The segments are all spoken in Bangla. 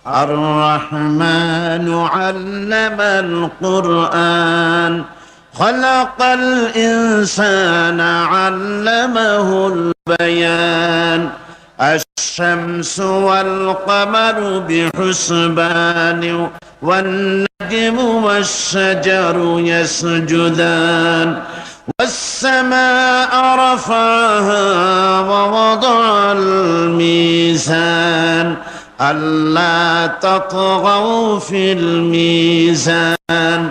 الرحمن علم القرآن خلق الإنسان علمه البيان الشمس والقمر بحسبان والنجم والشجر يسجدان والسماء رفعها ووضع الميزان ألا تطغوا في الميزان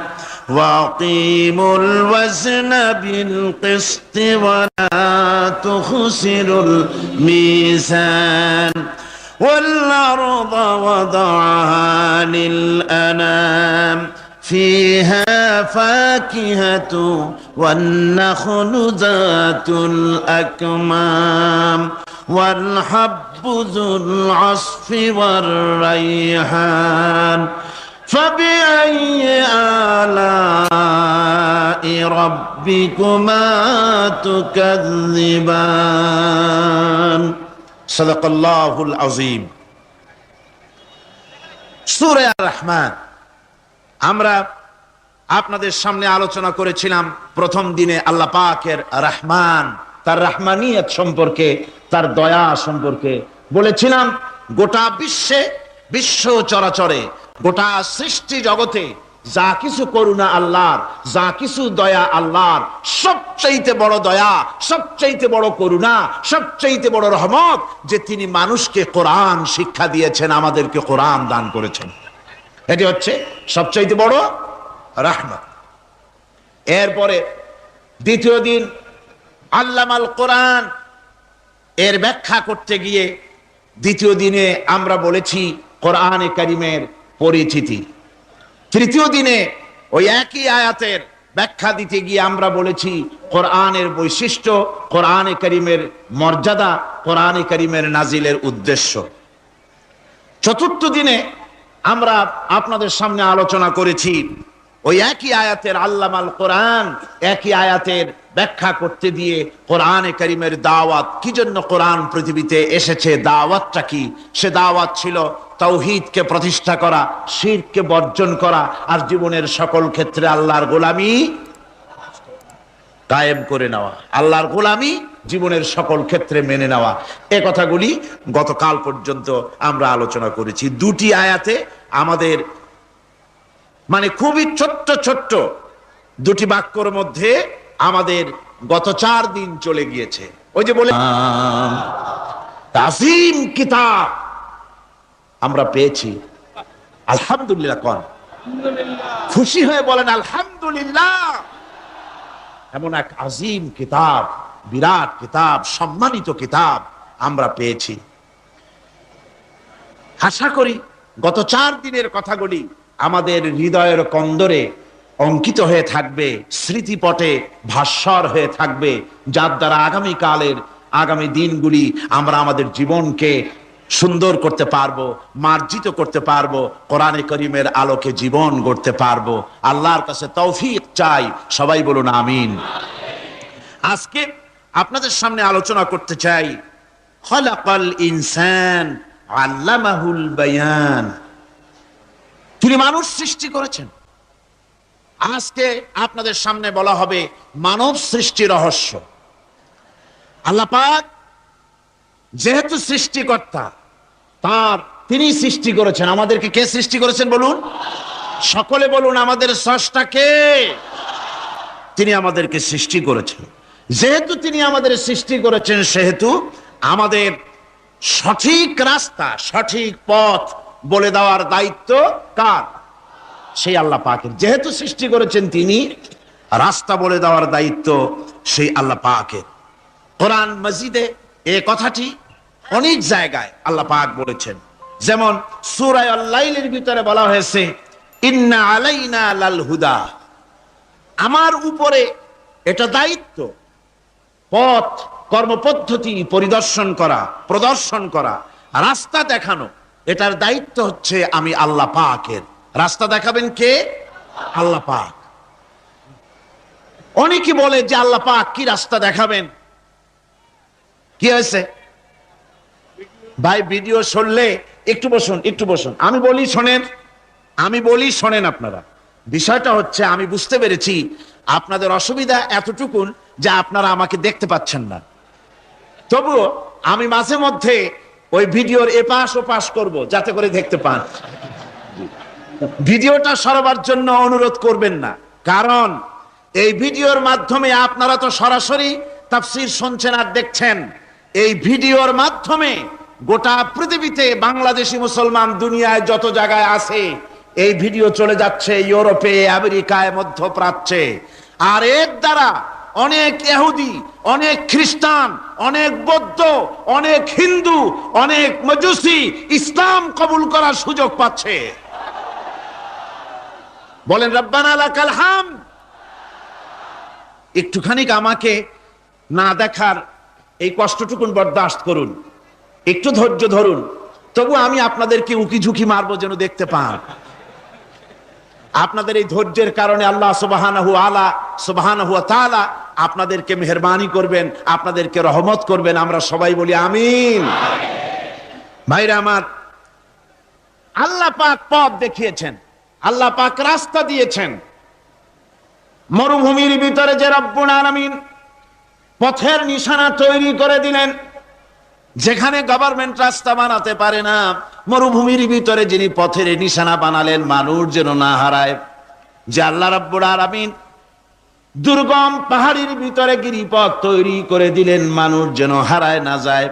وأقيموا الوزن بالقسط ولا تخسروا الميزان والأرض وضعها للأنام فيها فاكهة والنخل ذات الأكمام والحب ذو العصف والريحان فبأي آلاء ربكما تكذبان صدق الله العظيم সূরা আর-রহমান আমরা আপনাদের সামনে আলোচনা করেছিলাম প্রথম দিনে আল্লাহ পাকের রহমান, তার রহমানিয়ত সম্পর্কে, তার দয়া সম্পর্কে বলেছিলাম। গোটা বিশ্ব চরাচরে, গোটা সৃষ্টি জগতে যা কিছু করুণা আল্লাহর, যা কিছু দয়া আল্লাহর, সবচাইতে বড় দয়া, সবচাইতে বড় করুণা, সবচাইতে বড় রহমত যে তিনি মানুষকে কোরআন শিক্ষা দিয়েছেন, আমাদেরকে কোরআন দান করেছেন। এটি হচ্ছে সবচাইতে বড় রহমত। এরপরে দ্বিতীয় দিন আল্লামাল কোরআন এর ব্যাখ্যা করতে গিয়ে দ্বিতীয় দিনে আমরা বলেছি কোরআনে কারিমের পরিচিতি। তৃতীয় দিনে ওই একই আয়াতের ব্যাখ্যা দিতে গিয়ে আমরা বলেছি কোরআনের বৈশিষ্ট্য, কোরআনে কারিমের মর্যাদা, কোরআনে কারিমের নাজিলের উদ্দেশ্য। চতুর্থ দিনে আমরা আপনাদের সামনে আলোচনা করেছি ওই একই আয়াতের আল্লামাল কোরআন, একই আয়াতের ব্যাখ্যা করতে দিয়ে কোরআনে কারিমের দাওয়াত, কি জন্য কোরআন পৃথিবীতে এসেছে, দাওয়াতটা কি? সে দাওয়াত ছিল তাওহীদকে প্রতিষ্ঠা করা, শিরককে বর্জন করা, আর জীবনের সকল ক্ষেত্রে আল্লাহর গোলামি কায়েম করে নেওয়া, আল্লাহর গোলামি জীবনের সকল ক্ষেত্রে মেনে নেওয়া। এ কথাগুলি গতকাল পর্যন্ত আমরা আলোচনা করেছি। দুটি আয়াতে আমাদের মানে খুবই ছোট্ট ছোট্ট দুটি বাক্যর মধ্যে আমাদের গত 4 দিন চলে গিয়েছে। ওই যে বলে তাজিম কিতাব আমরা পেয়েছি, আলহামদুলিল্লাহ। কোন খুশি হয়ে বলেন আলহামদুলিল্লাহ। এমন এক আজিম কিতাব, বিরাট কিতাব, সম্মানিত কিতাব আমরা পেয়েছি। আশা করি গত 4 দিনের কথাগুলি আমাদের হৃদয়ের কন্দরে অঙ্কিত হয়ে থাকবে, স্মৃতিপটে ভাস্বর হয়ে থাকবে, যার দ্বারা আগামী দিনগুলি আমরা আমাদের জীবনকে সুন্দর করতে পারবো, মার্জিত করতে পারবো, কোরআনে কারীমের আলোকে জীবন গড়তে পারবো। আল্লাহর কাছে তৌফিক চাই, সবাই বলুন আমিন। আজকে আপনাদের সামনে আলোচনা করতে চাই খলাকাল ইনসান আল্লামাহুল বায়ান। তিনি মানুষ সৃষ্টি করেছেন। আজকে আপনাদের সামনে বলা হবে মানব সৃষ্টি রহস্য। আল্লাহ পাক যেহেতু সৃষ্টিকর্তা, তিনি সৃষ্টি করেছেন। আমাদেরকে কে সৃষ্টি করেছেন বলুন? সকলে বলুন, আমাদের স্রষ্টা কে? তিনি আমাদেরকে সৃষ্টি করেছেন। যেহেতু তিনি আমাদের সৃষ্টি করেছেন, সেহেতু আমাদের সঠিক রাস্তা, সঠিক পথ বলে দেওয়ার দায়িত্ব কার? সেই আল্লাহ পাকের। যেহেতু সৃষ্টি করেছেন তিনি, রাস্তা বলে দেওয়ার দায়িত্ব সেই আল্লাহ পাকের। কোরআন মাজিদে এই কথাটি অনেক জায়গায় আল্লাহ পাক বলেছেন। যেমন সূরা আল-লাইলের ভিতরে বলা হয়েছে ইন্না আলাইনা লাল হুদা, আমার উপরে এটা দায়িত্ব, পথ কর্মপদ্ধতি পরিদর্শন করা, প্রদর্শন করা, রাস্তা দেখানো, এটার দায়িত্ব হচ্ছে আমি আল্লাহ পাকের। রাস্তা দেখাবেন কে? আল্লাহ পাক। অনেকে বলে যে আল্লাহ পাক কি রাস্তা দেখাবেন? কি হয়েছে ভাই? ভিডিও শুনলে একটু বসুন, একটু বসুন, আমি বলি শোনেন, আমি বলি শোনেন। আপনারা, বিষয়টা হচ্ছে আমি বুঝতে পেরেছি আপনাদের অসুবিধা এতটুকুন যে আপনারা আমাকে দেখতে পাচ্ছেন না। তবুও আমি মাঝে মধ্যে ওই ভিডিওর এপাশ ওপাশ করব যাতে করে দেখতে পান। ভিডিওটা সরাবার জন্য অনুরোধ করবেন না, কারণ এই ভিডিওর মাধ্যমে আপনারা তো সরাসরি তাফসীর শুনছেন আর দেখছেন। এই ভিডিওর মাধ্যমে গোটা পৃথিবীতে বাংলাদেশি মুসলমান দুনিয়ায় যত জায়গায় আছে এই ভিডিও চলে যাচ্ছে, ইউরোপে, আমেরিকায়, মধ্যপ্রাচ্যে। আর এর দ্বারা অনেক ইহুদি, অনেক খ্রিস্টান, অনেক বৌদ্ধ, অনেক হিন্দু, অনেক মজুসি ইসলাম কবুল করার সুযোগ পাচ্ছে। বলেন রব্বানা লাকাল হামদ। একটুখানি আমাকে না দেখার এই কষ্টটুকুন বরদাস্ত করুন, একটু ধৈর্য ধরুন। তবু আমি আপনাদেরকে উকি ঝুঁকি মারবো যেন দেখতে পান। আপনাদের এই ধৈর্যের কারণে আল্লাহ সুবহানাহু ওয়া তাআলা আপনাদেরকে মেহেরবানি করবেন, আপনাদেরকে রহমত করবেন। আমরা সবাই বলি আমিন। ভাইরা আমার, আল্লাহ পাক পথ দেখিয়েছেন, আল্লাহ পাক রাস্তা দিয়েছেন। মরুভূমির ভিতরে যে রব্বুল আলামিন পথের নিশানা তৈরি করে দিলেন, যেখানে গভর্নমেন্ট রাস্তা বানাতে পারে না, মরুভূমির ভিতরে যিনি পথের নিশানা বানালেন মানুষ যেন না হারায়। যে আল্লাহ রাব্বুল আলামিন দুর্গম পাহাড়ির ভিতরে গিরিপথ তৈরি করে দিলেন মানুষ যেন হারায় না যায়।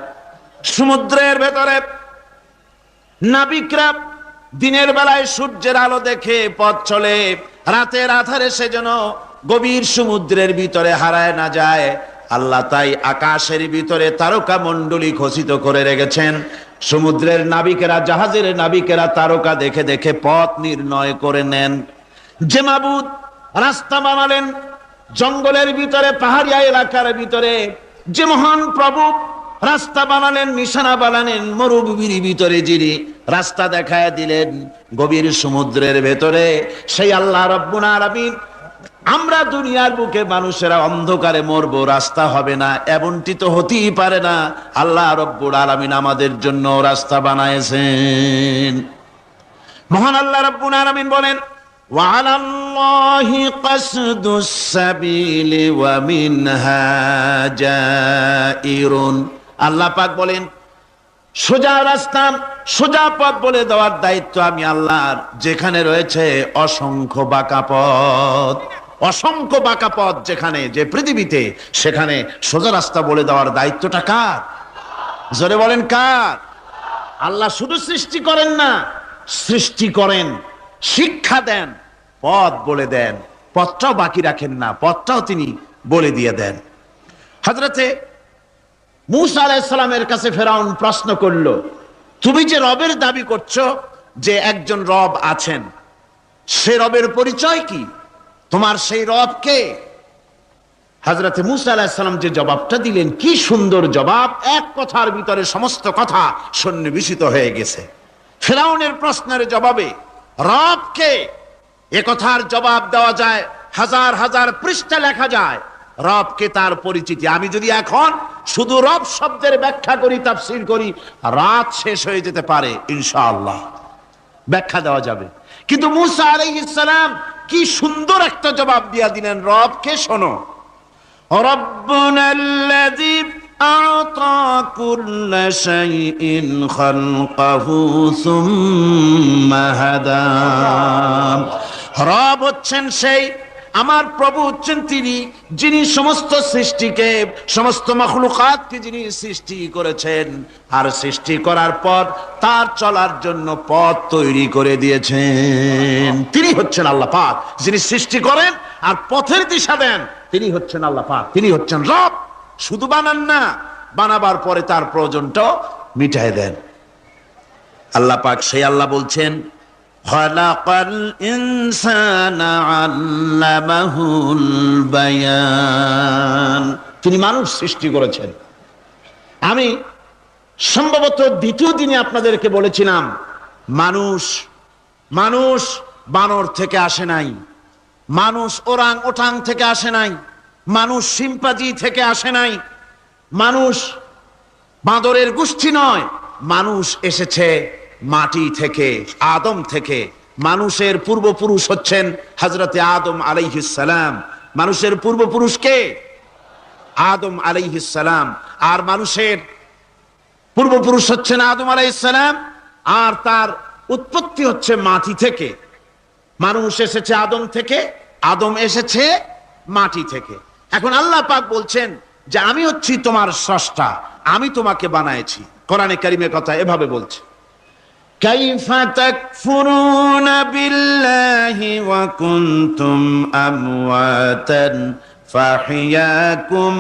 সমুদ্রের ভেতরে নাবিকরা দিনের বেলায় সূর্যের আলো দেখে পথ চলে, রাতের আধারে সে যেন গভীর সমুদ্রের ভিতরে হারায় না যায়। আল্লাহ তাই আকাশের ভিতরে তারকা মণ্ডলী খচিত করে রেখেছেন। সমুদ্রের নাবিকেরা, জাহাজের নাবিকেরা তারকা দেখে দেখে পথ নির্ণয় করে নেন। যে মাবুদ রাস্তা বানালেন জঙ্গলের ভিতরে, পাহাড়িয়া এলাকার ভিতরে, যে মহান প্রভু রাস্তা বানালেন, নিশানা বানালেন মরুভূমির ভিতরে, যিনি রাস্তা দেখায় দিলেন গভীর সমুদ্রের ভেতরে, সেই আল্লাহ রাব্বুল আলামিন আমরা দুনিয়ার বুকে মানুষেরা অন্ধকারে মরবো, রাস্তা হবে না, এমনটি তো হতেই পারে না। আল্লাহ রাব্বুল আলামিন আমাদের জন্য রাস্তা বানায়েছেন। মহান আল্লাহ রাব্বুল আলামিন বলেন, ওয়ালাল্লাহি কাসদুস সাবিলি ওয়া মিনহা জাইরুন। আল্লাহ পাক বলেন, সোজা রাস্তা, সোজা পথ বলে দেওয়ার দায়িত্ব আমি আল্লাহর। যেখানে রয়েছে অসংখ্য বাঁকা পথ, অসংখ্য বাঁকা পথ যেখানে, যে পৃথিবীতে, সেখানে সোজা রাস্তা বলে দেওয়ার দায়িত্বটা কার? জোরে বলেন কার? আল্লাহ শুধু সৃষ্টি করেন না, সৃষ্টি করেন, শিক্ষা দেন, পথ বলে দেন, পথটাও বাকি রাখেন না, পথটাও তিনি বলে দিয়ে দেন। হযরতে মূসা আলাইহিস সালামের কাছে ফেরাউন প্রশ্ন করলো, তুমি যে রবের দাবি করছো, যে একজন রব আছেন, সে রবের পরিচয় কি? তোমার সেই রব কে? হযরতে মূসা আলাইহিস সালাম যে জবাবটা দিলেন, কি সুন্দর জবাব! এক কথার ভিতরে সমস্ত কথা সন্নিবেশিত হয়ে গেছে। ফেরাউনের প্রশ্নের জবাবে রব কে, এ কথার জবাব দেওয়া যায়, হাজার হাজার পৃষ্ঠা লেখা যায়। রবকে, তার পরিচিতি। আমি যদি এখন শুধু রব শব্দের ব্যাখ্যা করি, তাফসীর করি, রাত শেষ হয়ে যেতে পারে, ইনশাআল্লাহ ব্যাখ্যা দেওয়া যাবে। কিন্তু মূসা আলাইহিস সালাম কি সুন্দর একটা জবাব দিয়া দিলেন রবকে। শোনো, রব্বুনাল্লাযী আ'তা কুল্লা শাইইন খালকাহু সুম্মা হাদা। রব হচ্ছেন সেই, আমার প্রভু হচ্ছেন তিনি, যিনি সমস্ত সৃষ্টিকে, সমস্ত মাখলুকাতকে যিনি সৃষ্টি করেছেন, আর সৃষ্টি করার পর তার চলার জন্য পথ তৈরি করে দিয়েছেন। তিনি হচ্ছেন আল্লাহ পাক, যিনি সৃষ্টি করেন আর পথের দিশা দেন। তিনি হচ্ছেন আল্লাহ পাক, তিনি হচ্ছেন রব। শুধু বানান না, বানাবার পরে তার প্রয়োজনটাও মিটায় দেন। আল্লাহ পাক সেই আল্লাহ বলছেন, খালাকাল ইনসানা আল্লামাহুল বায়ান। তিনি মানুষ সৃষ্টি করেছেন। আমি সম্ভবত দ্বিতীয় দিনে আপনাদেরকে বলেছিলাম, মানুষ বানর থেকে আসে নাই, মানুষ ওরাং ওটাং থেকে আসে নাই, মানুষ শিম্পাজি থেকে আসে নাই, মানুষ বাঁদরের গোষ্ঠী নয়, মানুষ এসেছে মাটি থেকে, আদম থেকে। মানুষের পূর্বপুরুষ হচ্ছেন হযরতে আদম আলাইহিস সালাম। মানুষের পূর্বপুরুষ কে? আদম আলাইহিস সালাম। আর মানুষের পূর্বপুরুষ হচ্ছেন আদম আলাইহিস সালাম, আর তার উৎপত্তি হচ্ছে মাটি থেকে। মানুষ এসেছে আদম থেকে, আদম এসেছে মাটি থেকে। এখন আল্লাহ পাক বলছেন যে আমি হচ্ছি তোমার স্রষ্টা, আমি তোমাকে বানাইছি। কোরআনে কারীমে কথা এভাবে বলছে, কাইফা তাকফুরুনা বিল্লাহি ওয়া কুনতুম আমওয়াতান ফাহিয়াকুম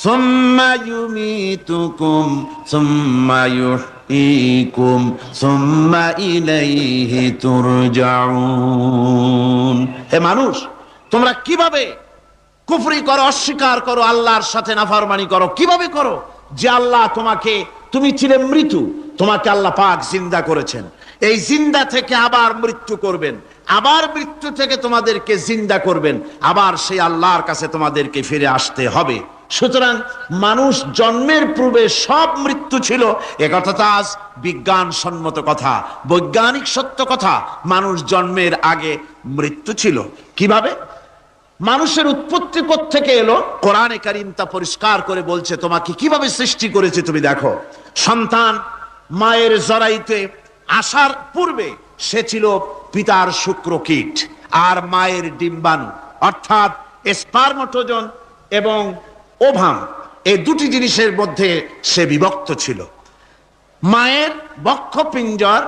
সুম্মা ইউমীতুকুম সুম্মা ইউহয়ীকুম সুম্মা ইলাইহি তুরজাউন। হে মানুষ, তোমরা কিভাবে কুফরি করো, অস্বীকার করো, আল্লাহর সাথে নাফরমানি করো? কিভাবে করো? যে আল্লাহ তোমাকে, তুমি ছিলে মৃত্যু, তোমাকে আল্লাহ পাক জিন্দা করেছেন, এই জিন্দা থেকে আবার মৃত্যু করবেন, আবার মৃত্যু থেকে তোমাদেরকে জিন্দা করবেন, আবার সেই আল্লাহর কাছে তোমাদেরকে ফিরে আসতে হবে। সুতরাং মানুষ জন্মের পূর্বে সব মৃত্যু ছিল, একথা তো আজ বিজ্ঞান সম্মত কথা, বৈজ্ঞানিক সত্য কথা। মানুষ জন্মের আগে মৃত্যু ছিল। কিভাবে? মানুষের উৎপত্তি কোত্থেকে এলো? কোরআনে কারীম তা পরিষ্কার করে বলছে। তোমাকে কিভাবে সৃষ্টি করেছে তুমি দেখো। সন্তান মায়ের জরায়ুতে আসার পূর্বে সে ছিল পিতার শুক্রকীট আর মায়ের ডিম্বাণু, অর্থাৎ স্পার্মটোজন এবং ওভাম, এই দুটি জিনিসের মধ্যে সে বিভক্ত ছিল। মায়ের বক্ষপিঞ্জর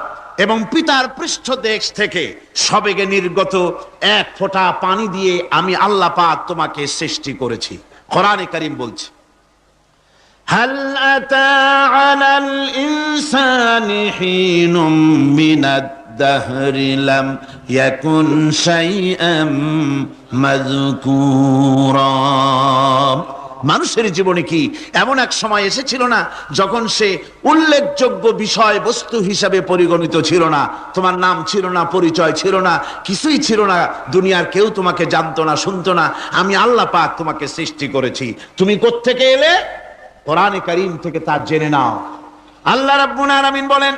এবং পিতার পৃষ্ঠদেশ থেকে সবেগে নির্গত এক ফোঁটা পানি দিয়ে আমি আল্লাহ পাক তোমাকে সৃষ্টি করেছি। কোরআনে কারীম বলছে, হাল আতা আলাল ইনসানি হিনুম মিনাদ দাহরি লাম ইয়াকুন শাইআম মাযকুরা। মানুষের জীবনে কি এমন এক সময় এসেছিল না যখন সে উল্লেখযোগ্য বিষয় বস্তু হিসাবে পরিগণিত ছিল না? তোমার নাম ছিল না, পরিচয় ছিল না, কিছুই ছিল না, দুনিয়ার কেউ তোমাকে জানতো না, শুনতো না। আমি আল্লাহ পাক তোমাকে সৃষ্টি করেছি। তুমি কোত্থেকে এলে? কোরআনে কারীম থেকে তা জেনে নাও। আল্লাহ রাব্বুল আলামিন বলেন,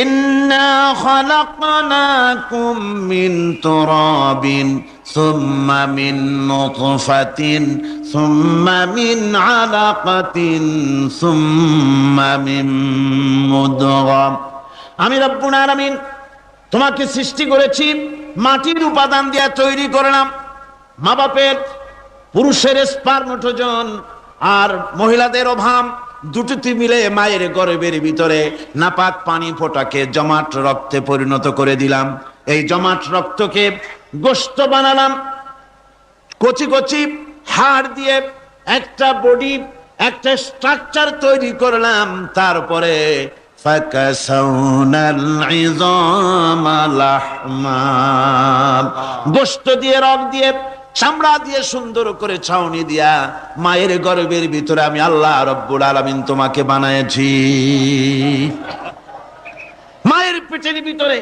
ইন্না খালাকনাকুম মিন তুরাবিন সুম্মা মিন নুতফাতিন সুম্মা মিন আলাকাতিন সুম্মা মিন মুদগা। আমি রাব্বুল আলামিন তোমাকে সৃষ্টি করেছি, মাটির উপাদান দিয়ে তৈরি করলাম। মা বাপের, পুরুষের স্পার্মটোজন আর মহিলাদের ওভাম দুটোতে মিলে মায়ের গর্ভের ভিতরে নাপাক পানি ফোঁটাকে জমাট রক্তে পরিণত করে দিলাম। এই জমাট রক্তকে গোশত বানালাম, কচি কচি হাড় দিয়ে একটা বডি, একটা স্ট্রাকচার তৈরি করলাম। তারপরে ফাকাসাউনাল ইযামা লাহমা, গোশত দিয়ে, রক দিয়ে, চামড়া দিয়ে সুন্দর করে ছাউনি দিয়া মায়ের গর্ভের ভিতরে আমি আল্লাহ রব্বুল আলামিন তোমাকে বানাইছি। মায়ের পেটের ভিতরে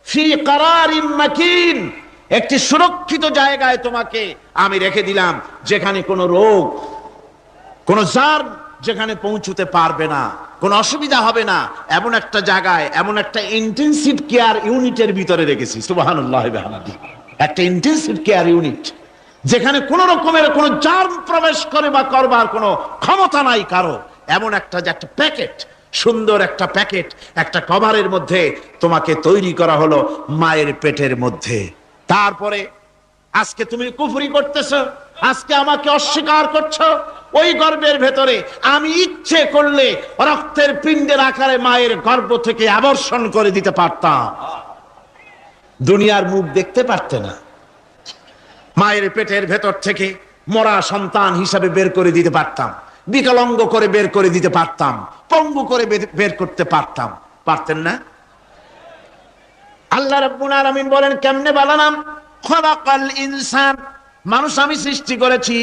ফি কারারিম মাকিন, একটি সুরক্ষিত জায়গায় তোমাকে আমি রেখে দিলাম, যেখানে কোনো রোগ, কোনো জার যেখানে পৌঁছতে পারবে না, কোনো অসুবিধা হবে না, এমন একটা জায়গায়, এমন একটা ইন্টেনসিভ কেয়ার ইউনিটের ভিতরে রেখেছি। সুবহানাল্লাহ ওয়া বিহামদিহি। একটা ইন্টেনসিভ কেয়ার ইউনিট, যেখানে কোন রকমের কোনো জার্ম প্রবেশ করে বা করবার কোনো ক্ষমতা নাই কারো। এমন একটা যে একটা প্যাকেট, সুন্দর একটা প্যাকেট, একটা কভারের মধ্যে তোমাকে তৈরি করা হলো মায়ের পেটের মধ্যে। তারপরে আজকে তুমি কুফরি করতেছো, আজকে আমাকে অস্বীকার করছো। ওই গর্ভের ভেতরে আমি ইচ্ছে করলে রক্তের পিণ্ডের আকারে মায়ের গর্ভ থেকে আবর্ষণ করে দিতে পারতাম, দুনিয়ার মুখ দেখতে পারতে না। মায়ের পেটের ভেতর থেকে মরা সন্তান হিসাবে বের করে দিতে পারতাম, বিকলাঙ্গ করে বের করে দিতে পারতাম, পঙ্গু করে বের করতে পারতাম। পারতেন না? আল্লাহ রাব্বুল আলামিন বলেন, কেমনে বানালাম? খলাকাল ইনসান, মানুষ আমি সৃষ্টি করেছি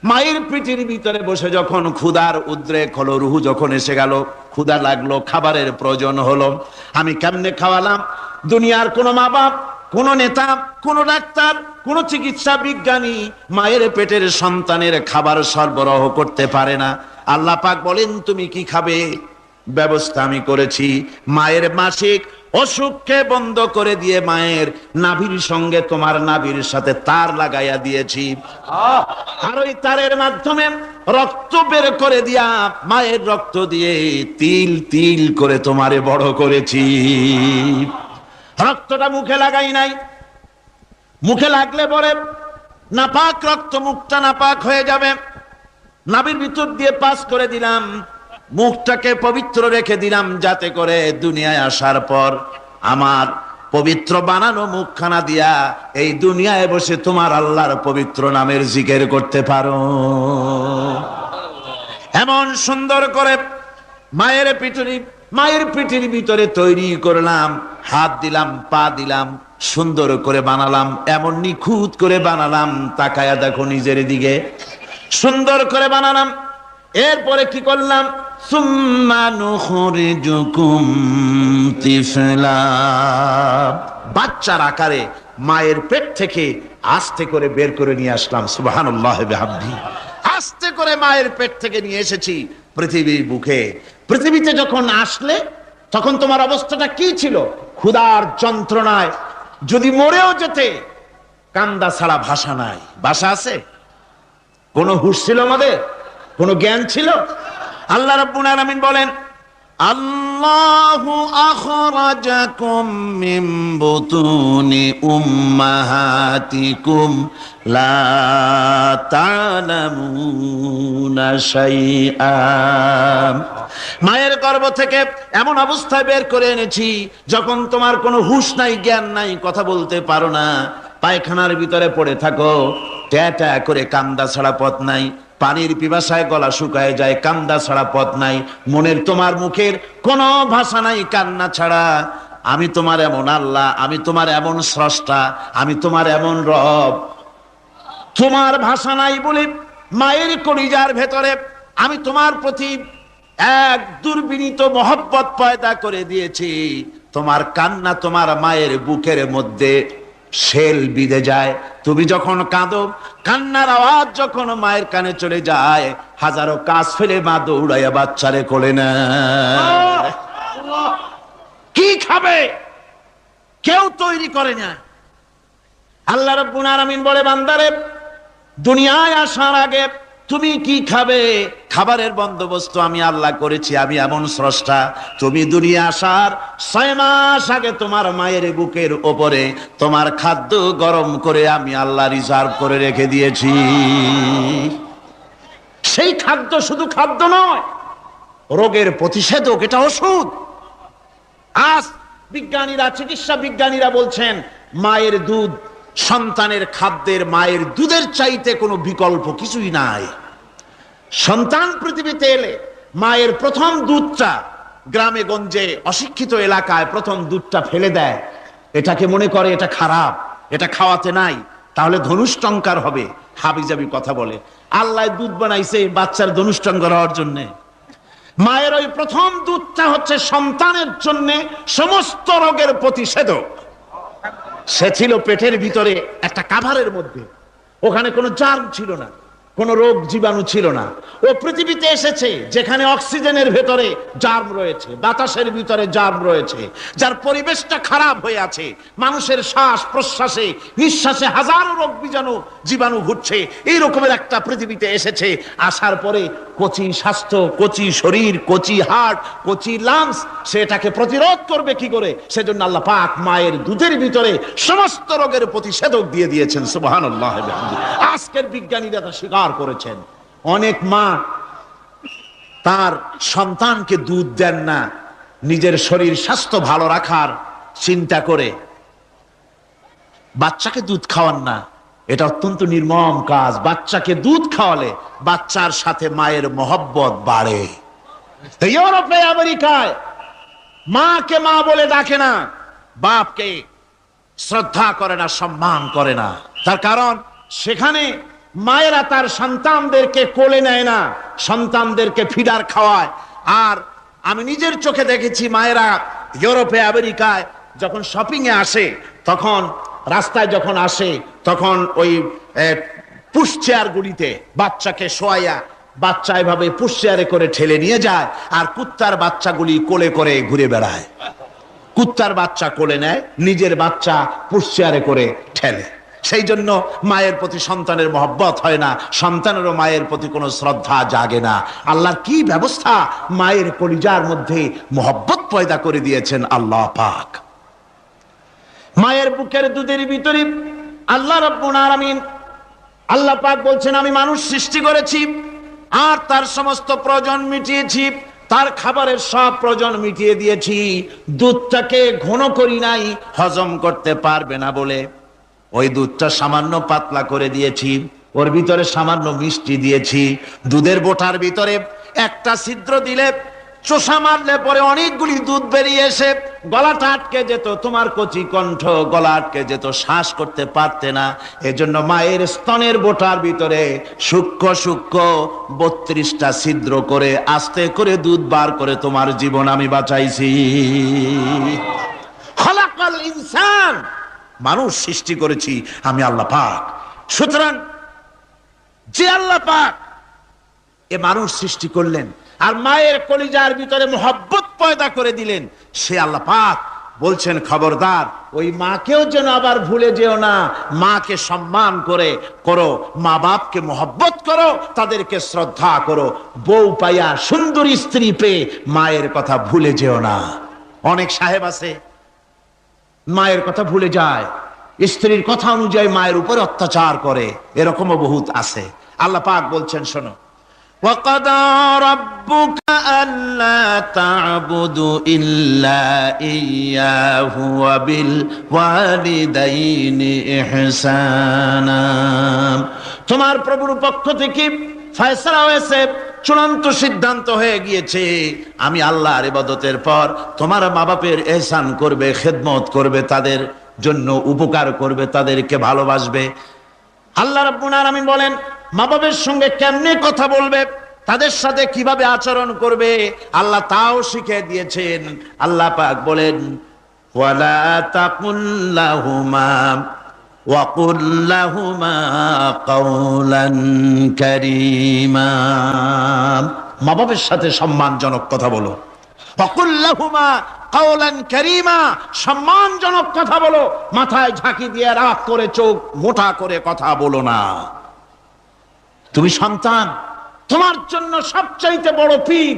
মায়ের পেটের ভিতরে বসে। যখন ক্ষুধার উদ্রেক হলো, রুহু যখন এসে গেল, ক্ষুধা লাগলো, খাবারের প্রয়োজন হলো, আমি কেমনে খাওয়ালাম? দুনিয়ার কোনো মা বাপ, কোন নেতা, কোন ডাক্তার, কোন চিকিৎসা বিজ্ঞানী মায়ের পেটের সন্তানের খাবার সরবরাহ করতে পারে না। আল্লাহ পাক বলেন, তুমি কি খাবে? ব্যবস্থা আমি করেছি। মায়ের মাসিক অসুখকে বন্ধ করে দিয়ে মায়ের নাভির সঙ্গে তোমার নাভির সাথে তার লাগাইয়া দিয়েছি, আর ওই তারের মাধ্যমে রক্ত বের করে দিয়া মায়ের রক্ত দিয়ে তিল তিল করে তোমারে বড় করেছি। রক্তটা মুখে লাগাই নাই, মুখে লাগলে পরে নাপাক রক্ত, মুখটা নাপাক হয়ে যাবে। নাভির ভিতর দিয়ে পাস করে দিলাম, মুখটাকে পবিত্র রেখে দিলাম, যাতে করে দুনিয়ায় আসার পর আমার পবিত্র বানানো মুখখানা দিয়া এই দুনিয়ায় বসে তোমার আল্লাহর পবিত্র নামের জিকির করতে পারো। এমন সুন্দর করে মায়ের পিঠের ভিতরে তৈরি করলাম, হাত দিলাম, পা দিলাম, সুন্দর করে বানালাম, এমন নিখুঁত করে বানালাম, তাকায়া দেখো নিজের দিকে, সুন্দর করে বানালাম। এরপরে কি করলাম, সুম্মা নুখরিজুকুম তিফলা, বাচ্চার আকারে মায়ের পেট থেকে আস্তে করে বের করে নিয়ে আসলাম। সুবহানাল্লাহ বিহামদিহি, আস্তে করে মায়ের পেট থেকে নিয়ে এসেছি পৃথিবীর বুকে। পৃথিবীতে যখন আসলে তখন তোমার অবস্থাটা কি ছিল? ক্ষুধার যন্ত্রণায় যদি মরেও যেতে, কান্দা ছাড়া ভাষা নাই। ভাষা আছে? কোন হুঁশ ছিল আমাদের? কোন জ্ঞান ছিল? আল্লাহ রাব্বুল আলামিন বলেন, আল্লাহু আখরাজাকুম মিন বুতুনি উম্মাহাতিকুম লা তা'লামুনা শাইআ, মায়ের গর্ভ থেকে এমন অবস্থায় বের করে এনেছি যখন তোমার কোনো হুঁশ নাই, জ্ঞান নাই, কথা বলতে পারো না, পায়খানার ভিতরে পড়ে থাকো, ট্যা ট্যা করে কান্দা ছাড়া পথ নাই, পানির পিপাসায় গলা শুকায় যায়, কান্দা ছাড়া পথ নাই, মনের তোমার মুখের কোনো ভাষা নাই কান্না ছাড়া। আমি তোমার এমন আল্লাহ, আমি তোমার এমন স্রষ্টা, আমি তোমার এমন রব, তোমার ভাষা নাই বলে মায়ের কলিজার ভেতরে আমি তোমার প্রতি এক দুর্বিনীত মহব্বত পয়দা করে দিয়েছি। তোমার কান্না তোমার মায়ের বুকের মধ্যে শেল বিঁধে যায়। তুমি যখন কাঁদো, কান্নার আওয়াজ যখন মায়ের কানে চলে যায়, হাজারো কাজ ফেলে মা দৌড়াইয়া বাচ্চারে কোলে নেয়। কি খাবে কেউ তৈরি করে না। আল্লাহ রাব্বুল আলামিন বলে, বান্দারে, দুনিয়ায় আসার আগে তুমি কি খাবে, খাবারের বন্দোবস্ত আমি আল্লাহ করেছি, আমি এমন স্রষ্টা। তুমি দুনিয়া আসার 6 মাস আগে তোমার মায়ের বুকের ওপরে তোমার খাদ্য গরম করে আমি আল্লাহ রিজার্ভ করে রেখে দিয়েছি। সেই খাদ্য শুধু খাদ্য নয়, রোগের প্রতিষেধক, এটা ওষুধ। আজ বিজ্ঞানীরা, চিকিৎসা বিজ্ঞানীরা বলছেন, মায়ের দুধ সন্তানের খাদ্যের, মায়ের দুধের চাইতে কোনো বিকল্প কিছুই নাই। সন্তান পৃথিবীতে এলে মায়ের প্রথম দুধটা, গ্রামে গঞ্জে অশিক্ষিত এলাকায় প্রথম দুধটা ফেলে দেয়, এটাকে মনে করে এটা খারাপ, এটা খাওয়াতে নাই, তাহলে ধনুষ্টঙ্কার হবে, হাবিজাবি কথা বলে। আল্লাহ দুধ বানাইছে বাচ্চার ধনুষ্টঙ্কার হওয়ার জন্য। মায়ের ওই প্রথম দুধটা হচ্ছে সন্তানের জন্য সমস্ত রোগের প্রতিষেধক। সে ছিল পেটের ভিতরে একটা কাভারের মধ্যে, ওখানে কোনো জার্ম ছিল না, কোন রোগ জীবাণু ছিল না। ও পৃথিবীতে এসেছে যেখানে অক্সিজেনের ভেতরে জার্ম রয়েছে, বাতাসের ভিতরে জার্ম রয়েছে, যার পরিবেশটা খারাপ হয়ে আছে, মানুষের শ্বাস প্রশ্বাসে নিঃশ্বাসে হাজারো রোগ জীবাণু ঘুরছে। এই রকমের একটা পৃথিবীতে এসেছে। আসার পরে কচি স্বাস্থ্য, কচি শরীর, কচি হার্ট, কচি লাংস, সেটাকে প্রতিরোধ করবে কি করে? সেজন্য আল্লাহ পাক মায়ের দুধের ভিতরে সমস্ত রোগের প্রতিষেধক দিয়ে দিয়েছেন। সুবহানাল্লাহ। আজকের বিজ্ঞানীরা তা স্বীকার করেছেন। অনেক মা তার সন্তানকে দুধ দেন না, নিজের শরীর স্বাস্থ্য ভালো রাখার চিন্তা করে বাচ্চাকে দুধ খাওয়ান না। এটা অত্যন্ত নির্মম কাজ। বাচ্চাকে দুধ খাওয়ালে বাচ্চার সাথে মায়ের মহব্বত বাড়ে। ইউরোপে, আমেরিকায় মাকে মা বলে ডাকে না, বাপকে শ্রদ্ধা করে না, সম্মান করে না। তার কারণ সেখানে মায়েরা তার সন্তানদেরকে কোলে নেয় না, সন্তানদেরকে ফিডার খাওয়ায়। আর আমি নিজের চোখে দেখেছি, মায়েরা ইউরোপে, আমেরিকায় যখন শপিং এ আসে, তখন রাস্তায় যখন আসে, তখন ওই পুশ চেয়ার গুলিতে বাচ্চাকে শোয়াইয়া বাচ্চা এভাবে পুশিয়ারে করে ঠেলে নিয়ে যায়, আর কুত্তার বাচ্চাগুলি কোলে করে ঘুরে বেড়ায়। কুত্তার বাচ্চা কোলে নেয়, নিজের বাচ্চা পুশিয়ারে করে ঠেলে। সেই জন্য মায়ের প্রতি সন্তানের মহব্বত হয় না, সন্তানেরও মায়ের প্রতি কোনো শ্রদ্ধা জাগে না। আল্লাহর কি ব্যবস্থা, মায়ের কলিজার মধ্যে মহব্বত পয়দা করে দিয়েছেন আল্লাহ পাক। মায়ের বুকের দুধের ভিতরে আল্লাহ রাব্বুল আলামিন, আল্লাহ পাক বলছেন, আমি মানুষ সৃষ্টি করেছি আর তার সমস্ত প্রয়োজন মিটিয়েছি, তার খাবারের সব প্রয়োজন মিটিয়ে দিয়েছি। দুধটাকে ঘন করি নাই হজম করতে পারবে না বলে, ওই দুধটা সামান্য পাতলা করে দিয়েছি, ওর ভিতরে সামান্য মিষ্টি দিয়েছি। দুধের বোটার ভিতরে একটা ছিদ্র দিলে, চোষা মারলে পরে অনেকগুলি দুধ বেরিয়ে এসে গলাটা আটকে যেত, তোমার কচি কণ্ঠ গলা আটকে যেত, শ্বাস করতে পারতে না। এজন্য মায়ের স্তনের বোটার ভিতরে সূক্ষ্ম সূক্ষ্ম 32টা ছিদ্র করে আস্তে করে দুধ বার করে তোমার জীবন আমি বাঁচাইছি। খলাকাল ইনসান, মানুষ সৃষ্টি করেছি আমি আল্লাহ পাক। সুতরাং যে আল্লাহ পাক এ মানুষ সৃষ্টি করলেন আর মায়ের কলিজার ভিতরে মোহব্বত পয়দা করে দিলেন, সে আল্লাহ পাক বলছেন, খবরদার ওই মাকেও যেন আবার ভুলে যেও না। মাকে সম্মান করে করো, মা বাপকে মোহব্বত করো, তাদেরকে শ্রদ্ধা করো। বউ পাইয়া, সুন্দরী স্ত্রী পেয়ে মায়ের কথা ভুলে যেও না। অনেক সাহেব আছে মায়ের কথা ভুলে যায়, স্ত্রীর কথা অনুযায়ী মায়ের উপর অত্যাচার করে, এরকমও বহুত আছে। আল্লাহ পাক বলছেন, শোনো, وَقَضَى رَبُّكَ أَلَّا تَعْبُدُوا إِلَّا إِيَّاهُ وَبِالْوَالِدَيْنِ إِحْسَانًا। তোমার প্রভুর পক্ষ থেকে ফয়সালা হয়েছে, চূড়ান্ত সিদ্ধান্ত হয়ে গিয়েছে, আমি আল্লাহর ইবাদতের পর তোমার মা বাপের ইহসান করবে, খেদমত করবে, তাদের জন্য উপকার করবে, তাদেরকে ভালোবাসবে। আল্লাহ রাব্বুল আলামিন বলেন, মা বাবার সঙ্গে কেমনে কথা বলবে, তাদের সাথে কিভাবে আচরণ করবে, আল্লাহ তাও শিখিয়ে দিয়েছেন। আল্লাহ পাক বলেন, ওয়ালা তাকুল লাহুমা ওয়া কুল লাহুমা কাওলান কারীমা। মা বাবার সাথে সম্মানজনক কথা বলো। ওয়া কুল লাহুমা কাওলান কারীমা, সম্মানজনক কথা বলো। মাথায় ঝাঁকি দিয়ে রাগ করে চোখ মোটা করে কথা বলো না। তুমি সন্তান, তোমার জন্য সবচাইতে বড় পীর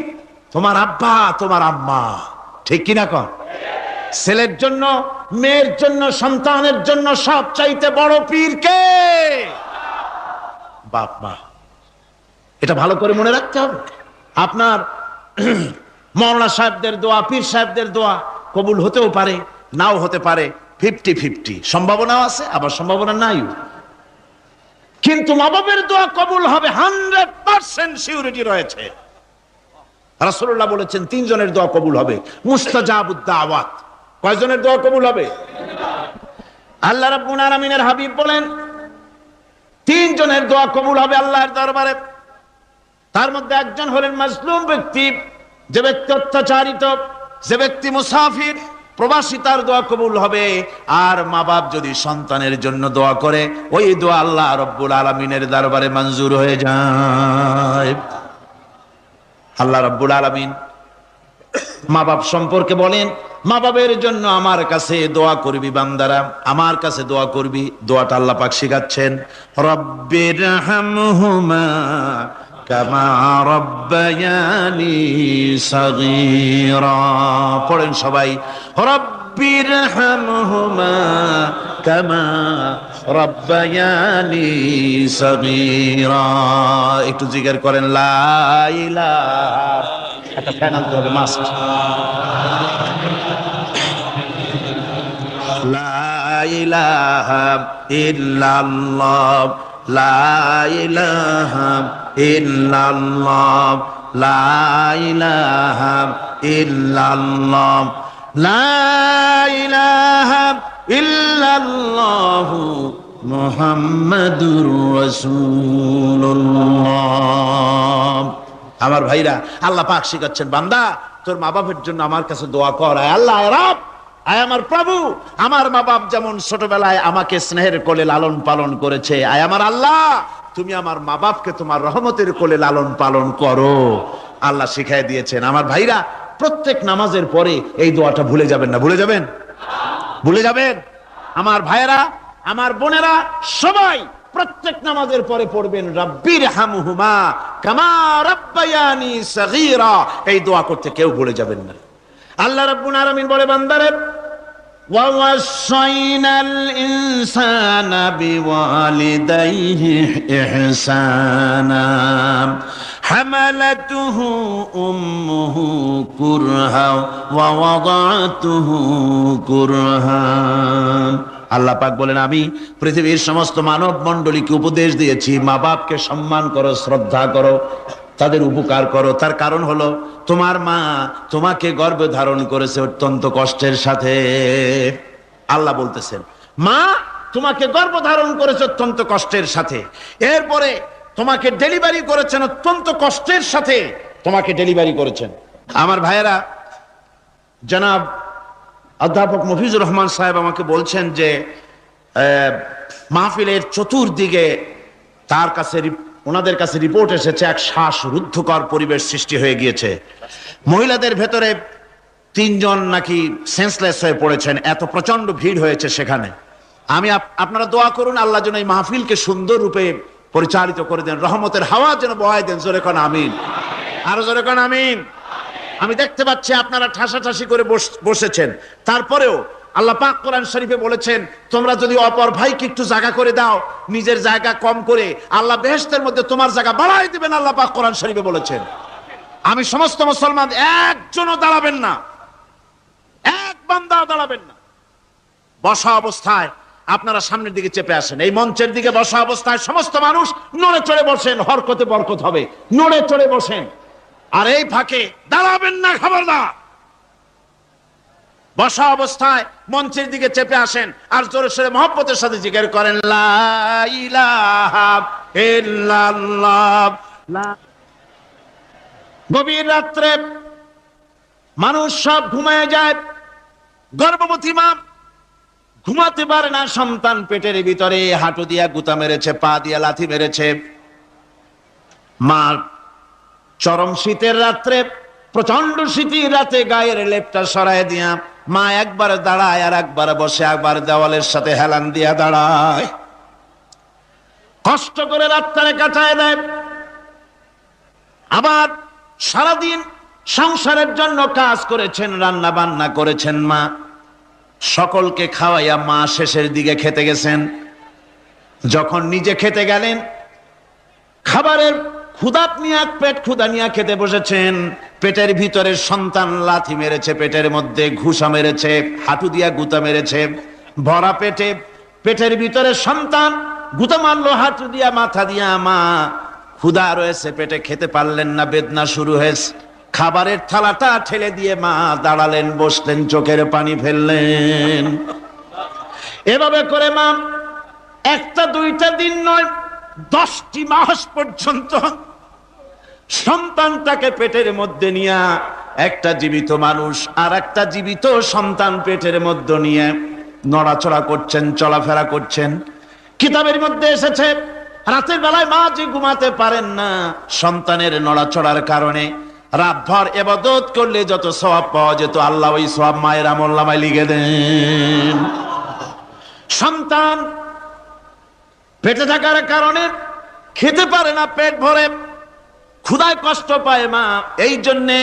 তোমার আব্বা, তোমার আম্মা, ঠিক কিনা কন? ছেলের জন্য, মেয়ের জন্য, সন্তানের জন্য সবচাইতে বড় পীর কে? বাপ মা। এটা ভালো করে মনে রাখতে হবে। আপনার মাওলানা সাহেবদের দোয়া, পীর সাহেবদের দোয়া কবুল হতেও পারে, নাও হতে পারে, 50-50 সম্ভাবনাও আছে, আবার সম্ভাবনা নাই। কিন্তু মা বাবার দোয়া কবুল হবে 100% সিউরিটি রয়েছে। রাসূলুল্লাহ বলেছেন 3 জনের দোয়া কবুল হবে, মুস্তাজাবুদ দাওয়াত। কয়জনের দোয়া কবুল হবে? আল্লাহ রাব্বুল আলামিনের হাবিব বলেন 3 জনের দোয়া কবুল হবে আল্লাহর দরবারে। তার মধ্যে একজন হলেন মাজলুম ব্যক্তি, যে ব্যক্তি অত্যাচারিত, যে ব্যক্তি মুসাফির, প্রবাসী, তার দোয়া কবুল হবে। আর মা বাপ যদি সন্তানের জন্য দোয়া করে, ওই দোয়া আল্লাহ রাব্বুল আলামিনের দরবারে মঞ্জুর হয়ে যায়। আল্লাহ রাব্বুল আলামিন মা বাপ সম্পর্কে বলেন, মা বাবের জন্য আমার কাছে দোয়া করবি বান্দারা, আমার কাছে দোয়া করবি। দোয়াটা আল্লাহ পাক শিখাচ্ছেন, রব্বিরহামহুমা কামা রব্বায়ানি সাগীরা। পড়েন সবাই, রব্বিরহামহুমা কামা রব্বায়ানি সাগীরা। একটু জিকির করেন, লা ইলাহা। একটা ফ্যান আনতে হবে, মাস্ক। লা ইলাহা ইল্লাল্লাহ, লা ইলাহা ইল্লাল্লাহ, লা ইলাহা ইল্লাল্লাহ, লা ইলাহা ইল্লাল্লাহ মুহাম্মাদুর রাসূলুল্লাহ। আমার ভাইরা, আল্লাহ পাক শিখাচ্ছেন, বান্দা তোর মা বাপের জন্য আমার কাছে দোয়া কর। আয় আল্লাহ, আয় রব, আয় আমার প্রভু, আমার মা বাপ যেমন ছোটবেলায় আমাকে স্নেহের কোলে লালন পালন করেছে, আয় আমার আল্লাহ তুমি আমার মা বাপকে তোমার রহমতের কোলে লালন পালন করো। আল্লাহ শিখাই দিয়েছেন। আমার ভাইরা, প্রত্যেক নামাজের পরে এই দোয়াটা ভুলে যাবেন না। ভুলে যাবেন? ভুলে যাবেন? আমার ভাইরা, আমার বোনেরা, সবাই প্রত্যেক নামাজের পরে পড়বেন রাব্বির হামহুমা কামা রাব্বায়ানি সগীরা। এই দোয়া করতে কেউ ভুলে যাবেন না। আল্লাহ রাব্বুল আলামিন বলে, বান্দারে وَوَصَّيْنَا الْإِنسَانَ بِوَالِدَيْهِ إِحْسَانًا حَمَلَتْهُ أُمُّهُ كُرْهًا وَوَضَعَتْهُ كُرْهًا। আল্লাহ পাক বলেন, আমি পৃথিবীর সমস্ত মানব মণ্ডলীকে উপদেশ দিয়েছি, মা বাপকে সম্মান করো, শ্রদ্ধা করো, তাদের উপকার করো। তার কারণ হলো তোমার মা তোমাকে গর্ভে ধারণ করেছে অত্যন্ত কষ্টের সাথে। আল্লাহ বলতেছেন, মা তোমাকে গর্ভ ধারণ করেছে অত্যন্ত কষ্টের সাথে, এরপরে তোমাকে ডেলিভারি করেছেন অত্যন্ত কষ্টের সাথে, তোমাকে ডেলিভারি করেছেন। আমার ভাইয়েরা, জনাব অধ্যাপক মফিজুর রহমান সাহেব আমাকে বলছেন যে মাহফিলের চতুর্দিকে তার কাছে ওনাদের কাছে রিপোর্ট এসেছে এক শ্বাসরুদ্ধকর পরিবেশ সৃষ্টি হয়ে গিয়েছে। মহিলাদের ভেতরে 3 জন নাকি সেন্সলেস হয়ে পড়েছেন, এত প্রচন্ড ভিড় হয়েছে সেখানে। আমি আপনারা দোয়া করুন আল্লাহ যেন এই মাহফিলকে সুন্দর রূপে পরিচালিত করে দেন, রহমতের হাওয়া যেন বহায় দেন। জোরে কোন আমিন, আরো জোরে কোন আমিন। আমি দেখতে পাচ্ছি আপনারা ঠাসাঠাসি করে বসেছেন, তারপরেও আল্লাহ পাক কোরআন শরীফে বলেছেন, তোমরা যদি অপর ভাইকে একটু জায়গা করে দাও, নিজের জায়গা কম করে, আল্লাহ বেহেশতের মধ্যে তোমার জায়গা বাড়াই দিবেন। আল্লাহ পাক কোরআন শরীফে বলেছেন। আমি সমস্ত মুসলমান একজনও দাঁড়াবেন না, এক বান্দাও দাঁড়াবেন না। বসা অবস্থায় আপনারা সামনের দিকে চেপে আসেন। এই মঞ্চের দিকে বসা অবস্থায় সমস্ত মানুষ নড়ে চড়ে বসেন, হরকতে বরকত হবে, নড়ে চড়ে বসেন। আর এই ফাঁকে দাঁড়াবেন না, খবরদার। বসা অবস্থায় মঞ্চের দিকে চেপে আসেন আর জোরে সোরে মহব্বতের সাথে জিকির করেন, লা ইলাহা ইল্লাল্লাহ। গভীর রাত্রে মানুষ সব ঘুমায় যায়, গর্ভবতী মা ঘুমাতে পারে না, সন্তান পেটের ভিতরে, হাঁটু দিয়া গুতা মেরেছে, পা দিয়া লাথি মেরেছে। মা চরম শীতের রাত্রে, প্রচন্ড শীতের রাতে গায়ের লেপটা সরায় দিয়া মা একবার দাঁড়ায় আর একবার বসে, একবার দেওয়ালের সাথে হেলান দিয়া দাঁড়ায়, কষ্ট করে রাতটারে কাটায় দেয়। আবার সারাদিন সংসারের জন্য কাজ করেছেন, রান্না বান্না করেছেন মা, সকলকে খাওয়াইয়া মা শেষের দিকে খেতে গেছেন। যখন নিজে খেতে গেলেন, খাবারের ক্ষুধা নিয়ে, পেট ক্ষুধা নিয়ে খেতে বসেছেন, পেটের ভিতরে সন্তান লাথি মেরেছে, পেটের মধ্যে ঘুষা মেরেছে, হাঁটু দিয়া গুতা মেরেছে, ভরা পেটে, পেটের ভিতরে সন্তান গুতা মারলো হাঁটু দিয়া, মাথা দিয়া। মা ক্ষুধা রয়েছে পেটে, খেতে পারলেন না, বেদনা শুরু হয়েছে। খাবারের থালাটা ঠেলে দিয়ে মা দাঁড়ালেন, বসলেন, চোখের পানি ফেললেন। এভাবে করে মা একটা দুইটা দিন নয়, 10টি মাস পর্যন্ত সন্তানটাকে পেটের মধ্যে নিয়ে, একটা জীবিত মানুষ আর একটা জীবিত সন্তান পেটের মধ্যে নিয়ে নড়াচড়া করছেন, চলাফেরা করছেন। কিতাবের মধ্যে এসেছে, রাতের বেলায় মা যে ঘুমাতে পারেন না, সন্তানের নড়াচড়ার কারণে রাতভর ইবাদত করলে যত সওয়াব পাওয়া যেত, আল্লাহ ওই সওয়াব মায়ের আমলনামায় লিখে দেন। সন্তান পেটে থাকার কারণে খেতে পারে না, পেট ভরে ক্ষুধায় কষ্ট পায় মা। এই জন্যে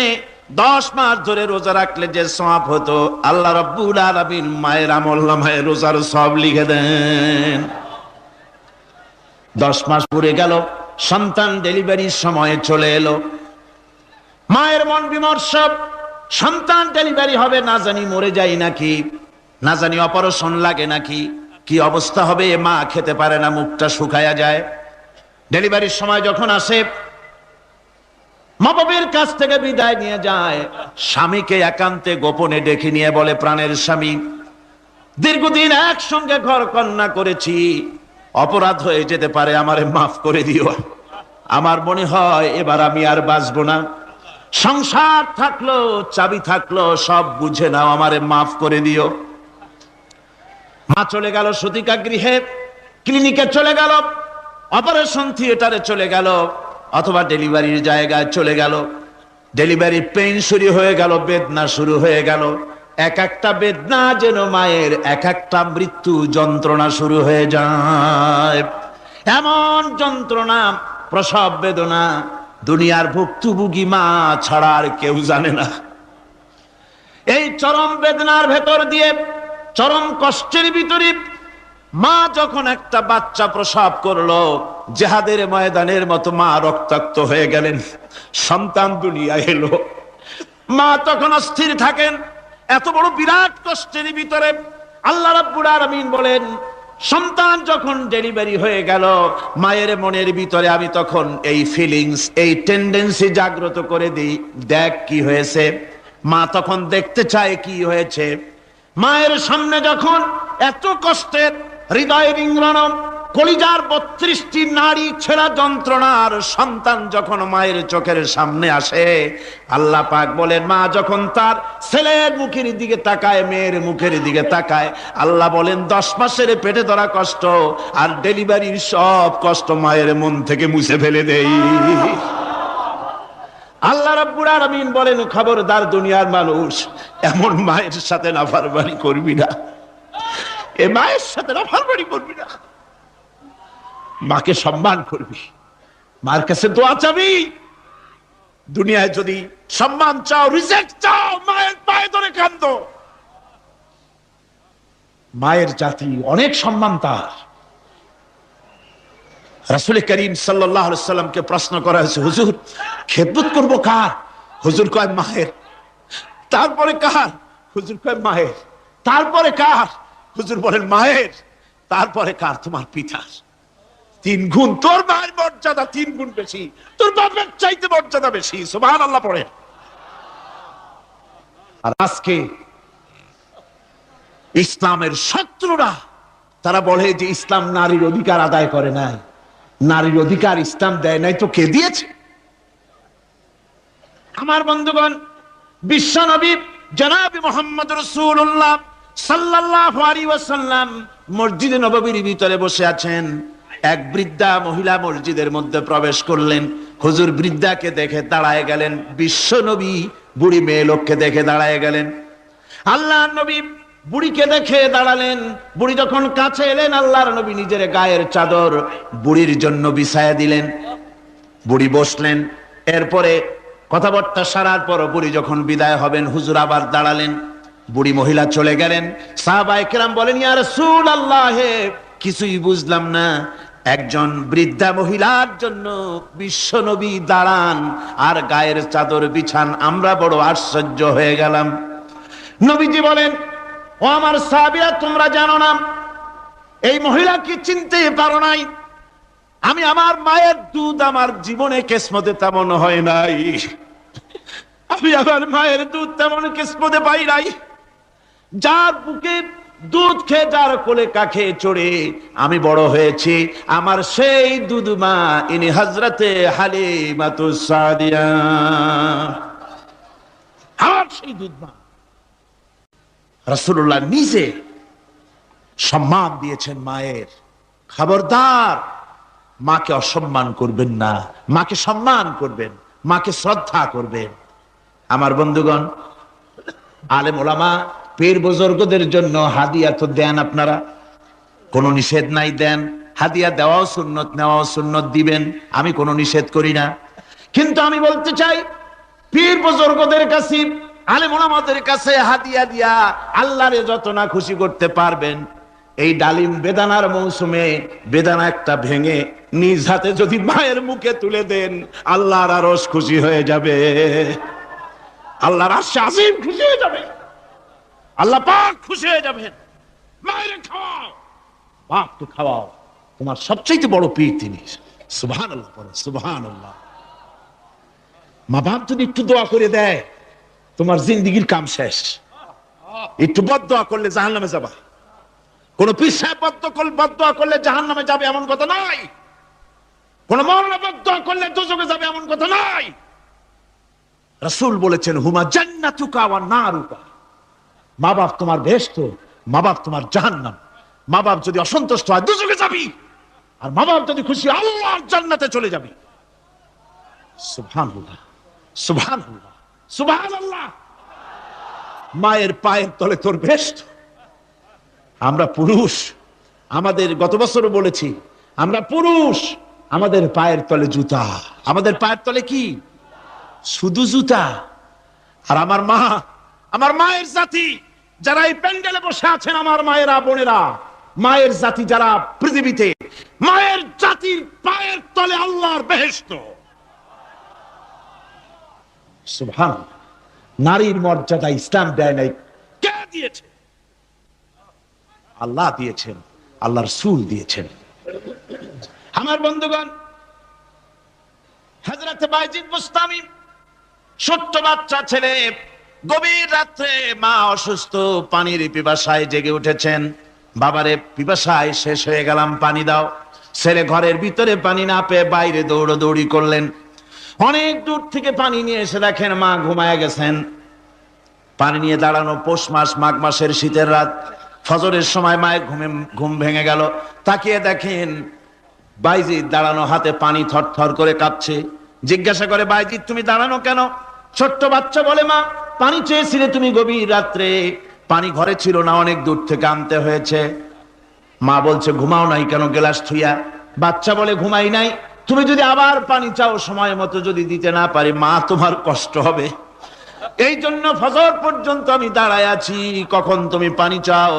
10 মাস ধরে রোজা রাখলে যে সওয়াব হতো, আল্লাহ রাব্বুল আলামিন মায়ের আমলনামায় রোজার সওয়াব লিখে দেন। 10 মাস পুরে গেল, সন্তান ডেলিভারির সময় চলে এলো। মায়ের মন বিমর্ষ, সন্তান ডেলিভারি হবে, না জানি মরে যায় নাকি, না জানি অপারেশন লাগে নাকি, কি অবস্থা হবে। মা খেতে পারে না, মুখটা শুকায়া যায়। ডেলিভারির সময় যখন আসে, মা বাবার কাছ থেকে বিদায় নিয়ে যায়, স্বামীকে একান্তে গোপনে ডেকে নিয়ে বলে, প্রাণের স্বামী, দীর্ঘদিন একসঙ্গে ঘর কন্যা করেছি, অপরাধ হয়ে যেতে পারে, আমারে মাফ করে দিও। আমার মনে হয় এবার আমি আর বাঁচবো না। সংসার থাকলো, চাবি থাকলো, সব বুঝে নাও, আমারে মাফ করে দিও। মা চলে গেল সতিকা গৃহে, ক্লিনিকে চলে গেল, অপারেশন থিয়েটারে চলে গেল অথবা ডেলিভারির জায়গায় চলে গেল, ডেলিভারি পেইন শুরু হয়ে গেল, বেদনা শুরু হয়ে গেল। এক একটা বেদনা যেন মায়ের এক একটা মৃত্যু যন্ত্রণা শুরু হয়ে যায়। এমন যন্ত্রণা, প্রসব বেদনা দুনিয়ার ভুক্তভোগী মা ছাড়া আর কেউ জানে না। এই চরম বেদনার ভেতর দিয়ে, চরম কষ্টের ভিতরে মা যখন একটা বাচ্চা প্রসব করলো, জিহাদের ময়দানের মতো মা রক্তাক্ত হয়ে গেলেন, সন্তান দুনিয়ায় এলো। মা তখন অস্থির থাকেন। এত বড় বিরাট কষ্টের ভিতরে আল্লাহ রাব্বুল আলামিন বলেন, সন্তান যখন ডেলিভারি হয়ে গেল, মায়ের মনের ভিতরে আমি তখন এই ফিলিংস, এই টেন্ডেন্সি জাগ্রত করে দিই, দেখ কি হয়েছে। মা তখন দেখতে চায় কি হয়েছে। মায়ের সামনে যখন এত কষ্টের, হৃদয় রিংরণ, কলিজার 32টি নাড়ি ছেঁড়া যন্ত্রণার সন্তান যখন মায়ের চোখের সামনে আসে, আল্লাহ পাক বলেন, মা যখন তার ছেলের মুখের দিকে তাকায়, মেয়ের মুখের দিকে তাকায়, আল্লাহ বলেন 10 মাসের পেটে ধরা কষ্ট আর ডেলিভারির সব কষ্ট মায়ের মন থেকে মুছে ফেলে দেই। আল্লাহ রাব্বুল আলামিন বলেন, খবরদার দুনিয়ার মানুষ, এমন মায়ের সাথে নাফরমানি করবি না, এ মায়ের সাথে নাফরমানি করবি না, মাকে সম্মান করবি, মার কাছে দোয়া চাবি। দুনিয়ায় যদি সম্মান চাও, রিজেক্ট চাও, মায়ের পায়ে ধরে কাঁদো। মায়ের জাতি অনেক সম্মান তার। রাসূল করিম সাল্লাল্লাহু আলাইহি সাল্লামকে প্রশ্ন করা হয়েছে, হুজুর খেদমত করব কার? হুজুর কয় মায়ের। তারপরে কার? হুজুর কয় মায়ের। তারপরে কার? হুজুর বলেন মায়ের। তারপরে কার? তোমার পিতার। 3 গুণ। তোর মায়ের মর্যাদা 3 গুণ বেশি, তোর বাপের চাইতে মর্যাদা বেশি। সুবহানাল্লাহ পড়ে। আর আজকে ইসলামের শত্রুরা তারা বলে যে ইসলাম নারীর অধিকার আদায় করে নাই। নারীর অধিকার ইসলাম দেয় নাই তো কে দিয়েছে? আমার বন্ধুগণ, বিশ্ব নবী জনাব মুহাম্মদ রাসূলুল্লাহ সাল্লাল্লাহু আলাইহি ওয়াসাল্লাম মসজিদে নববীর ভিতরে বসে আছেন। এক বৃদ্ধা মহিলা মসজিদের মধ্যে প্রবেশ করলেন। হুজুর বৃদ্ধাকে দেখে দাঁড়ায় গেলেন, বিশ্ব নবী বুড়ি মেয়ে লোককে দেখে দাঁড়ায় গেলেন। আল্লাহর নবী বুড়িকে দেখে দাঁড়ালেন। বুড়ি যখন কাছে এলেন, আল্লাহর নবী নিজের গায়ের চাদর বুড়ির জন্য বিছায়া দিলেন। বুড়ি বসলেন। এরপরে কথাবার্তা সারার পর বুড়ি যখন বিদায় হবেন, হুজুর আবার দাঁড়ালেন। বুড়ি মহিলা চলে গেলেন। সাহাবায়ে কেরাম বলেন, ইয়া রাসূলুল্লাহ, কিছুই বুঝলাম না, একজন বৃদ্ধা মহিলার জন্য বিশ্ব নবী দাঁড়ান আর গায়ের চাদর বিছান, আমরা বড় আশ্চর্য হয়ে গেলাম। নবীজি বলেন, ও আমার সাহাবীরা, তোমরা জানো না, এই মহিলা কি চিনতে পারো নাই? আমি আমার মায়ের দুধ আমার জীবনে কিসমতে তেমন হয় নাই। আমি আমার মায়ের দুধ তেমন কিসমতে পাই নাই। যার বুকে দুধ খেয়ে, যার কোলে কাখে চড়ে আমি বড় হয়েছি, আমার সেই দুধ মা, ইনি হযরতে হালিমাতুস সাদিয়া, আমার সেই দুধ মা। রাসূলুল্লাহ নিজে সম্মান দিয়েছেন মায়ের। খবরদার মাকে অসম্মান করবেন না, মাকে সম্মান করবেন, মাকে শ্রদ্ধা করবেন। আমার বন্ধুগণ, আলেম ওলামা পীর বুজুর্গদের জন্য হাদিয়া তো দেন আপনারা, কোনো নিষেধ নাই, দেন। হাদিয়া দেওয়াও সুন্নত, নেওয়াও সুন্নত, দিবেন, আমি কোনো নিষেধ করি না। কিন্তু আমি বলতে চাই, পীর বুজুর্গদের কাছে, আলেম ওলামাদের কাছে হাদিয়া দিয়া আল্লাহরে যত না খুশি করতে পারবেন, এই ডালিম বেদানার মৌসুমে বেদানা একটা ভেঙে নিজ হাতে যদি মায়ের মুখে তুলে দেন, আল্লাহর আরশ খুশি হয়ে যাবে, আল্লাহর আরশ আজিম খুশি হয়ে যাবে, আল্লাহ পাক খুশি হয়ে যাবেন। মায়ের খাওয়াও, বাপকে খাওয়াও, তোমার সবচেয়ে বড় পীর তিনি। সুবহানাল্লাহ পড়ো, সুবহানাল্লাহ। মা বাপ যদি একটু দোয়া করে দেয়, তোমার জিন্দেগীর কাম শেষ। একটু বদদোয়া করলে জাহান্নামে যাবা। কোন পীর সাহেব বদদোয়া করলে জাহান্নামে যাবে এমন কথা নাই। কোন মাওলানা বদদোয়া করলে দোজখে যাবে এমন কথা নাই। রাসূল বলেছেন, হুমা জান্নাতুকা ওয়া নারুকা, মা বাপ তোমার বেহেশত, মা বাপ তোমার জাহান্নাম। মা বাপ যদি অসন্তুষ্ট হয়, দোজখে যাবি। আর মা বাপ যদি খুশি, আল্লাহর জান্নাতে চলে যাবি। সুবহানাল্লাহ, সুবহানাল্লাহ, সুবহানাল্লাহ। মায়ের পায়ের তলে তোর বেহেশত। আমরা পুরুষ, আমাদের গত বছরও বলেছি, আমরা পুরুষ, আমাদের পায়ের তলে জুতা। আমাদের পায়ের তলে কি? শুধু জুতা। আর আমার মা, আমার মায়ের জাতি যারা এই প্যান্ডেলে বসে আছেন, আমার মায়েরা, বোনেরা, মায়ের জাতি যারা পৃথিবীতে, মায়ের জাতির পায়ের তলে আল্লাহর বেহেশত। সুবহানাল্লাহ। নারীর মর্যাদা ইসলাম দেয় নাই, কে দিয়েছে? আল্লাহ দিয়েছেন, আল্লাহর রাসূল দিয়েছেন। আমার বন্ধুগণ, হযরত বাইজিদ বুস্তামি, ছোট্ট বাচ্চা ছেলে, গভীর রাত্রে মা অসুস্থ, পানির পিপাসায় জেগে উঠেছেন। বাবারে, পিপাসায় শেষ হয়ে গেলাম, পানি দাও। ছেলে ঘরের ভিতরে পানি না পেয়ে বাইরে দৌড়াদৌড়ি করলেন। অনেক দূর থেকে পানি নিয়ে এসে দেখেন মা ঘুমায় গেছেন। পানি নিয়ে দাঁড়ানো পৌষ মাস, মাঘ মাসের শীতের রাত, ফজরের সময় মায়ের ঘুম ভেঙে গেল। তাকিয়ে দেখেন বাইজিদ দাঁড়ানো, হাতে পানি থরথর করে কাঁপছে। জিজ্ঞাসা করে, বাইজিদ তুমি দাঁড়ানো কেন? ছোট্ট বাচ্চা বলে, মা পানি চেয়েছিলে তুমি গভীর রাত্রে, পানি ঘরে ছিল না, অনেক দূর থেকে আনতে হয়েছে। মা বলছে, ঘুমাও নাই কেন গ্লাস থুইয়া? বাচ্চা বলে, ঘুমাই নাই। তুমি যদি আবার পানি চাও, সময় মতো যদি দিতে না পারি, মা তোমার কষ্ট হবে। এই জন্য ফজর পর্যন্ত আমি দাঁড়ায় আছি, কখন তুমি পানি চাও।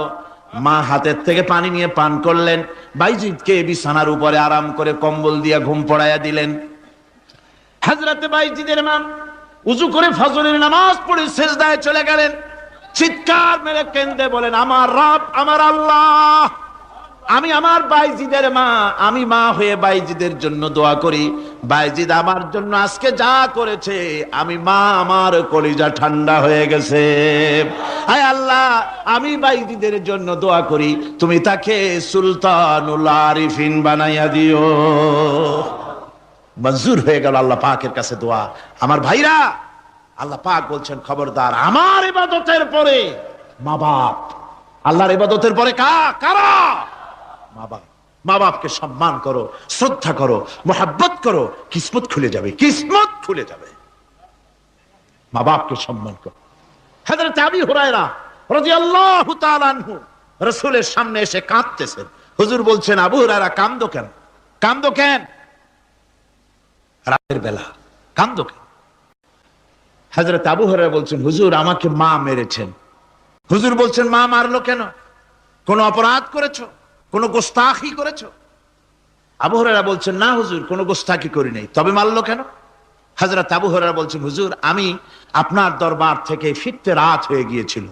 মা হাতের থেকে পানি নিয়ে পান করলেন। বাইজিদকে বিছানার উপরে আরাম করে কম্বল দিয়ে ঘুম পড়াইয়া দিলেন। হযরতে বাইজিদের মা উযু করে ফজরের নামাজ পড়ে সিজদায় চলে গেলেন। চিৎকার মেরে কেঁদে বলেন, আমার রব, আমার আল্লাহ, আমি আমার বাইজিদের মা, আমি মা হয়ে বাইজিদের জন্য দোয়া করি। বাইজিদ আমার জন্য আজকে যা করেছে, আমি মা, আমার কলিজা ঠান্ডা হয়ে গেছে। হায় আল্লাহ, আমি বাইজিদের জন্য দোয়া করি, তুমি তাকে সুলতানুল আরিফিন বানাইয়া দিও। মঞ্জুর হয়ে গেল আল্লাহ পাকের কাছে দোয়া। আমার ভাইরা, আল্লাহ পাক বলছেন, খবরদার, আমার ইবাদতের পরে মা বাপ। আল্লাহর ইবাদতের পরে কারা? মা বাপ। মা বাপকে সম্মান করো, শ্রদ্ধা করো, মোহাব্বত করো, কিসমত খুলে যাবে, কিসমত খুলে যাবে। মা বাপকে সম্মান করো। হযরত আবু হুরায়রা রাদিয়াল্লাহু তাআলা আনহু রাসূলের সামনে এসে কাঁদতেছেন। হুজুর বলছেন, আবু হুরায়রা কাঁদো কেন? কাঁদো কেন? রাতের বেলা কাঁদো কেন? হযরত আবু হুরায়রা বলছেন, হুজুর আমাকে মা মেরেছেন। হুজুর বলছেন, মা মারলো কেন? কোন অপরাধ করেছো? কোন গোস্তাখি করেছো? আবু হুরায়রা বলছেন, না হুজুর, কোন গোস্তাখি করি নাই, তবে মারলো কেন? হযরত আবু হুরায়রা বলছেন, হুজুর আমি আপনার দরবার থেকে ফিরতে রাত হয়ে গিয়েছিল।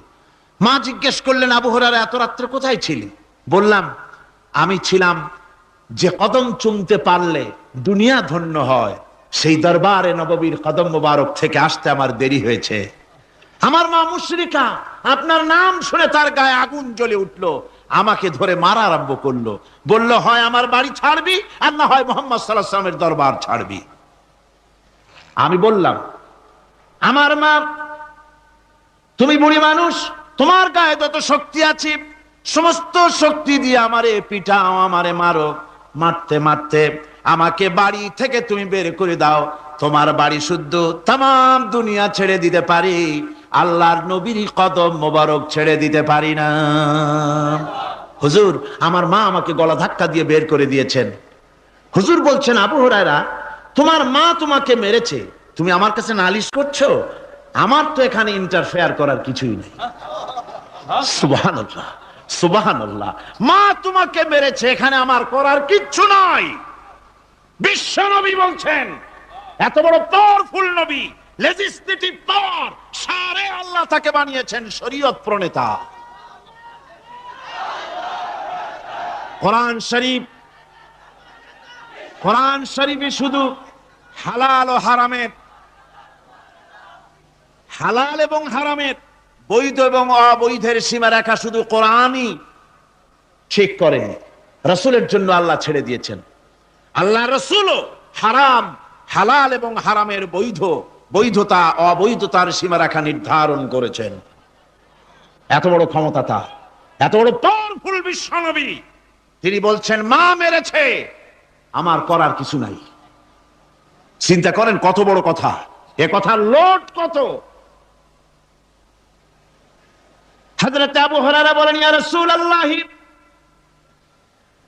মা জিজ্ঞেস করলেন, আবু হুরায়রা এত রাত্রে কোথায় ছিলি? বললাম, আমি ছিলাম যে কদম চুমতে পারলে দুনিয়া ধন্য হয়, সেই দরবারে নববীর কদম মোবারক থেকে আসতে আমার দেরি হয়েছে। আমার মা মুশরিকা, আপনার নাম শুনে তার গায়ে আগুন জ্বলে উঠলো, আমাকে ধরে মারা আরম্ভ করলো। বলল, হয় আমার বাড়ি ছাড়বি, আর না হয় মুহাম্মদ সাল্লাল্লাহু আলাইহি ওয়াসাল্লামের দরবার ছাড়বি। আমি বললাম, আমার মা, তুমি বুড়ি মানুষ, তোমার গায়ে যত শক্তি আছে সমস্ত শক্তি দিয়ে আমারে পিটাও, আমারে মারো। মারতে মারতে আমাকে বাড়ি থেকে তুমি বের করে দাও। তোমার বাড়ি শুদ্ধ, তামাম দুনিয়া ছেড়ে দিতে পারি, আল্লাহর নবীর কদম মোবারক ছেড়ে দিতে পারি না। হুজুর, আমার মা আমাকে গলা ধাক্কা দিয়ে বের করে দিয়েছেন। হুজুর বলছেন, আবু হুরায়রা, তোমার মা তোমাকে মেরেছে, তুমি আমার কাছে নালিশ করছো? আমার তো এখানে ইন্টারফেয়ার করার কিছুই নেই। সুবহানাল্লাহ, সুবহানাল্লাহ। মা তোমাকে মেরেছে, এখানে আমার করার কিচ্ছু নাই। বিশ্ব নবী বলছেন, এত বড় পাওয়ারফুল নবী, লেজিসলেটিভ পাওয়ার, সারে আল্লাহ তাকে বানিয়েছেন শরীয়ত প্রণেতা। কোরআন শরীফ, কোরআন শরীফে শুধু হালাল ও হারামের, হালাল এবং হারামের, বৈধ এবং অবৈধের সীমারেখা শুধু কোরআনই ঠিক করেন, রাসূলের জন্য আল্লাহ ছেড়ে দিয়েছেন। আল্লাহ রাসূলও হারাম, হালাল এবং হারামের বৈধতা অবৈধতার সীমারেখা নির্ধারণ করেছেন। এত বড় ক্ষমতা তার, এত বড় পাওয়ারফুল বিশ্বনবী। তিনি বলছেন, মা মেরেছে, আমার করার কিছু নাই। চিন্তা করেন কত বড় কথা, এ কথা লোড কত। হযরত আবু হুরায়রা বলেন, ইয়া রাসূলুল্লাহ,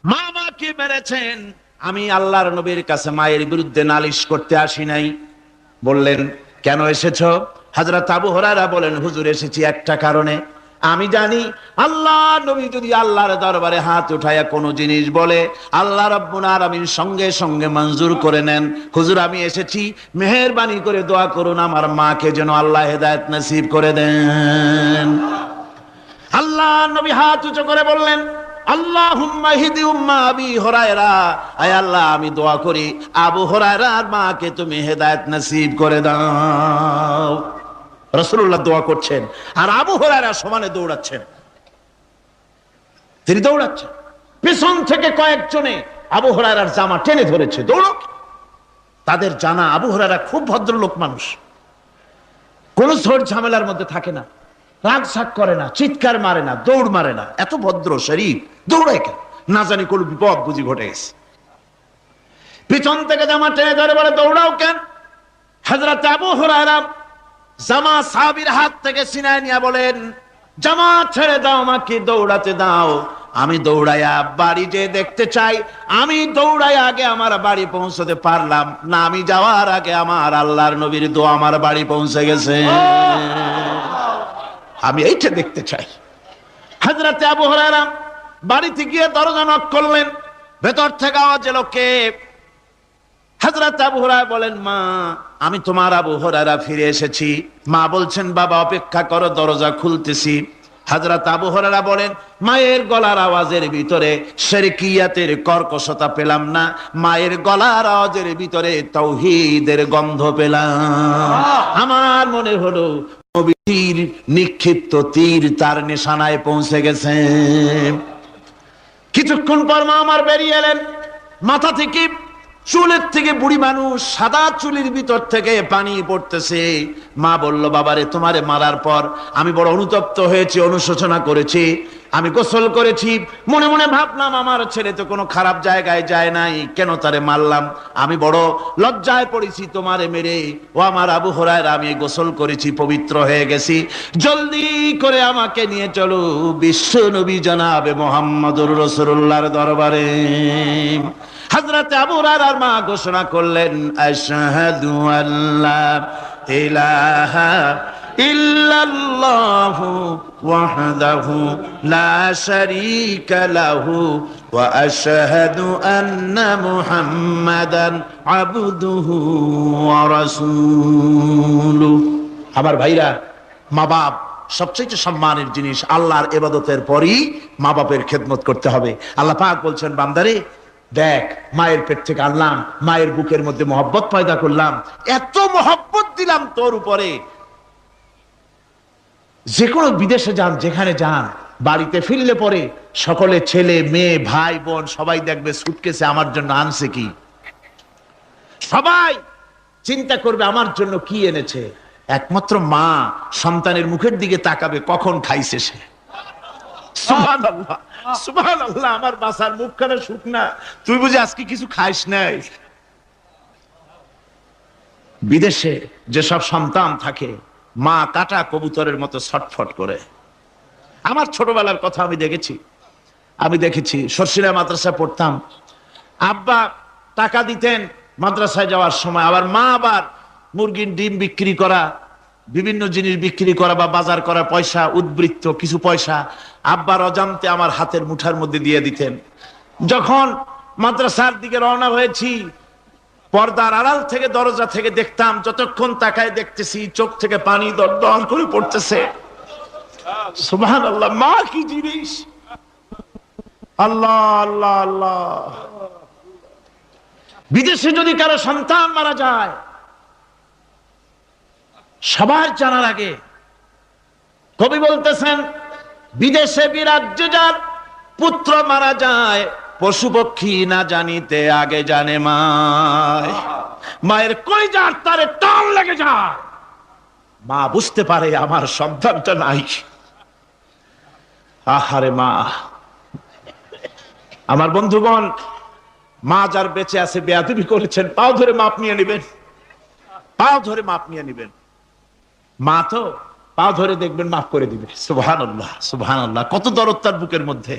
মা আমাকে মেরেছেন, আমি আল্লাহর নবীর কাছে মায়ের বিরুদ্ধে নালিশ করতে আসি নাই। বললেন, কেন এসেছো? হযরত আবু হুরায়রা বলেন, হুজুর এসেছি একটা কারণে। আমি জানি আল্লাহ নবী যদি আল্লাহর দরবারে হাত উঠায়া কোনো জিনিস বলে, আল্লাহ রাব্বুল আলামিন সঙ্গে সঙ্গে মঞ্জুর করে নেন। হুজুর আমি এসেছি, মেহেরবানি করে দোয়া করুন আমার মাকে যেন আল্লাহ হেদায়েত নসিব করে দেন। আল্লাহ নবী হাত উঁচু করে বললেন, আল্লাহুম্মা হিদি উম্মা আবি হুরায়রা, আয় আল্লাহ আমি দোয়া করি আবু হুরায়রার মাকে তুমি হেদায়েত নসিব করে দাও। রাসূলুল্লাহ দোয়া করছেন আর আবু হুরায়রা সমানে দৌড়াচ্ছেন। তিনি দৌড়াচ্ছেন, পেছন থেকে কয়েকজনে আবু হুরায়রার জামা টেনে ধরেছে, দৌড়ো। তাদের জানা আবু হুরায়রা খুব ভদ্রলোক মানুষ, কোন ঝড় ঝামেলার মধ্যে থাকে না, রাগ সাগ করে না, চিৎকার মারে না, দৌড় মারে না, এত ভদ্র শরীর, দৌড়ায় কেন? না জানি কোন বিপদ বুঝি ঘটে গেছে। পিছন থেকে জামা টেনে ধরে বলে, দৌড়াও কেন? হযরত আবু হুরায়রা জামা সাহাবীর হাত থেকে ছিনায় নিয়ে বলেন, জামা ছেড়ে দাও, আমাকে দৌড়াতে দাও। আমি দৌড়াইয়া বাড়ি যে দেখতে চাই, আমি দৌড়াইয়া আগে আমার বাড়ি পৌঁছতে পারলাম না, আমি যাওয়ার আগে আমার আল্লাহর নবীর দোয়া আমার বাড়ি পৌঁছে গেছে, আমি এইটা দেখতে চাই। হযরত আবু হুরায়রা বাড়িতে গিয়ে দরজা নক করলেন, ভেতর থেকে আওয়াজ এলো, কে? হযরত আবু হুরায়রা বলেন, মা আমি তোমার আবু হুরায়রা ফিরে এসেছি। মা বলছেন, বাবা অপেক্ষা করো, দরজা খুলতেছি। হযরত আবু হুরায়রা বলেন, মায়ের গলার আওয়াজের ভিতরে শিরকিয়াতের কর্কশতা পেলাম না, মায়ের গলার আওয়াজের ভিতরে তাওহীদের গন্ধ পেলাম। আমার মনে হলো নবীর নিক্ষিপ্ত তীর তার নিশানায় পৌঁছে গেছে। কিছুক্ষণ পর মা আমার বেরিয়ে এলেন, মাথা থেকে চুলের থেকে, বুড়ি মানুষ, সাদা চুলের ভিতর থেকে পানি পড়তেছে। মা বলল, বাবারে তোমারে মারার পর আমি বড় অনুতপ্ত হয়েছি, অনুশোচনা করেছি, আমি গোসল করেছি, মনে মনে ভাবলাম আমার ছেলে তো কোনো খারাপ জায়গায় যায় নাই, কেন তারে মারলাম? আমি বড় লজ্জায় পড়েছি তোমারে মেরে। ও আমার আবু হুরায়রা, আমি গোসল করেছি, পবিত্র হয়ে গেছি, জলদি করে আমাকে নিয়ে চলো বিশ্ব নবী জনাবে মুহাম্মদুর রাসূলুল্লাহর দরবারে। হযরত আবু হুরায়রার মা ঘোষণা করলেন, আশহাদু আল্লা ইলাহা ইল্লাল্লাহু ওয়াহদাহু লা শারীকা লাহু ওয়া আশহাদু আন্না মুহাম্মাদান আবদুহু ওয়া রাসূলুহু। আমার ভাইরা, মা বাপ সবচেয়ে সম্মানের জিনিস। আল্লাহর ইবাদতের পরই মা বাপের খেদমত করতে হবে। আল্লাহ পাক বলছেন, বান্দারে দেখ, মায়ের পেট থেকে আনলাম, মায়ের বুকের মধ্যে মহব্বত পয়দা করলাম, এত মহব্বত দিলাম তোর উপরে, যে কোনো বিদেশে যান, যেখানে যান, বাড়িতে ফিরলে পরে সকলে, ছেলে মেয়ে ভাই বোন সবাই দেখবে সুটকেসে আমার জন্য আনছে কি, সবাই চিন্তা করবে আমার জন্য কি এনেছে। একমাত্র মা সন্তানের মুখের দিকে তাকাবে, কখন খাইছে সে। সুবহানাল্লাহ, সুবহানাল্লাহ, আমার বাসার মুখখানা শুকনা, তুই বুঝি আজকে কিছু খাইস নাই। বিদেশে যেসব সন্তান থাকে, মা কাটা কবুতরের মতো ছটফট করে। আমার ছোটবেলার কথা আমি দেখেছি সরসিরা মাদ্রাসায় পড়তাম, আব্বা টাকা দিতেন মাদ্রাসায় যাওয়ার সময়, আবার মা আবার মুরগির ডিম বিক্রি করা, বিভিন্ন জিনিস বিক্রি করা বা বাজার করা পয়সা, উদ্বৃত্ত কিছু পয়সা আব্বার অজান্তে আমার হাতের মুঠার মধ্যে দিয়ে দিতেন। যখন মাদ্রাসার দিকে রওনা হয়েছি, পর্দার আড়াল থেকে, দরজা থেকে দেখতাম, যতক্ষণ তাকায় দেখতেছি চোখ থেকে পানি দরদর করে পড়তেছে। সুবহানাল্লাহ, মা কি জিনিস! আল্লাহ আল্লাহ আল্লাহ। বিদেশে যদি কারো সন্তান মারা যায়, সবার জানার আগে কবি বলতেছেন, বিদেশে বিরাজ্যে যার পুত্র মারা যায়, পশু পক্ষী না জানিতে আগে জানে মায়। মায়ের কলিজার তারে টান লেগে যায়, মা বুঝতে পারে আমার সন্তানটা নাই। আহারে মা! আমার বন্ধুগণ, মা যার বেঁচে আছে বেয়াদবি করেছেন, পাও ধরে মাপ নিয়ে নেবেন, পাও ধরে মাপ নিয়ে নেবেন। মা তো পাও ধরে দেখবেন মাফ করে দিবে। সুবহানাল্লাহ, সুবহানাল্লাহ, কত দরদ তার বুকের মধ্যে।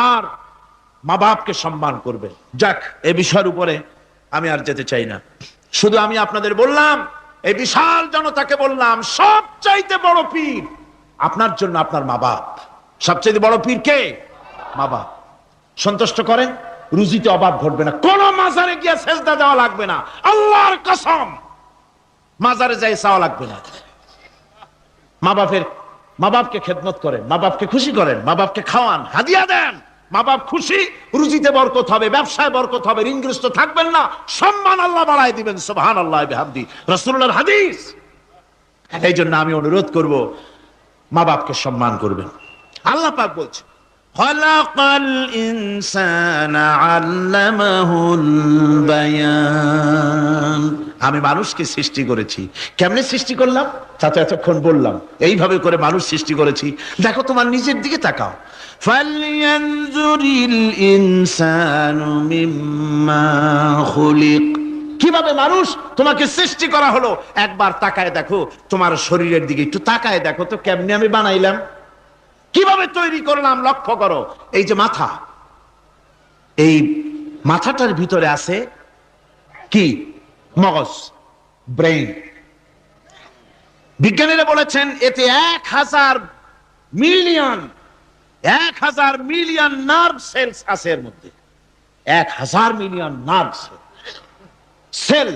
আর মা বাপকে সম্মান করবে। যাক, এই বিষয়ের উপরে আমি আর যেতে চাই না। শুধু আমি আপনাদের বললাম, এই বিশাল জনতাকে বললাম, সবচাইতে বড় পীর আপনার জন্য আপনার মা বাপ। সবচাইতে বড় পীর কে? মা বাপ। সন্তুষ্ট করেন, রুজিতে অভাব ঘটবে না। কোন মাজারে গিয়ে সেজদা দেওয়া লাগবে না, আল্লাহর কসম, মাজারে যাই চাওয়া লাগবে না। মা বাপকে খেদমত করেন, মা বাপকে খুশি করেন, মা বাপকে খাওয়ান, হাদিয়া দেন। মা বাপ খুশি, রুজিতে বরকত হবে, ব্যবসায় বরকত হবে, ঋণগ্রস্ত থাকবেন না, সম্মান আল্লাহ বাড়ায় দিবেন। সুবহানাল্লাহ বিহামদি, রাসূলুল্লাহর হাদিস। এই জন্য আমি অনুরোধ করব, মা বাপকে সম্মান করবেন। আল্লাহ পাক বলছেন, খালাকাল ইনসানা আল্লামাহুল বায়ান। আমি মানুষকে সৃষ্টি করেছি। কেমনে সৃষ্টি করলাম? তা তো এতক্ষণ বললাম। এইভাবে করে মানুষ সৃষ্টি করেছি। দেখো, তোমার নিজের দিকে তাকাও। ফালয়ানজুরিল ইনসানু মিম্মা খুলিক। কিভাবে মানুষ তোমাকে সৃষ্টি করা হলো, একবার তাকায় দেখো, তোমার শরীরের দিকে একটু তাকায় দেখো তো, কেমনে আমি বানাইলাম, কিভাবে তৈরি করলাম, লক্ষ্য করো। এই যে মাথা, এই মাথাটার ভিতরে আছে কি? মগজ, ব্রেইন। বিজ্ঞানীরা বলেছেন এতে 1000 মিলিয়ন নার্ভ সেলস আছে। এর মধ্যে 1000 মিলিয়ন নার্ভ সেল।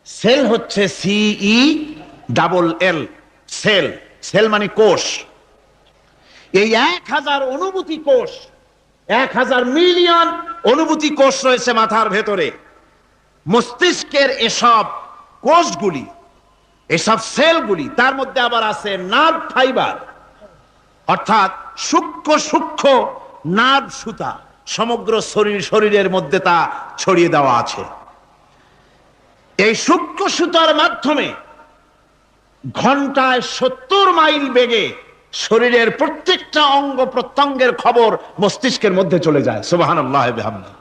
সেল হচ্ছে CELL, সেল। সেল মানে কোষ। এই 1000 অনুভূতি কোষ, 1000 মিলিয়ন অনুভূতি কোষ রয়েছে মাথার ভেতরে। মস্তিষ্কের এসব কোষগুলি, এসব সেলগুলি, তার মধ্যে আবার আছে নার্ভ ফাইবার, অর্থাৎ সূক্ষ্ম সূক্ষ্ম নার্ভ সুতা। সমগ্র শরীরের মধ্যে তা ছড়িয়ে দেওয়া আছে। এই সূক্ষ্ম সুতার মাধ্যমে ঘন্টায় 70 মাইল বেগে শরীরের প্রত্যেকটা অঙ্গ প্রত্যঙ্গের খবর মস্তিষ্কের মধ্যে চলে যায়। সুবহানাল্লাহ বিহামদি।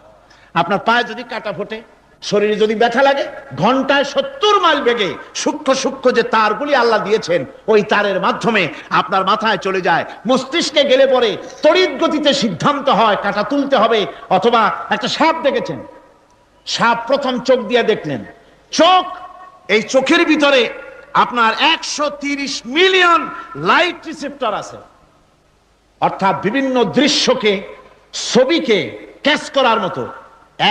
আপনার পায়ে যদি কাটা ফোটে, শরীরে যদি ব্যথা লাগে, ঘন্টায় 70 মাইল বেগে সূক্ষ্ম সূক্ষ্ম যে তারগুলি আল্লাহ দিয়েছেন, ওই তারের মাধ্যমে আপনার মাথায় চলে যায়। মস্তিষ্কে গেলে পরে তড়িৎ গতিতে সিদ্ধান্ত হয় কাটা তুলতে হবে। অথবা একটা সাপ দেখেছেন, সাপ প্রথম চোখ দিয়ে দেখলেন, চোখ, এই চোখের ভিতরে আপনার 130 মিলিয়ন লাইট রিসেপ্টর আছে। অর্থাৎ বিভিন্ন দৃশ্যকে, ছবিকে ক্যাচ করার মতো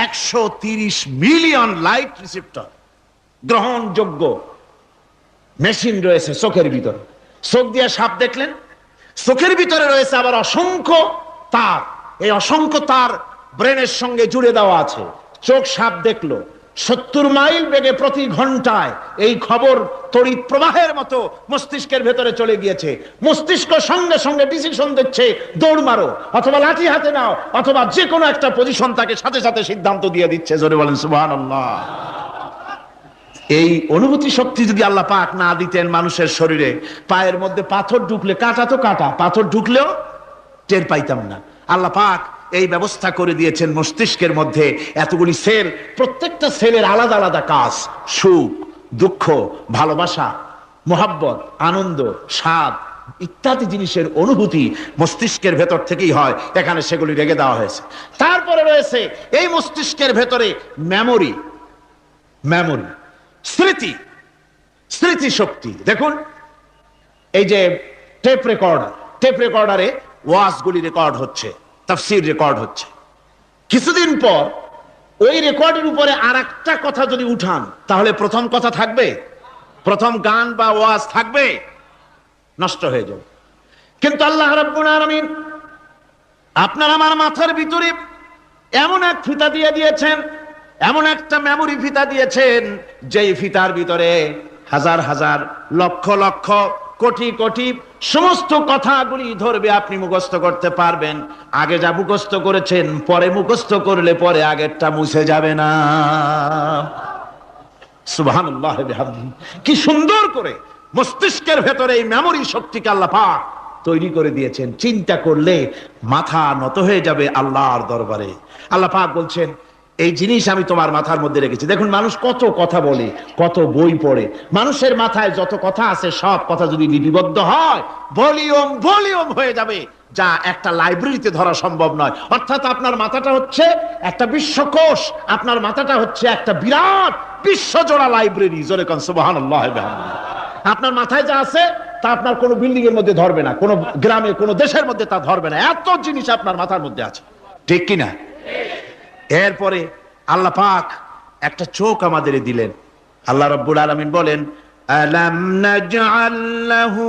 130 মিলিয়ন লাইট রিসেপ্টর, গ্রহণযোগ্য মেশিন রয়েছে চোখের ভিতরে। চোখ দিয়ে সাপ দেখলেন, চোখের ভিতরে রয়েছে আবার অসংখ্য তার। এই অসংখ্য তার ব্রেনের সঙ্গে জুড়ে দেওয়া আছে। চোখ সাপ দেখলো, 70 মাইল বেগে প্রতি ঘন্টায় এই খবর তড়িৎ প্রবাহের মতো মস্তিষ্কের ভেতরে চলে গিয়েছে। মস্তিষ্ক সঙ্গে সঙ্গে ডিসিশন দিচ্ছে, দৌড় মারো, অথবা লাঠি হাতে নাও, অথবা যে কোনো একটা পজিশন তাকে সাথে সাথে সিদ্ধান্ত দিয়ে দিচ্ছে। জোরে বলেন সুবহানাল্লাহ। এই অনুভূতি শক্তি যদি আল্লাহ পাক না দিতেন মানুষের শরীরে, পায়ের মধ্যে পাথর ঢুকলে, কাটা তো কাটা, পাথর ঢুকলেও টের পাইতাম না। আল্লাহ পাক এই ব্যবস্থা করে দিয়েছেন মস্তিষ্কের মধ্যে এতগুলি সেল। প্রত্যেকটা সেলের আলাদা আলাদা কাজ। সুখ, দুঃখ, ভালোবাসা, মোহাব্বত, আনন্দ, স্বাদ ইত্যাদি জিনিসের অনুভূতি মস্তিষ্কের ভেতর থেকেই হয়। এখানে সেগুলি রেখে দেওয়া হয়েছে। তারপরে রয়েছে এই মস্তিষ্কের ভেতরে মেমোরি, স্মৃতি, স্মৃতি শক্তি। দেখুন, এই যে টেপ রেকর্ডারে ওয়াজগুলি রেকর্ড হচ্ছে, তাফসীর রেকর্ড হচ্ছে। কিছুদিন পর ওই রেকর্ডের উপরে আরেকটা কথা যদি উঠান, তাহলে প্রথম কথা থাকবে? প্রথম গান বা ওয়াজ থাকবে? নষ্ট হয়ে যাবে। কিন্তু আল্লাহ রাব্বুল আলামিন আপনার আমার মাথার ভিতরে এমন এক ফিতা দিয়ে দিয়েছেন, এমন একটা মেমোরি ফিতা দিয়েছেন, যেই ফিতার ভিতরে হাজার হাজার, লক্ষ লক্ষ, কোটি কোটি সমস্ত কথাগুলি ধরবে, আপনি মুখস্থ করতে পারবেন। আগে যা মুখস্থ করেছেন, পরে মুখস্থ করলে পরে আগেরটা মুছে যাবে না। সুবহানাল্লাহ বিহামদিহি। কি সুন্দর করে মস্তিষ্কের ভেতরে এই মেমোরি শক্তিকে আল্লাহ পাক তৈরি করে দিয়েছেন। চিন্তা করলে মাথা নত হয়ে যাবে আল্লাহর দরবারে। আল্লাহ পাক বলছেন এই জিনিস আমি তোমার মাথার মধ্যে রেখেছি। দেখুন মানুষ কত কথা বলে, কত বই পড়ে, মানুষের মাথায় যত কথা আছে সব কথা যদি লিপিবদ্ধ হয় ভলিউম ভলিউম হয়ে যাবে, যা একটা লাইব্রেরিতে ধরা সম্ভব নয়। অর্থাৎ আপনার মাথাটা হচ্ছে একটা বিশ্বকোষ, আপনার মাথাটা হচ্ছে একটা বিরাট বিশ্বজোড়া লাইব্রেরি। জোরে কোন সুবহানাল্লাহ। আপনার মাথায় যা আছে তা আপনার কোনো বিল্ডিং এর মধ্যে ধরবে না, কোনো গ্রামে কোনো দেশের মধ্যে তা ধরবে না, এত জিনিস আপনার মাথার মধ্যে আছে, ঠিক কিনা? এরপরে আল্লাহ পাক একটা চোখ আমাদের দিলেন। আল্লাহ রাব্বুল আলামিন বলেন আলাম নাজআল লাহু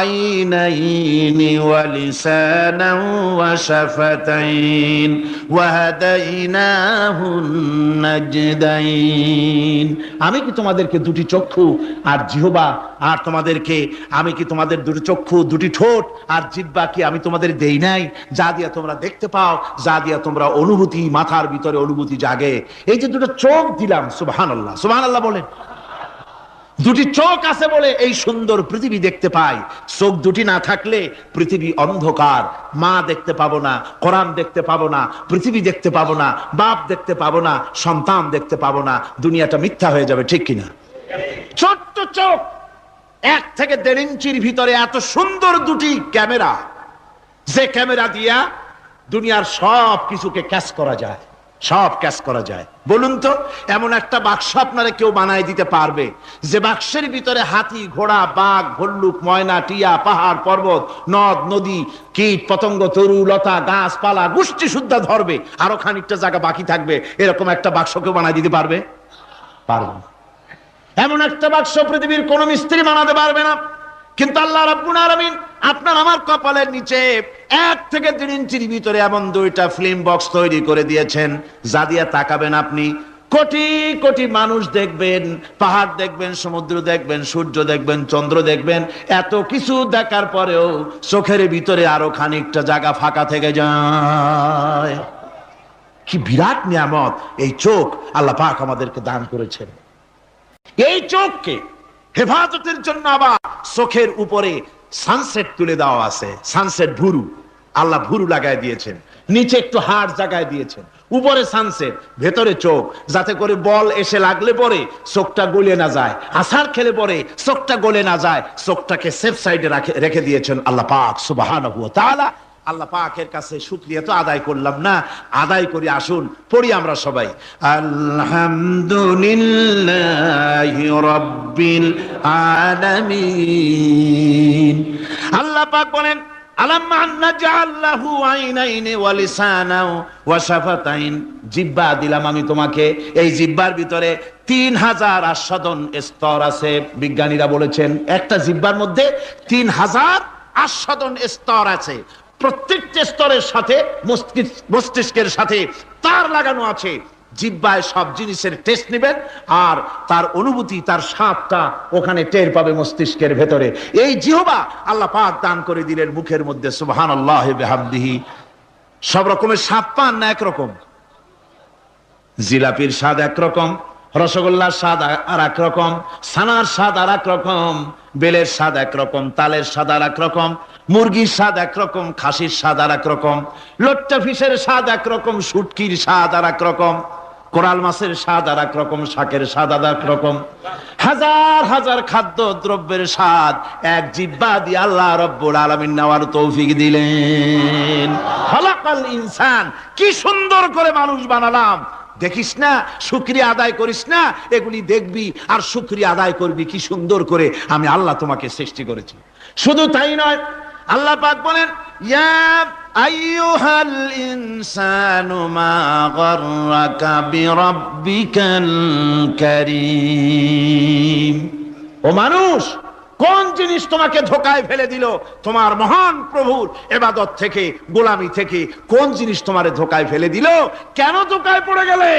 আইনাইনি ওয়া লিসানান ওয়া শাফাতাইন ওয়া হাদাইনাহুন নাজদাইন। আমি কি তোমাদেরকে দুটি চক্ষু আর জিহ্বা, আর তোমাদেরকে আমি কি তোমাদের দুটি চক্ষু, দুটি ঠোঁট আর জিহ্বা কি আমি তোমাদের দেই নাই, যা দিয়া তোমরা দেখতে পাও, যা দিয়া তোমরা অনুভূতি, মাথার ভিতরে অনুভূতি জাগে। এই যে দুটো চোখ দিলাম, সুবহানাল্লাহ সুবহানাল্লাহ বলেন। দুটি চোখ আছে বলে এই সুন্দর পৃথিবী দেখতে পাই। চোখ দুটি না থাকলে পৃথিবী অন্ধকার, মা দেখতে পাবো না, কোরআন দেখতে পাবো না, পৃথিবী দেখতে পাবো না, বাপ দেখতে পাবো না, সন্তান দেখতে পাবো না, দুনিয়াটা মিথ্যা হয়ে যাবে, ঠিক কিনা? ছোট্ট চোখ, 1 থেকে 1.5 ইঞ্চির ভিতরে এত সুন্দর দুটি ক্যামেরা, যে ক্যামেরা দিয়া দুনিয়ার সব কিছুকে ক্যাচ করা যায়, সব ক্যাচ করা যায়। বলুন তো এমন একটা বাক্স আপনারা কেউ বানায় দিতে পারবে যে বাক্সের ভিতরে হাতি, ঘোড়া, বাঘ, ভল্লুক, ময়না, টিয়া, পাহাড়, পর্বত, নদ, নদী, কীট, পতঙ্গ, তরু, লতা, গাছপালা, গোষ্ঠী শুদ্ধা ধরবে, আরো খানিকটা জায়গা বাকি থাকবে, এরকম একটা বাক্স কেউ বানায় দিতে পারবে? পারবে না। এমন একটা বাক্স পৃথিবীর কোন মিস্ত্রি বানাতে পারবে না। কিন্তু আল্লাহ রাব্বুল আলামিন আপনার আমার কপালের নিচে 1 থেকে 1.5 ইঞ্চির ভিতরে এমন 2টা ফিল্ম বক্স তৈরি করে দিয়েছেন, যা দিয়ে তাকাবেন আপনি কোটি কোটি মানুষ দেখবেন, পাহাড় দেখবেন, সমুদ্র দেখবেন, সূর্য দেখবেন, চন্দ্র দেখবেন। এত কিছু দেখার পরেও চোখের ভিতরে আরো খানিকটা জায়গা ফাঁকা থেকে যায়। কি বিরাট নিয়ামত এই চোখ আল্লাহ পাক আমাদেরকে দান করেছেন। এই চোখকে হেফাজতের জন্য আবার চোখের উপরে সানসেট তুলে দেওয়া আছে। সানসেট ভুরু, আল্লাহ ভুরু লাগায় দিয়েছেন, নিচে একটু হাড় জায়গায় দিয়েছেন, উপরে সানসেট, ভেতরে চোখ, যাতে করে বল এসে লাগলে পরে চোখটা গলে না যায়, আছাড় খেলে পরে চোখটা গলে না যায়, চোখটাকে সেফ সাইডে রেখে দিয়েছেন আল্লাহ পাক সুবহানাহু ওয়া তাআলা। আল্লাহ পাকের কাছে শুকরিয়া তো আদায় করলাম না, আদায় করি। আসুন পড়ি আমরা সবাই আলহামদুলিল্লাহি রাব্বিল আলামিন। আল্লাহ পাক বলেন আলাম নাজআল লাহু আইনাইনি ওয়া লিসানান ওয়া শাফাতাইন। জিহ্বা দিলাম আমি তোমাকে, এই জিহ্বার ভিতরে 3000 আস্বাদন স্তর আছে। বিজ্ঞানীরা বলেছেন একটা জিহ্বার মধ্যে 3000 আস্বাদন স্তর আছে। প্রত্যেকটা স্তরের সাথে মস্তিষ্কের সাথে তার লাগানো আছে। জিহ্বায় সব জিনিসের টেস্ট নেবেন আর তার অনুভূতি, তার স্বাদটা ওখানে টের পাবে মস্তিষ্কের ভেতরে। এই জিহ্বা আল্লাহ পাক দান করে দিলেন মুখের মধ্যে। সুবহানাল্লাহি ওয়া বিহামদিহি। সব রকমের স্বাদ পান না একরকম? জিলাপির স্বাদ একরকম, রসগোল্লার স্বাদ আর এক রকম, ছানার স্বাদ আর এক রকম, বেলের স্বাদ একরকম, তালের স্বাদ আর এক রকম, মুরগির স্বাদ একরকম, খাসির স্বাদ আর এক রকম, লোট্টা ফিশের স্বাদ একরকম, শুটকির স্বাদ আর এক রকম, কোরাল মাছের স্বাদ আর এক রকম, শাকের স্বাদ আর এক রকম। হাজার হাজার খাদ্য দ্রব্যের স্বাদ এক জিহ্বা দিয়ে আল্লাহ রাব্বুল আলামিন নেওয়ার তৌফিক দিলেন। খালাকাল ইনসান, কি সুন্দর করে মানুষ বানালাম। দেখিস না, শুকরিয়া আদায় করিস না, এগুলি দেখবি আর শুকরিয়া আদায় করবি কি সুন্দর করে আমি আল্লাহ তোমাকে সৃষ্টি করেছি। শুধু তাই নয়, আল্লাহ পাক বলেন ইয়া আইয়ুহাল ইনসানু মা গাররাকা বিরাব্বিকাল কারীম। ও মানুষ, কোন জিনিস তোমাকে ধোঁকায় ফেলে দিল তোমার মহান প্রভুর ইবাদত থেকে, গোলামি থেকে? কোন জিনিস তোমারে ধোঁকায় ফেলে দিল? কেন ধোঁকায় পড়ে গেলে?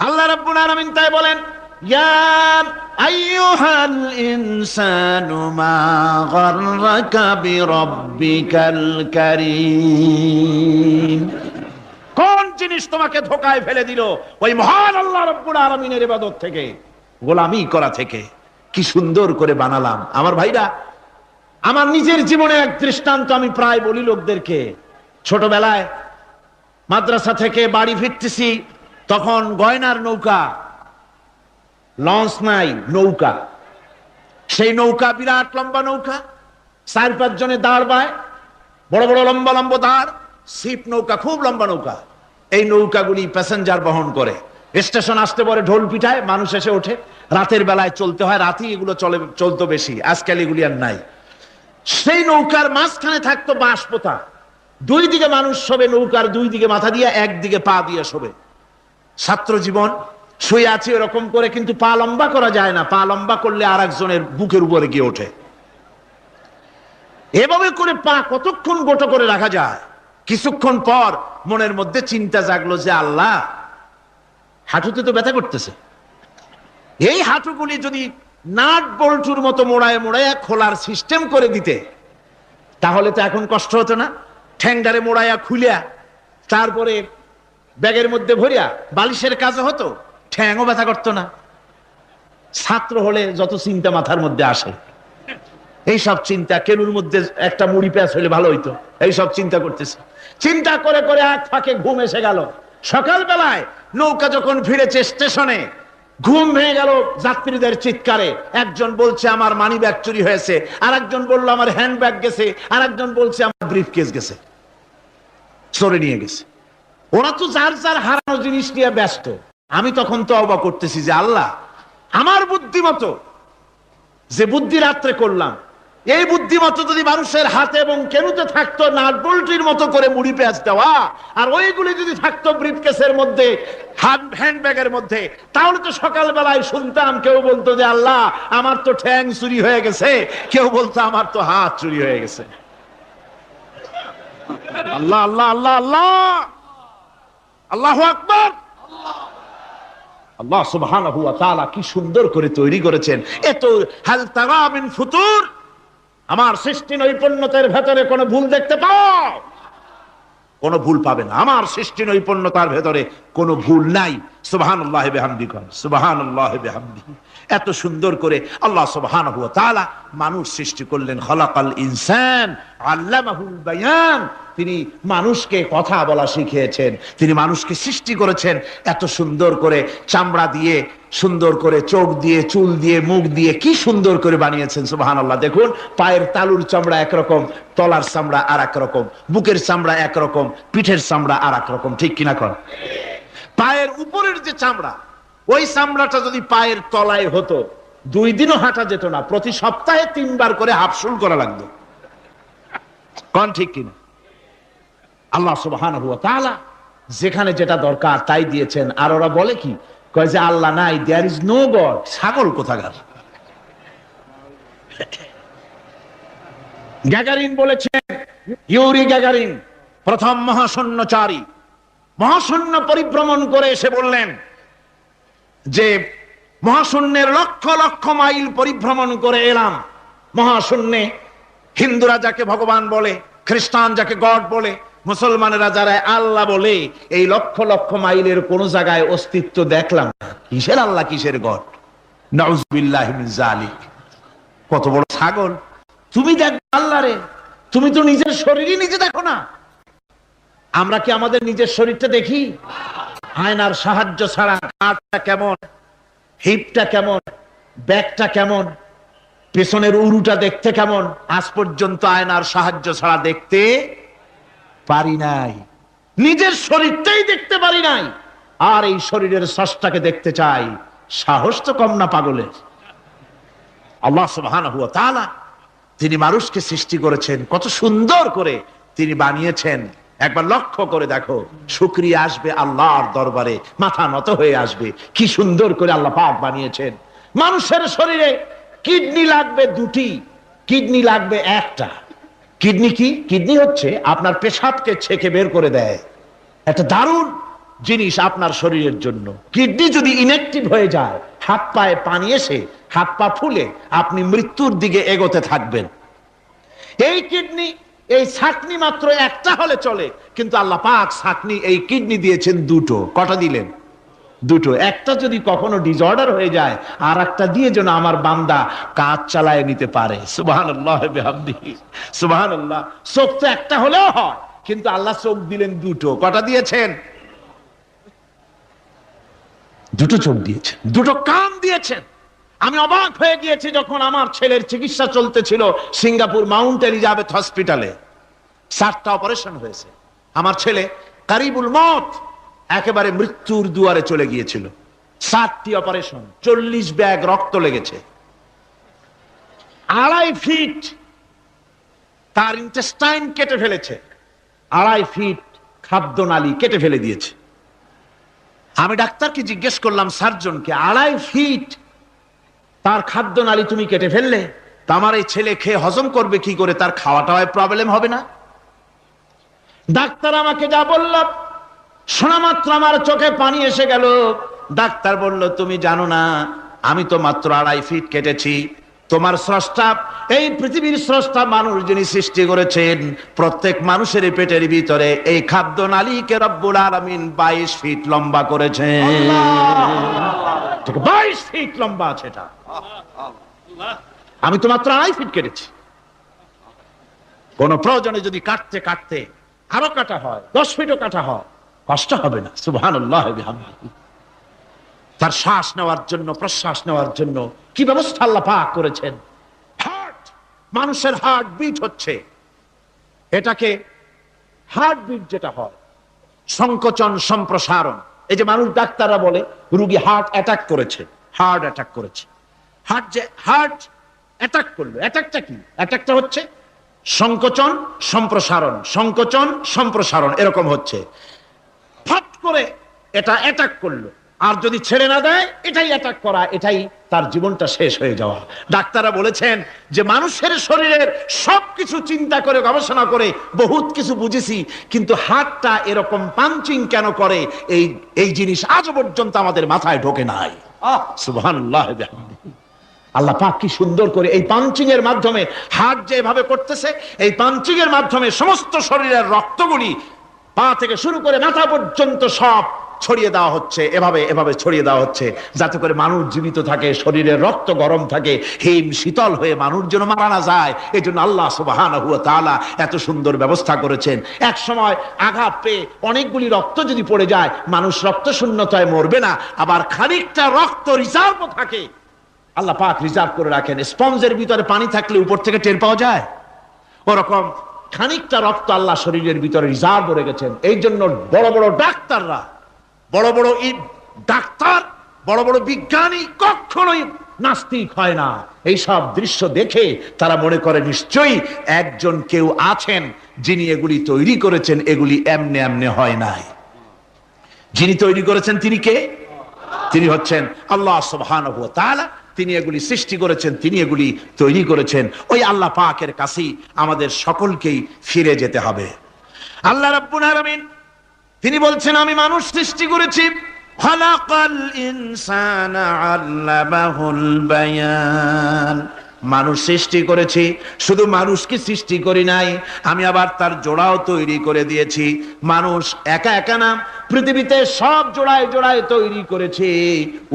আল্লাহ রাব্বুল আলামিন তাই বলেন ইয়া আইয়ুহাল ইনসানু মা গাররাকা বিরাব্বিকাল কারীম। কোন জিনিস তোমাকে ধোঁকায় ফেলে দিল ওই মহান আল্লাহ রাব্বুল আলামিনের ইবাদত থেকে, গোলামি করা থেকে? কি সুন্দর করে বানালাম। আমার ভাইরা, আমার নিজের জীবনে এক দৃষ্টান্ত আমি প্রায় বলি লোকদেরকে। ছোটবেলায় মাদ্রাসা থেকে বাড়ি ফিরতেছি, তখন গয়নার নৌকা, লঞ্চ নাই, নৌকা। সেই নৌকা বিরাট লম্বা নৌকা, 4-5 জনে দাঁড় বায়, বড় বড় লম্বা লম্বা দাঁড়, ছিপ নৌকা, খুব লম্বা নৌকা। এই নৌকাগুলি প্যাসেঞ্জার বহন করে। স্টেশন আসতে পরে ঢোল পিঠায়, মানুষ এসে ওঠে। রাতের বেলায় চলতে হয়, রাতেই এগুলো চলতো বেশি, আজকাল এগুলি আর নাই। সেই নৌকার মাঝখানে থাকতো বাঁশ পোতা, 2 দিকে মানুষ শোবে, নৌকার 2 দিকে মাথা দিয়ে, একদিকে পা দিয়ে শোবে। ছাত্র জীবন, শুয়ে আছি এরকম করে, কিন্তু পা লম্বা করা যায় না, পা লম্বা করলে আর একজনের বুকের উপরে গিয়ে ওঠে। এভাবে করে পা কতক্ষণ গোটো করে রাখা যায়? কিছুক্ষণ পর মনের মধ্যে চিন্তা জাগলো যে আল্লাহ, হাঁটুতে তো ব্যথা করতেছে, এই হাঁটুগুলি যদি নাট বল্টুর মতো মোড়ায় মোড়ায় খোলার সিস্টেম করে দিতে, তাহলে তো এখন কষ্ট হতো না। ঠ্যাংডারে মোড়ায়া খুলিয়া তারপরে ব্যাগের মধ্যে ভরিয়া বালিশের কাজও হতো, ঠ্যাংও ব্যথা করতো না। ছাত্র হলে যত চিন্তা মাথার মধ্যে আসে, এই সব চিন্তা, কেনুর মধ্যে একটা মুড়ি পেঁয়াজ হলে ভালো হইতো, এই সব চিন্তা করতেছে। চিন্তা করে করে এক ফাঁকে ঘুম এসে গেল। সকালবেলায় নৌকা যখন ফিরেছে স্টেশনে, ঘুম ভেঙে গেল যাত্রীদের চিৎকারে। একজন বলছে আমার মানি ব্যাগ চুরি হয়েছে, আর একজন বললো আমার হ্যান্ড ব্যাগ গেছে, আর একজন বলছে আমার ব্রিফ কেস গেছে, চোরে নিয়ে গেছে। ওরা তো যার যার হারানো জিনিস নিয়ে ব্যস্ত। আমি তখন তওবা করতেছি যে আল্লাহ, আমার বুদ্ধিমতো যে বুদ্ধি রাত্রে করলাম, এই বুদ্ধিমতো যদি মানুষের হাতে এবং কেনুতে থাকতো নাট বল্টির মতো করে মুড়ি পেঁয়াজ দেওয়া, আর ওইগুলি যদি থাকতো ব্রিফকেসের মধ্যে, হ্যান্ড ব্যাগের মধ্যে, তাহলে তো সকালবেলায় শুনতাম কেউ বলতো যে আল্লাহ আমার তো ঠ্যাং চুরি হয়ে গেছে, কেউ বলতো আমার তো হাত চুরি হয়ে গেছে। আল্লাহ আল্লাহ আল্লাহ আল্লাহ, আল্লাহু আকবার। আল্লাহ সুবহানাহু ওয়া তাআলা কি সুন্দর করে তৈরি করেছেন। এত হাল তারা মিন ফুতুর, আমার সৃষ্টি নৈপুণ্যতার ভেতরে কোনো ভুল দেখতে পাও? কোনো ভুল পাবে না। আমার সৃষ্টি নৈপুণ্যতার ভেতরে কোনো ভুল নাই। সুবহানাল্লাহি বিহামদিহি, সুবহানাল্লাহি বিহামদিহি। এত সুন্দর করে আল্লাহ সুবহানাহু ওয়া তাআলা মানুষ সৃষ্টি করলেন। খালাকাল ইনসান আল্লামাহুল বায়ান। তিনি মানুষকে কথা বলা শিখিয়েছেন, তিনি মানুষকে সৃষ্টি করেছেন এত সুন্দর করে, চামড়া দিয়ে, সুন্দর করে চোখ দিয়ে, চুল দিয়ে, মুখ দিয়ে, কি সুন্দর করে বানিয়েছেন। সুবহানাল্লাহ। দেখুন, পায়ের তালুর চামড়া একরকম, তলার চামড়া আর এক রকম, বুকের চামড়া একরকম, পিঠের চামড়া আর এক রকম, ঠিক কিনা কর? পায়ের উপরের যে চামড়া, ওই চামড়াটা যদি পায়ের তলায় হতো, 2 দিনও হাঁটা যেত না, প্রতি সপ্তাহে 3 বার করে হাফসুল করা লাগতো। কোন ঠিক কিনা? আল্লাহ সুবহানাহু ওয়া তাআলা যেখানে যেটা দরকার তাই দিয়েছেন। আর ওরা বলে কি, কয় যে আল্লাহ নাই, দেয়ার ইজ নো গড। ছাগল কোথাকার। গ্যাগারিন বলেছেন, ইউরি গ্যাগারিন প্রথম মহাশূন্যচারী, মহাশূন্য পরিভ্রমণ করে এসে বললেন যে মহাশূন্যের লক্ষ লক্ষ মাইল পরিভ্রমণ করে এলাম। মহাশূন্যে হিন্দুরা যাকে ভগবান বলে, খ্রিস্টান যাকে গড বলে, মুসলমানেরা যারা আল্লাহ বলে, এই লক্ষ লক্ষ মাইলের কোন জায়গায় অস্তিত্ব দেখলাম না। কিসের আল্লাহ, কিসের গড? নাউযুবিল্লাহি মিন যালিক। কত বড় ছাগল! তুমি দেখো আল্লাহ রে, তুমি তো নিজের শরীরই নিজে দেখো না। আমরা কি আমাদের নিজের শরীরটা দেখি? আয়নার সাহায্য ছাড়া কাঁধটা কেমন, হিপটা কেমন, ব্যাকটা কেমন, পেছনের উরুটা দেখতে কেমন, আজ পর্যন্ত আয়নার সাহায্য ছাড়া দেখতে পারি নাই। নিজের শরীরটাই দেখতে পারি নাই, আর এই শরীরের স্রষ্টাকে দেখতে চাই। সাহস তো কম না পাগলের। আল্লাহ সুবহানাহু ওয়া তাআলা তিনি মানুষকে সৃষ্টি করেছেন, কত সুন্দর করে তিনি বানিয়েছেন। একবার লক্ষ্য করে দেখো, শুকরিয়া আসবে আল্লাহর দরবারে, মাথা নত হয়ে আসবে। কি সুন্দর করে আল্লাহ পাক বানিয়েছেন। মানুষের শরীরে কিডনি লাগবে 2টি, কিডনি লাগবে 1টা। কিডনি কি? কিডনি হচ্ছে আপনার পেশাবকে ছেঁকে বের করে দেয়, একটা দারুণ জিনিস আপনার শরীরের জন্য। কিডনি যদি ইনঅ্যাক্টিভ হয়ে যায়, হাত পায়ে পানি এসে হাত পা ফুলে আপনি মৃত্যুর দিকে এগোতে থাকবেন। এই কিডনি, এই ছাকনি মাত্র 1টা হলে চলে, কিন্তু আল্লাহ পাক ছাকনি, এই কিডনি দিয়েছেন 2টো। কটা দিলেন? দুটো, একটা যদি কখনো ডিসঅর্ডার হয়ে যায় আর একটা দিয়ে যেন আমার বান্দা কাজ চালায় নিতে পারে। সুবহানাল্লাহ বিহামদিহি, সুবহানাল্লাহ। চোখ তো একটা হলেও হয়, কিন্তু আল্লাহ চোখ দিলেন দুটো। কটা দিয়েছেন? দুটো চোখ দিয়েছেন, দুটো কান দিয়েছেন। আমি অবাক হয়ে গিয়েছি যখন আমার ছেলের চিকিৎসা চলতেছিল সিঙ্গাপুর মাউন্ট এলিজাবেথ হসপিটালে। 7টা অপারেশন হয়েছে। আমার ছেলে কারিবুল মত, একেবারে মৃত্যুর দুয়ারে চলে গিয়েছিল। 7টি অপারেশন, 40 ব্যাগ রক্ত লেগেছে। 2.5 ফিট তার ইন্টেস্টাইন কেটে ফেলেছে, 2.5 ফিট খাদ্যনালী কেটে ফেলে দিয়েছে। আমি ডাক্তারকে জিজ্ঞেস করলাম, সার্জনকে, 2.5 ফিট তার খাদ্যনালী তুমি কেটে ফেললে, তা আমার এই ছেলে খেয়ে হজম করবে কি করে? তার খাওয়াটায় প্রবলেম হবে না? ডাক্তার আমাকে যা বলল, শোনা মাত্র আমার চোখে পানি এসে গেল। ডাক্তার বলল, তুমি জানো না, আমি তো মাত্র 2.5 ফিট কেটেছি। তোমার স্রষ্টা, এই পৃথিবীর স্রষ্টা মানুষ যিনি সৃষ্টি করেছেন, প্রত্যেক মানুষের পেটের ভিতরে এই খাদ্য নালীকে রব্বুল আলামিন 22 ফিট লম্বা করেছেন। 22 ফিট লম্বা আছে এটা। আমি তো মাত্র 2.5 ফিট কেটেছি। কোন প্রয়োজনে যদি কাটতে কাটতে আরো কাটা হয়, 10 ফিটও কাটা হয়, কষ্ট হবে না। সুবহানাল্লাহ বিহামদিহি। তার শ্বাস নেওয়ার জন্য, প্রশ্বাস নেওয়ার জন্য কি ব্যবস্থা আল্লাহ পাক করেছেন। হার্ট, মানুষের হার্ট বিট হচ্ছে, এটাকে হার্ট বিট যেটা হয়, সংকোচন সম্প্রসারণ। এই যে মানুষ, ডাক্তাররা বলে রোগী হার্ট অ্যাটাক করেছে, হার্ট অ্যাটাক করেছে। হার্ট অ্যাটাক করলো, অ্যাটাকটা কি? অ্যাটাকটা হচ্ছে সংকোচন সম্প্রসারণ, সংকোচন সম্প্রসারণ, এরকম হচ্ছে। ফট করে এটা অ্যাটাক করলো, আর যদি ছেড়ে না দেয় এটাই অ্যাটাক করা, এটাই তার জীবনটা শেষ হয়ে যাওয়া। ডাক্তাররা বলেছেন যে মানুষের শরীরের সবকিছু চিন্তা করে, গবেষণা করে বহুত কিছু বুঝেছি, কিন্তু হার্টটা এরকম পাঞ্চিং কেন করে, এই জিনিস আজও পর্যন্ত আমাদের মাথায় ঢোকে নাই। সুবহানাল্লাহ বিহামদিহি। আল্লাহ পাক কি সুন্দর করে এই পাঞ্চিং এর মাধ্যমে, হার্ট যে এভাবে করতেছে, এই পাঞ্চিং এর মাধ্যমে সমস্ত শরীরের রক্তগুলি পা থেকে শুরু করে মাথা পর্যন্ত সব ছড়িয়ে দেওয়া হচ্ছে, এভাবে এভাবে ছড়িয়ে দেওয়া হচ্ছে, যাতে করে মানুষ জীবিত থাকে, শরীরের রক্ত গরম থাকে, হিম শীতল হয়ে মানুষ যেন মারা না যায়। এই জন্য আল্লাহ সুবহানাহু ওয়া তাআলা এত সুন্দর ব্যবস্থা করেছেন। এক সময় আঘাত পেয়ে অনেকগুলি রক্ত যদি পড়ে যায়, মানুষ রক্ত শূন্যতায় মরবে না, আবার খানিকটা রক্ত রিজার্ভ থাকে। আল্লাহ পাক রিজার্ভ করে রাখেন। স্পঞ্জের ভিতরে পানি থাকলে উপর থেকে টের পাওয়া যায়, ওরকম খানিকটা রক্ত আল্লাহ শরীরের ভিতরে রিজার্ভ করে গেছেন। এই জন্য বড় বড় ডাক্তাররা, বড় বড় ডাক্তার, বড় বড় বিজ্ঞানী কখনোই নাস্তিক হয় না। এই সব দৃশ্য দেখে তারা মনে করে নিশ্চয়ই একজন কেউ আছেন যিনি এগুলি তৈরি করেছেন, এগুলি এমনে এমনে হয় নাই। যিনি তৈরি করেছেন তিনি কে? তিনি হচ্ছেন আল্লাহ সুবহানাহু ওয়া তাআলা। তিনি এগুলি সৃষ্টি করেছেন, তিনি এগুলি তৈরি করেছেন। ওই আল্লাহ পাকের কাছেই আমাদের সকলকেই ফিরে যেতে হবে। আল্লাহ রাব্বুল আলামিন তিনি বলছেন, আমি মানুষ সৃষ্টি করেছি। খালাকাল ইনসানা আল্লামাহুল বায়ান। মানুষ সৃষ্টি করেছি, শুধু মানুষকে সৃষ্টি করি নাই, আমি আবার তার জোড়াও তৈরি করে দিয়েছি। মানুষ একা একা না, পৃথিবীতে সব জোড়ায় জোড়ায় তৈরি করেছি।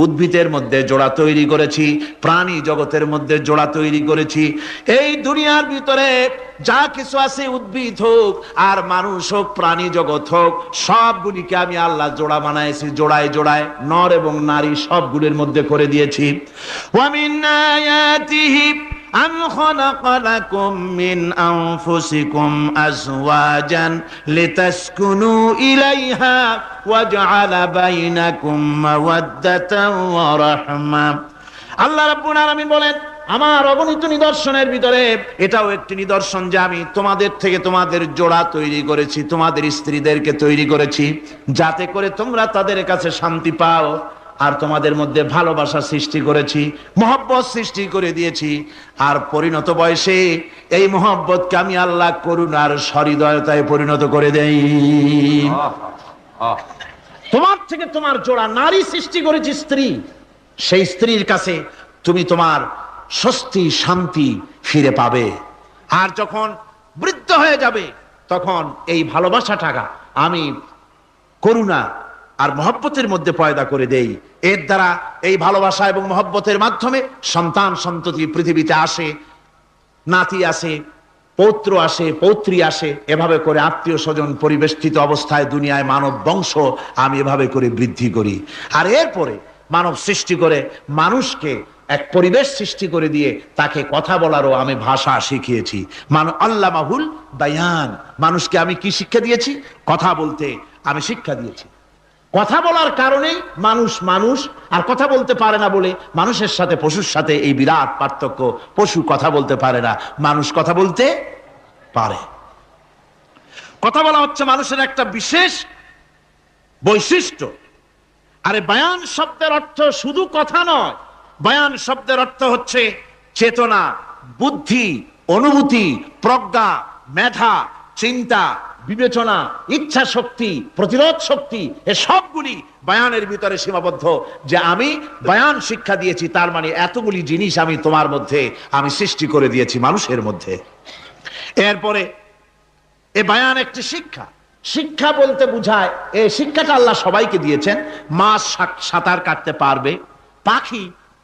উদ্ভিদের মধ্যে জোড়া তৈরি করেছি, প্রাণী জগতের মধ্যে জোড়া তৈরি করেছি। এই দুনিয়ার ভিতরে যা কিছু আছে, উদ্ভিদ হোক আর মানুষ হোক, প্রাণী জগৎ হোক, সবগুলিকে আমি আল্লাহ জোড়া বানাইছি, জোড়ায় জোড়ায় নর এবং নারী সবগুলির মধ্যে করে দিয়েছি। ওয়া মিন আয়াতিহি আন খালাকা লাকুম মিন আনফুসিকুম আজওয়াজান লিতাসকুনু ইলাইহা ওয়া জাআলা বাইনাকুম মাওয়াদ্দাতান ওয়া রাহমা। আল্লাহ রাব্বুল আলামিন বলেন, আমার অগণিত নিদর্শনের ভিতরে এটাও একটি নিদর্শন যে আমি তোমাদের থেকে তোমাদের জোড়া তৈরি করেছি, তোমাদের স্ত্রীদেরকে তৈরি করেছি, যাতে করে তোমরা তাদের কাছে শান্তি পাও। আর তোমাদের মধ্যে ভালোবাসা সৃষ্টি করেছি, মহব্বত সৃষ্টি করে দিয়েছি। আর পরিণত বয়সে এই মহব্বতকে আমি আল্লাহ করুণার সহৃদয়তায় পরিণত করে দেই। তোমার থেকে তোমার জোড়া নারী সৃষ্টি করেছি, স্ত্রী। সেই স্ত্রীর কাছে তুমি তোমার স্বস্তি শান্তি ফিরে পাবে। আর যখন বৃদ্ধ হয়ে যাবে, তখন এই ভালোবাসাটা আমি করুণা আর মহব্বতের মধ্যে পয়দা করে দেই। এর দ্বারা এই ভালোবাসা এবং মহব্বতের মাধ্যমে সন্তান সন্ততি পৃথিবীতে আসে, নাতি আসে, পৌত্র আসে, পৌত্রী আসে, এভাবে করে আত্মীয় স্বজন পরিবেষ্টিত অবস্থায় দুনিয়ায় মানব বংশ আমি এভাবে করে বৃদ্ধি করি। আর এরপরে মানব সৃষ্টি করে মানুষকে এক পরিবেশ সৃষ্টি করে দিয়ে তাকে কথা বলারও আমি ভাষা শিখিয়েছি। আল্লামাহুল বায়ান, মানুষকে আমি কি শিক্ষা দিয়েছি? কথা বলতে আমি শিক্ষা দিয়েছি। কথা বলার কারণেই মানুষ আর কথা বলতে পারে না বলে মানুষের সাথে পশুর সাথে এই বিরাট পার্থক্য। পশু কথা বলতে পারে না, মানুষ কথা বলতে পারে। কথা বলা হচ্ছে মানুষের একটা বিশেষ বৈশিষ্ট্য। আরে বায়ান শব্দের অর্থ শুধু কথা নয়, বায়ান শব্দের অর্থ হচ্ছে চেতনা, বুদ্ধি, অনুভূতি, প্রজ্ঞা, মেধা, চিন্তা, বিবেচনা, ইচ্ছা শক্তি, প্রতিরোধ শক্তি, এ সবগুলি বায়ানের ভিতরে সীমাবদ্ধ। যে আমি বায়ান শিক্ষা দিয়েছি, তার মানে এতগুলি জিনিস আমি তোমার মধ্যে আমি সৃষ্টি করে দিয়েছি মানুষের মধ্যে। এরপরে এ বায়ান একটি শিক্ষা। শিক্ষা বলতে বুঝায়, এই শিক্ষাটা আল্লাহ সবাইকে দিয়েছেন। মাছ সাঁতার কাটতে পারবে, পাখি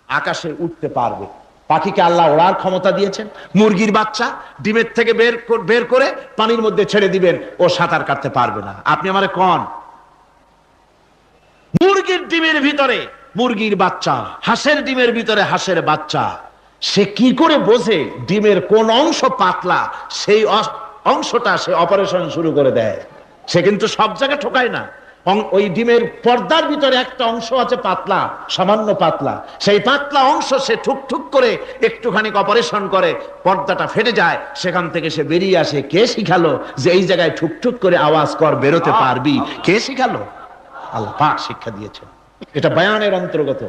আকাশে উঠতে পারবে, পাখিকে আল্লাহ ওড়ার ক্ষমতা দিয়েছেন। মুরগির বাচ্চা ডিমের থেকে বের করে পানির মধ্যে ছেড়ে দিবেন, ও সাঁতার কাটতে পারবে না। আপনি আমারে কোন মুরগির ডিমের ভিতরে মুরগির বাচ্চা, হাঁসের ডিমের ভিতরে হাঁসের বাচ্চা, সে কি করে বোঝে ডিমের কোন অংশ পাতলা, সেই অংশটা সে অপারেশন শুরু করে দেয়। সে কিন্তু সব জায়গায় ঠকায় না। ওই ডিমের পর্দার ভিতরে একটা অংশ আছে পাতলা, সামান্য পাতলা, সেই পাতলা অংশ সে ঠুক করে একটুখানি অপারেশন করে, পর্দাটা ফেটে যায়, সেখান থেকে সে বেরিয়ে আসে। কে শিখালো যে এই জায়গায় ঠুক করে আওয়াজ কর, বেরোতে পারবি? কে শিখালো? আল্লাহ পাক শিক্ষা দিয়েছেন। এটা বায়ানের অন্তর্গত।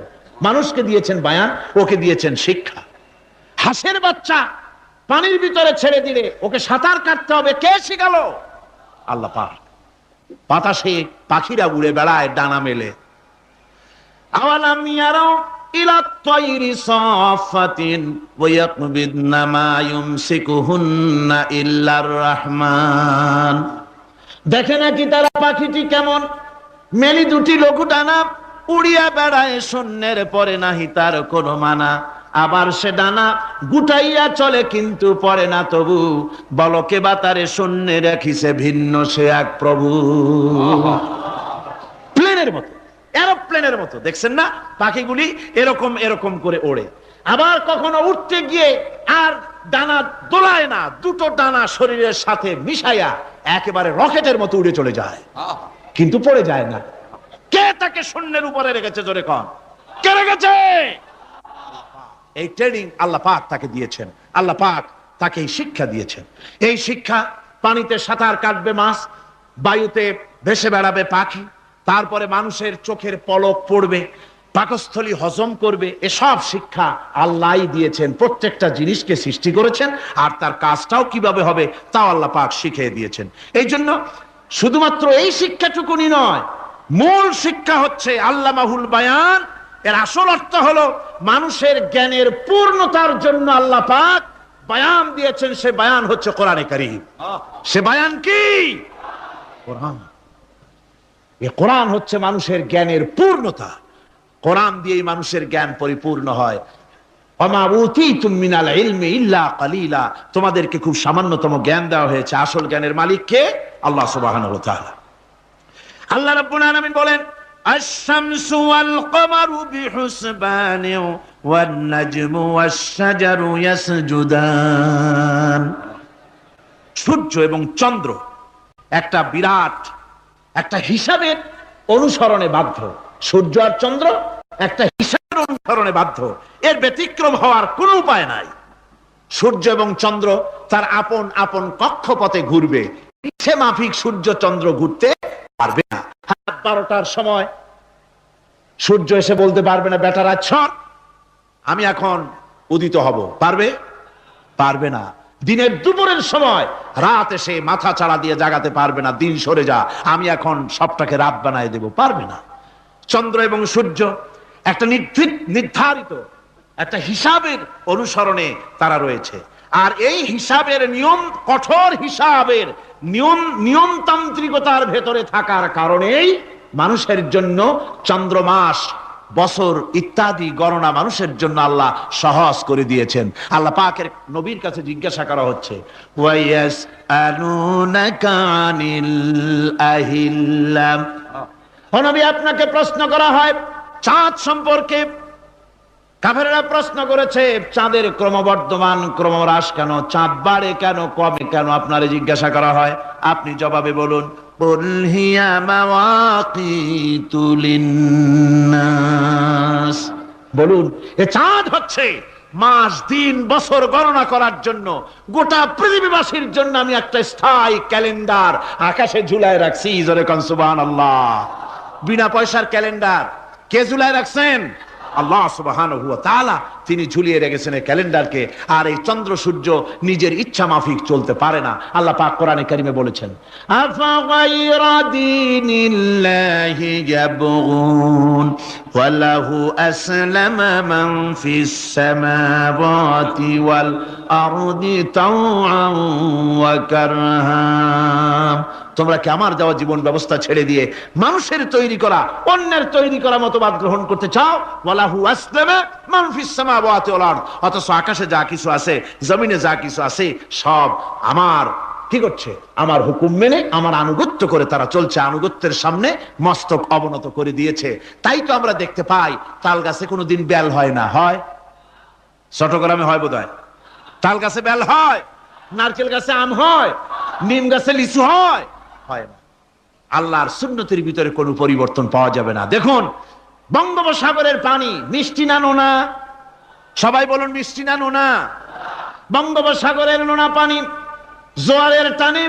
মানুষকে দিয়েছেন বায়ান, ওকে দিয়েছেন শিক্ষা। হাঁসের বাচ্চা পানির ভিতরে ছেড়ে দিলে ওকে সাঁতার কাটতে হবে, কে শিখালো? আল্লাহ পাক। বাতাসে পাখিরা উড়ে বেড়ায় ডানা মেলে। আওয়ালাম ইয়ারাও ইলা তায়রি সাফাতিন ওয়া ইয়াকবিদনা মা ইউমসিকুহুন্না ইল্লার রহমান। দেখে নাকি তারা পাখিটি কেমন? মেলি দুটি লঘু ডানা, উড়িয়া বেড়ায় শূন্যের পরে নাহি তার কোনো মানা। আবার সে ডানা গুটাইয়া চলে কিন্তু পড়ে না তবু, বলকে বাতারে শূন্যে রাখিছে ভিন্ন সে এক প্রভু। প্লেনের মতো, এরোপ্লেনের মতো দেখছেন না পাখিগুলি এরকম এরকম করে ওড়ে। আবার কখনো উঠতে গিয়ে আর ডানা দোলায় না, দুটো ডানা শরীরের সাথে মিশাইয়া একেবারে রকেটের মতো উড়ে চলে যায়, কিন্তু পড়ে যায় না। কে তাকে শূন্যের উপরে রেখেছে? জোরে কন, কে রেখেছে? এই ট্রেনিং আল্লাহ পাক তাকে দিয়েছেন। আল্লাহ পাক তাকে এই শিক্ষা দিয়েছেন। এই শিক্ষা, পানিতে সাঁতার কাটবে মাছ, বায়ুতে ভেসে বেড়াবে পাখি, তারপরে মানুষের চোখের পলক পড়বে, পাকস্থলী হজম করবে, এসব শিক্ষা আল্লাহই দিয়েছেন। প্রত্যেকটা জিনিসকে সৃষ্টি করেছেন, আর তার কাজটাও কিভাবে হবে তাও আল্লাহ পাক শিখিয়ে দিয়েছেন। এই জন্য শুধুমাত্র এই শিক্ষাটুকুনি নয়, মূল শিক্ষা হচ্ছে আল্লামাহুল বায়ান। এর আসল অর্থ হলো মানুষের জ্ঞানের পূর্ণতার জন্য আল্লাহ পাক বায়ান দিয়েছেন। সে বায়ান হচ্ছে কোরআনে কারীম। সে বায়ান কি? কোরআন। এই কোরআন হচ্ছে মানুষের জ্ঞানের পূর্ণতা। কোরআন দিয়েই মানুষের জ্ঞান পরিপূর্ণ হয়। ওমা উতীতুম মিনাল ইলমি ইল্লা কালিলা, তোমাদেরকে খুব সামান্যতম জ্ঞান দেওয়া হয়েছে। আসল জ্ঞানের মালিক কে? আল্লাহ সুবহানাহু ওয়া তাআলা। আল্লাহ রাব্বুল আলামিন বলেন, আশ-শামসু ওয়াল কমারু বিহুসবান ওয়ান নাজমু ওয়াশ-শাজারু ইয়াসজুদান। সূর্য এবং চন্দ্র একটা বিরাট একটা হিসাবের অনুসরণে বাধ্য। সূর্য আর চন্দ্র একটা হিসাবের অনুসরণে বাধ্য, এর ব্যতিক্রম হওয়ার কোনো উপায় নাই। সূর্য এবং চন্দ্র তার আপন আপন কক্ষপথে ঘুরবে, ইচ্ছে মাফিক সূর্য চন্দ্র ঘুরতে পারবে না। 12টার সময় সূর্য এসে বলতে পারবে না, বেটারা ছট আমি এখন উদিত হব, পারবে? পারবে না। দিনের দুপুরের সময় রাত এসে মাথা চাড়া দিয়ে জাগাতে পারবে না, দিন সরে যা আমি এখন সবটাকে রাত বানায় দেব, পারবে না। চন্দ্র এবং সূর্য একটা নির্ধারিত একটা হিসাবের অনুসরণে তারা রয়েছে, আর এই হিসাবের নিয়ম, কঠোর হিসাবের নিয়মতান্ত্রিকতার ভেতরে থাকার কারণেই মানুষের জন্য চন্দ্র মাস বছর ইত্যাদি গণনা মানুষের জন্য আল্লাহ সহজ করে দিয়েছেন। আল্লাহ পাকের নবীর কাছে জিজ্ঞাসা করা হচ্ছে, ওয়ায়াসআলুনাকা আনিল আহিল্লাম, ও নবী আপনাকে প্রশ্ন করা হয় চাঁদ সম্পর্কে। কাফেররা প্রশ্ন করেছে চাঁদের ক্রমবর্ধমান ক্রমহ্রাস কেন, চাঁদ বাড়ে কেন, কমে কেন, আপনারে জিজ্ঞাসা করা হয়, আপনি জবাবে বলুন কুল হিয়া মাওয়াকিতু লিন্নাস, বলুন এ চাঁদ হচ্ছে মাস দিন বছর গণনা করার জন্য, গোটা পৃথিবীবাসীর জন্য আমি একটা স্থায়ী ক্যালেন্ডার আকাশে ঝুলায় রাখছি। জোরে কোন সুবহানাল্লাহ। বিনা পয়সার ক্যালেন্ডার কে ঝুলায় রাখছেন? আল্লাহ সুবহানাহু ওয়া তাআলা তিনি ঝুলিয়ে রেখেছেন এই ক্যালেন্ডারকে। আর এই চন্দ্র সূর্য নিজের ইচ্ছা মাফিক চলতে পারে না। আল্লাহ পাক কোরআনে কারিমে বলেছেন, আফা গায়রা দীনিল্লাহি ইয়াবগুন ওয়া লাহু আসলামা মান ফিস সামাওয়াতি ওয়াল আরদি তাওআন ওয়া কারহা, তোমরা কি আমার দেওয়া জীবন ব্যবস্থা ছেড়ে দিয়ে মানুষের তৈরি করা অন্যের তৈরি করা মতবাদ গ্রহণ করতে চাও? ওয়ালাহু আসলামা মান ফিস সামাওয়াতি ওয়াল আরদ, অথচ আকাশে যা কিছু আছে জমিনে যা কিছু আছে সব আমার কি করছে? আমার হুকুম মেনে আমার আনুগত্য করে তারা চলছে, আনুগত্যের সামনে মস্তক অবনত করে দিয়েছে। তাই তো আমরা দেখতে পাই তাল গাছে কোনোদিন বেল হয় না, হয়? চট্টগ্রামে হয় বোধহয়। তাল গাছে বেল হয়, নারকেল গাছে আম হয়, নিম গাছে লিচু হয়? হয় না। আল্লাহর সুন্নতের ভিতরে কোনো পরিবর্তন পাওয়া যাবে না। দেখুন বঙ্গোপসাগরের পানি মিষ্টি না নোনা? সবাই বলুন মিষ্টি না নোনা? বঙ্গোপসাগরের নোনা পানি জোয়ারের টানে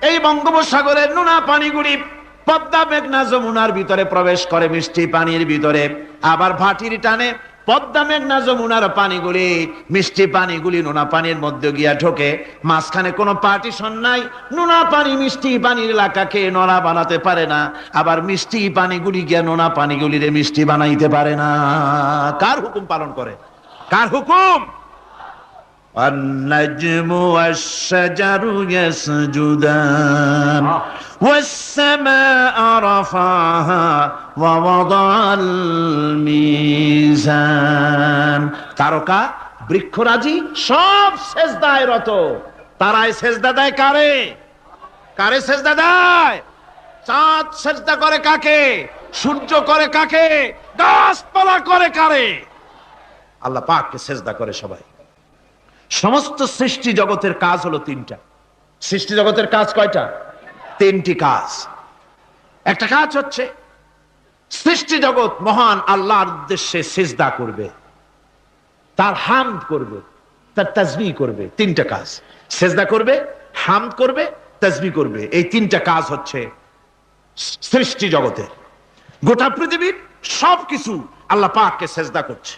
এই বঙ্গোপসাগরের নোনা পানিগুলি পদ্মা মেঘনা যমুনার ভিতরে প্রবেশ করে মিষ্টি পানির ভিতরে, আবার ভাটির টানে পদ্মা মেঘনা যমুনার পানিগুলি মিষ্টি পানিগুলি নোনা পানির মধ্যে গিয়া ঢোকে। মাঝখানে কোনো পার্টিশন নাই, নোনা পানি মিষ্টি পানির এলাকাকে নোনা বানাতে পারে না, আবার মিষ্টি পানিগুলি গিয়া নোনা পানিগুলিরে মিষ্টি বানাইতে পারে না। কার হুকুম পালন করে? কার হুকুম? النجم والشجر يسجدان والسماء رفعها ووضع الميزان, তারকা বৃক্ষরাজি সব সেজদায় রত। তারাই সেজদা দেয় কারে? কারে সেজদা দেয়? চাঁদ সেজদা করে কাকে? সূর্য করে কাকে? গাছপালা করে কারে? আল্লাহ পাককে সেজদা করে সবাই। সমস্ত সৃষ্টি জগতের কাজ হলো তিনটা। সৃষ্টি জগতের কাজ কয়টা? তিনটি কাজ। একটা কাজ হচ্ছে সৃষ্টি জগৎ মহান আল্লাহর উদ্দেশ্যে সিজদা করবে, তার হামদ করবে, তার তাসবিহ করবে। তিনটা কাজ, সিজদা করবে, হামদ করবে, তাসবিহ করবে। এই তিনটা কাজ হচ্ছে সৃষ্টি জগতের। গোটা পৃথিবীর সবকিছু আল্লাহ পাককে সিজদা করছে।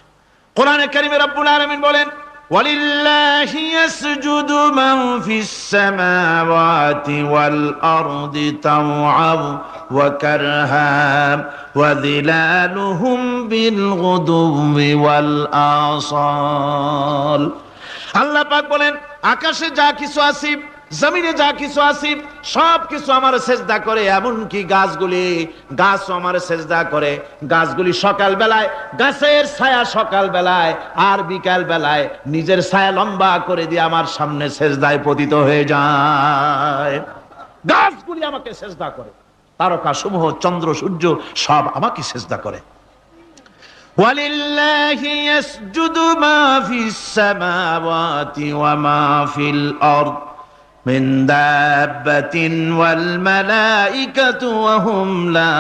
কোরআনে কারিমে রব্বুল আলামিন বলেন, وَلِلَّهِ يَسْجُدُ مَنْ فِي السَّمَاوَاتِ وَالْأَرْضِ طَوْعًا وَكَرْهًا وَظِلَالُهُمْ بِالْغُدُوِّ وَالْآصَالِ। আল্লাহ পাক বলেন আকাশে যা কিছু আছে জমিনে যা কিছু আছে সব কিছু আমার সেজদা করে, এমনকি গাছগুলি, গাছও আমার সেজদা করে। গাছগুলি সকাল বেলায় গাছের ছায়া সকাল বেলায় আর বিকাল বেলায় নিজের ছায়া লম্বা করে দিয়ে আমার সামনে সেজদায় পতিত হয়ে যায়। গাছগুলি আমাকে সেজদা করে, তারকা সমূহ চন্দ্র সূর্য সব আমাকে সেজদা করে। وَلِلَّهِ يَسْجُدُ مَا فِي السَّمَاوَاتِ وَمَا فِي الْأَرْضِ مِنْ دَابَّةٍ وَالْمَلَائِكَةُ وَهُمْ لَا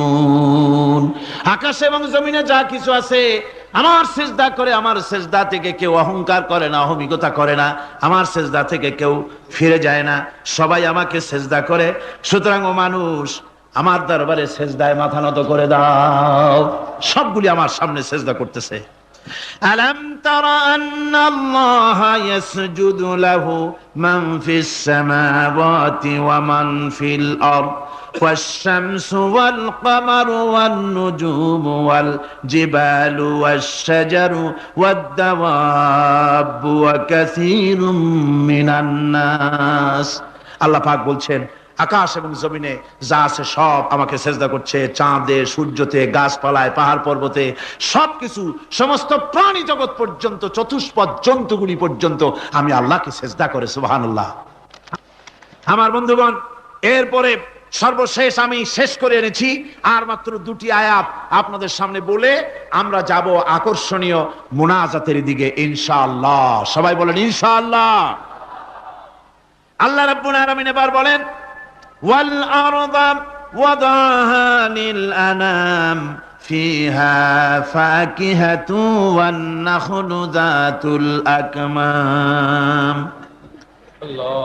يَسْتَكْبِرُونَ। আকাশ এবং জমিনে যা কিছু আছে আমার সিজদা করে। আমার সিজদা থেকে কেউ অহংকার করে না, অহমিকতা করে না। আমার সিজদা থেকে কেউ ফিরে যায় না, সবাই আমাকে সিজদা করে। সুতরাং ও মানুষ, আমার দরবারে সেজদায় মাথা নত করে দাও। সবগুলি আমার সামনে সেজদা করতেছে। আলাম তারা আন্নাল্লাহা ইয়াসজুদু লাহু মান ফিস সামাওয়াতি ওয়া মান ফিল আরদ ওয়াশ-শামসু ওয়াল কামারু ওয়ান নুজুমু ওয়াল জিবালু ওয়াশ-শাজারু ওয়াদ-দাওয়াবু ওয়া কাসীরুম মিনান নাস। আল্লাহ পাক বলছেন আকাশ এবং জমিনে যা আছে সব আমাকে সেজদা করছে, চাঁদে, সূর্যতে, গাছপালায়, পাহাড় পর্বতে, সবকিছু, সমস্ত প্রাণী জগৎ পর্যন্ত, চতুষ্পদ জন্তুগুলি পর্যন্ত আমি আল্লাহকে সেজদা করে। সুবহানাল্লাহ। আমার বন্ধুগণ, এরপরে সর্বশেষ আমি শেষ করে এনেছি, আর মাত্র দুটি আয়াত আপনাদের সামনে বলে আমরা যাব আকর্ষণীয় মুনাজাতের দিকে ইনশাআল্লাহ। সবাই বলেন ইনশাআল্লাহ। আল্লাহ রাব্বুল আলামিন এবার বলেন, ওয়াল আরদা ওয়াদাহা লিল আনাম ফিহা ফাকিহাতু ওয়ান নাখলু যাতুল আকমাম।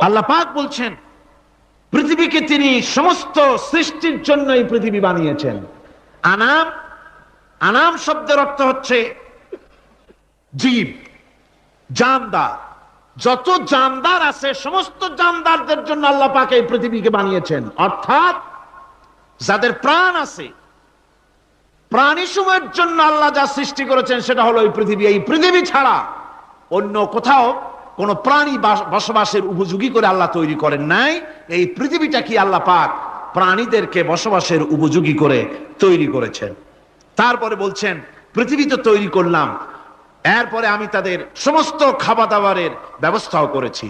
আল্লাহ পাক বলছেন, পৃথিবীকে তিনি সমস্ত সৃষ্টির জন্য এই পৃথিবী বানিয়েছেন। আনাম, আনাম শব্দের অর্থ হচ্ছে জীব, জানদার। যত জানদার আছে সমস্ত জানদারদের জন্য আল্লাহ পাক এই পৃথিবীকে বানিয়েছেন। অর্থাৎ যাদের প্রাণ আছে, প্রাণী সময়ের জন্য আল্লাহ যা সৃষ্টি করেছেন সেটা হলো এই পৃথিবী। এই পৃথিবী ছাড়া অন্য কোথাও কোন প্রাণী বসবাসের উপযোগী করে আল্লাহ তৈরি করেন নাই। এই পৃথিবীটা কি আল্লাহ পাক প্রাণীদেরকে বসবাসের উপযোগী করে তৈরি করেছেন। তারপরে বলছেন, পৃথিবী তো তৈরি করলাম, এরপরে আমি তাদের সমস্ত খাবার দাবারের ব্যবস্থাও করেছি।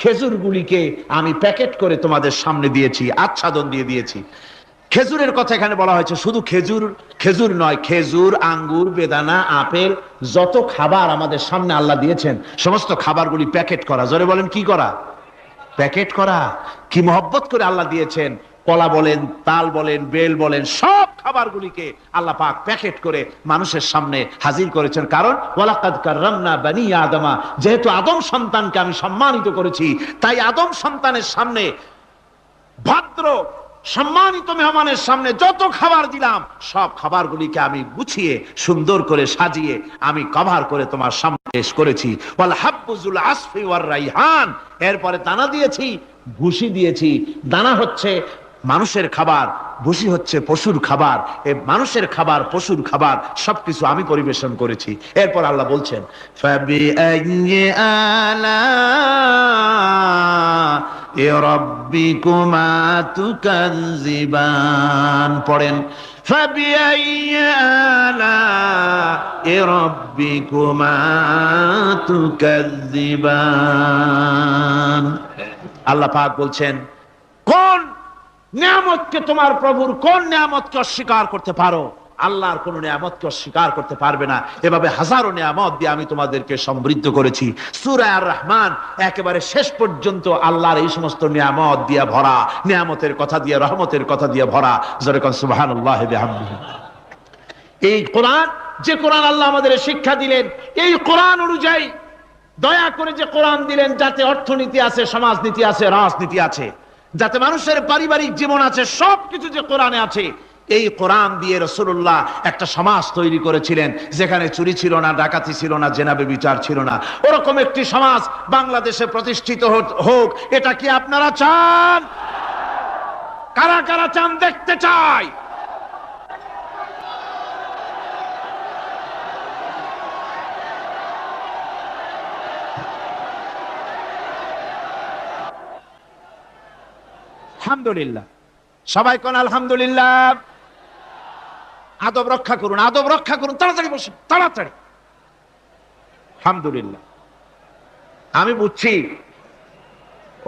খেজুরগুলিকে আমি প্যাকেট করে তোমাদের সামনে দিয়েছি, আচ্ছাদন দিয়ে দিয়েছি। খেজুরের কথা এখানে বলা হয়েছে, শুধু খেজুর খেজুর নয়, খেজুর, আঙ্গুর, বেদানা, আপেল, যত খাবার আমাদের সামনে আল্লাহ দিয়েছেন সমস্ত খাবারগুলি প্যাকেট করা। জোরে বলেন কি করা? প্যাকেট করা। কি মহব্বত করে আল্লাহ দিয়েছেন। কলা বলেন, তাল বলেন, বেল বলেন, সব খাবারগুলিকে আল্লাহ পাক প্যাকেট করে মানুষের সামনে হাজির করেছেন। কারণ ওয়ালাকাদ কাররামনা বানি আদমা, যেহেতু আদম সন্তানকে আমি সম্মানিত করেছি, তাই আদম সন্তানের সামনে, ভদ্র সম্মানিত মেহমানের সামনে যত খাবার দিলাম সব খাবারগুলিকে আমি গুছিয়ে সুন্দর করে সাজিয়ে আমি কভার করে তোমার সামনে পেশ করেছি। ওয়াল হাব্বুজুল আসফি ওয়ার রাইহান, এরপরে দানা দিয়েছি, ভুসি দিয়েছি। দানা হচ্ছে মানুষের খাবার, ভুসি হচ্ছে পশুর খাবার। এই মানুষের খাবার, পশুর খাবার সবকিছু আমি পরিবেশন করেছি। এরপর আল্লাহ বলছেন, ফাবিআইয়ি আলা'i রাব্বিকুমা তুকাযযিবান। পড়েন, ফাবিআইয়ি আলা'i রাব্বিকুমা তুকাযযিবান। আল্লাহ পাক বলছেন, কোন নিয়ামতকে, তোমার প্রভুর কোন নিয়ামতকে অস্বীকার করতে পারো? আল্লাহর কোন নিয়ামতকে অস্বীকার করতে পারবে না। এভাবে হাজারো নিয়ামত দিয়ে আমি তোমাদেরকে সমৃদ্ধ করেছি। সূরা আর রহমান একেবারে শেষ পর্যন্ত আল্লাহর এই সমস্ত নিয়ামত দিয়ে ভরা, নিয়ামতের কথা দিয়ে, রহমতের কথা দিয়ে ভরা। জোরে কোন সুবহানাল্লাহ বিহামদিহি। এই কোরআন, যে কোরআন আল্লাহ আমাদের শিক্ষা দিলেন, এই কোরআন অনুযায়ী দয়া করে যে কোরআন দিলেন, যাতে অর্থনীতি আছে, সমাজনীতি আছে, রাজনীতি আছে, যাতে মানুষের পারিবারিক জীবন আছে, সবকিছু যে কোরআনে আছে। এই কোরআন দিয়ে রাসূলুল্লাহ একটা সমাজ তৈরি করেছিলেন যেখানে চুরি ছিল না, ডাকাতি ছিল না, জেনা ব্যভিচার ছিল না। ওরকম একটি সমাজ বাংলাদেশে প্রতিষ্ঠিত হোক, এটা কি আপনারা চান? কারা কারা চান? দেখতে চাই। আলহামদুলিল্লাহ। সবাই কোন আলহামদুলিল্লাহ। আদব রক্ষা করুন, আদব রক্ষা করুন। তাড়াতাড়ি বসুন, তাড়াতাড়ি। আলহামদুলিল্লাহ। আমি বুঝছি,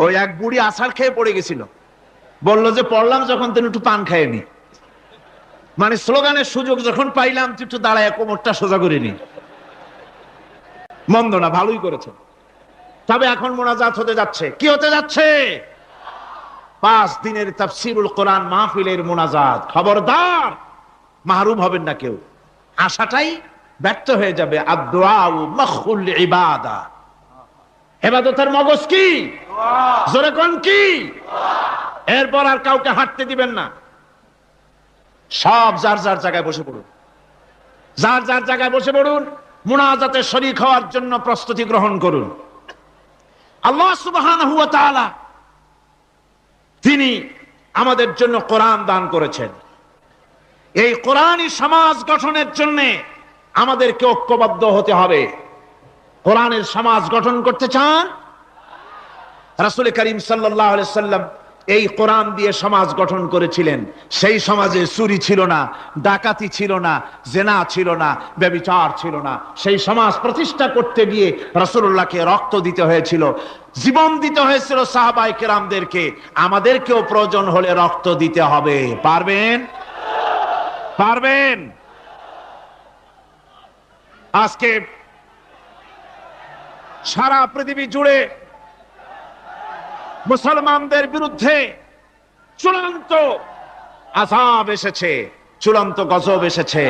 ওই এক বুড়ি আছাড় খেয়ে পড়ে গেছিল, বললো যে পড়লাম যখন তিনি একটু পান খায়নি, মানে স্লোগানের সুযোগ যখন পাইলাম একটু দাঁড়ায় কোমরটা সোজা করে নি। মন্দ না, ভালোই করেছে। তবে এখন মোনাজাত হতে যাচ্ছে। কি হতে যাচ্ছে? 5 দিনের তাফসীরুল কোরআন মাহফিলের মোনাজাত। খবরদার, মাহরুম হবেন না কেউ। আশাটাই ব্যর্থ হয়ে যাবে। আদ-দুআউ মাখুল ইবাদা। ইবাদতের মগজ কি? জোরে কোন কি? এরপর আর কাউকে হাঁটতে দিবেন না। সব যার যার জায়গায় বসে পড়ুন, যার যার জায়গায় বসে পড়ুন। মুনাজাতে শরীক হওয়ার জন্য প্রস্তুতি গ্রহণ করুন। আল্লাহ সুবহানাহু ওয়া তাআলা তিনি আমাদের জন্য কোরআন দান করেছেন। এই কোরআনই সমাজ গঠনের জন্য আমাদেরকে ঐক্যবদ্ধ হতে হবে। কোরআনের সমাজ গঠন করতে চান, রাসূল করিম সাল্লাল্লাহু আলাইহি সাল্লাম এই কোরআন দিয়ে সমাজ গঠন করেছিলেন। সেই সমাজে চুরি ছিল না, ডাকাতি ছিল না, জেনা ছিল না, ব্যভিচার ছিল না। সেই সমাজ প্রতিষ্ঠা করতে গিয়ে রাসূলুল্লাহকে রক্ত দিতে হয়েছিল, জীবন দিতে হয়েছিল সাহাবায়ে কেরামদেরকে। আমাদেরকেও প্রয়োজন হলে রক্ত দিতে হবে। পারবেন? পারবেন? আজকে সারা পৃথিবী জুড়ে মুসলমানদের বিরুদ্ধে চূড়ান্ত আযাব এসেছে, চূড়ান্ত গজব এসেছে,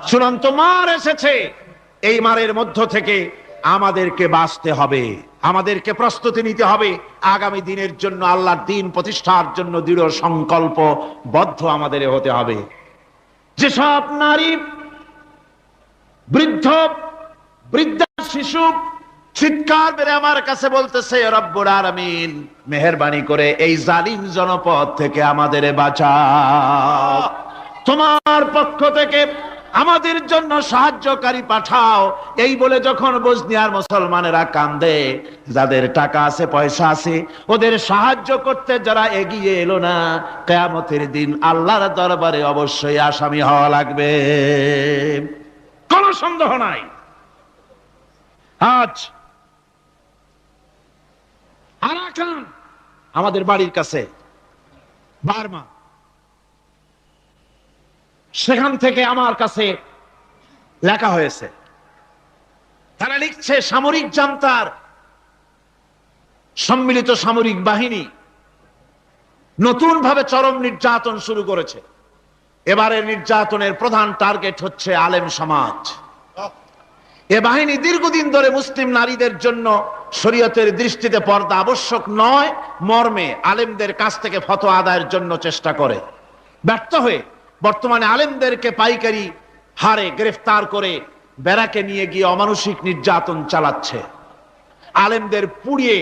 চূড়ান্ত মার এসেছে। এই মারের মধ্য থেকে আমাদেরকে বাঁচতে হবে, আমাদেরকে প্রস্তুতি নিতে হবে। আগামী দিনের জন্য, আল্লাহর দ্বীন প্রতিষ্ঠার জন্য দৃঢ় সংকল্পবদ্ধ আমাদের হতে হবে। যেসব নারী, বৃদ্ধ, বৃদ্ধা, শিশু চিৎকার বেড়ে আমার কাছে বলতেছে, রব্বুল আলামিন মেহেরবানি করে এই জালিম জনপদ থেকে আমাদের বাঁচাও, তোমার পক্ষ থেকে আমাদের জন্য সাহায্যকারী পাঠাও। এই বলে যখন বসনিয়ার মুসলমানেরা কান্দে, যাদের টাকা আছে, পয়সা আছে, ওদের সাহায্য করতে যারা এগিয়ে এলো না, কিয়ামতের দিন আল্লাহর দরবারে অবশ্যই আসামি হওয়া লাগবে, কোনো সন্দেহ নাই। আজ আরাকান আমাদের বাড়ির কাছে, বার্মা, সেখান থেকে আমার কাছে লেখা হয়েছে। তারা লিখছে, সামরিক জান্তার সম্মিলিত সামরিক বাহিনী নতুন ভাবে চরম নির্যাতন শুরু করেছে। এবারের নির্যাতনের প্রধান টার্গেট হচ্ছে আলেম সমাজ। এ বাহিনী দীর্ঘদিন ধরে মুসলিম নারীদের জন্য শরীয়তের দৃষ্টিতে পর্দা আবশ্যক নয় মর্মে আলেমদের কাছ থেকে ফতোয়া আদায়ের জন্য চেষ্টা করে। ব্যর্থ হয়ে বর্তমানে আলেমদেরকে পাইকারি হারে গ্রেফতার করে ব্যারাকে নিয়ে গিয়ে অমানুষিক নির্যাতন চালাচ্ছে, আলেমদের পুড়িয়ে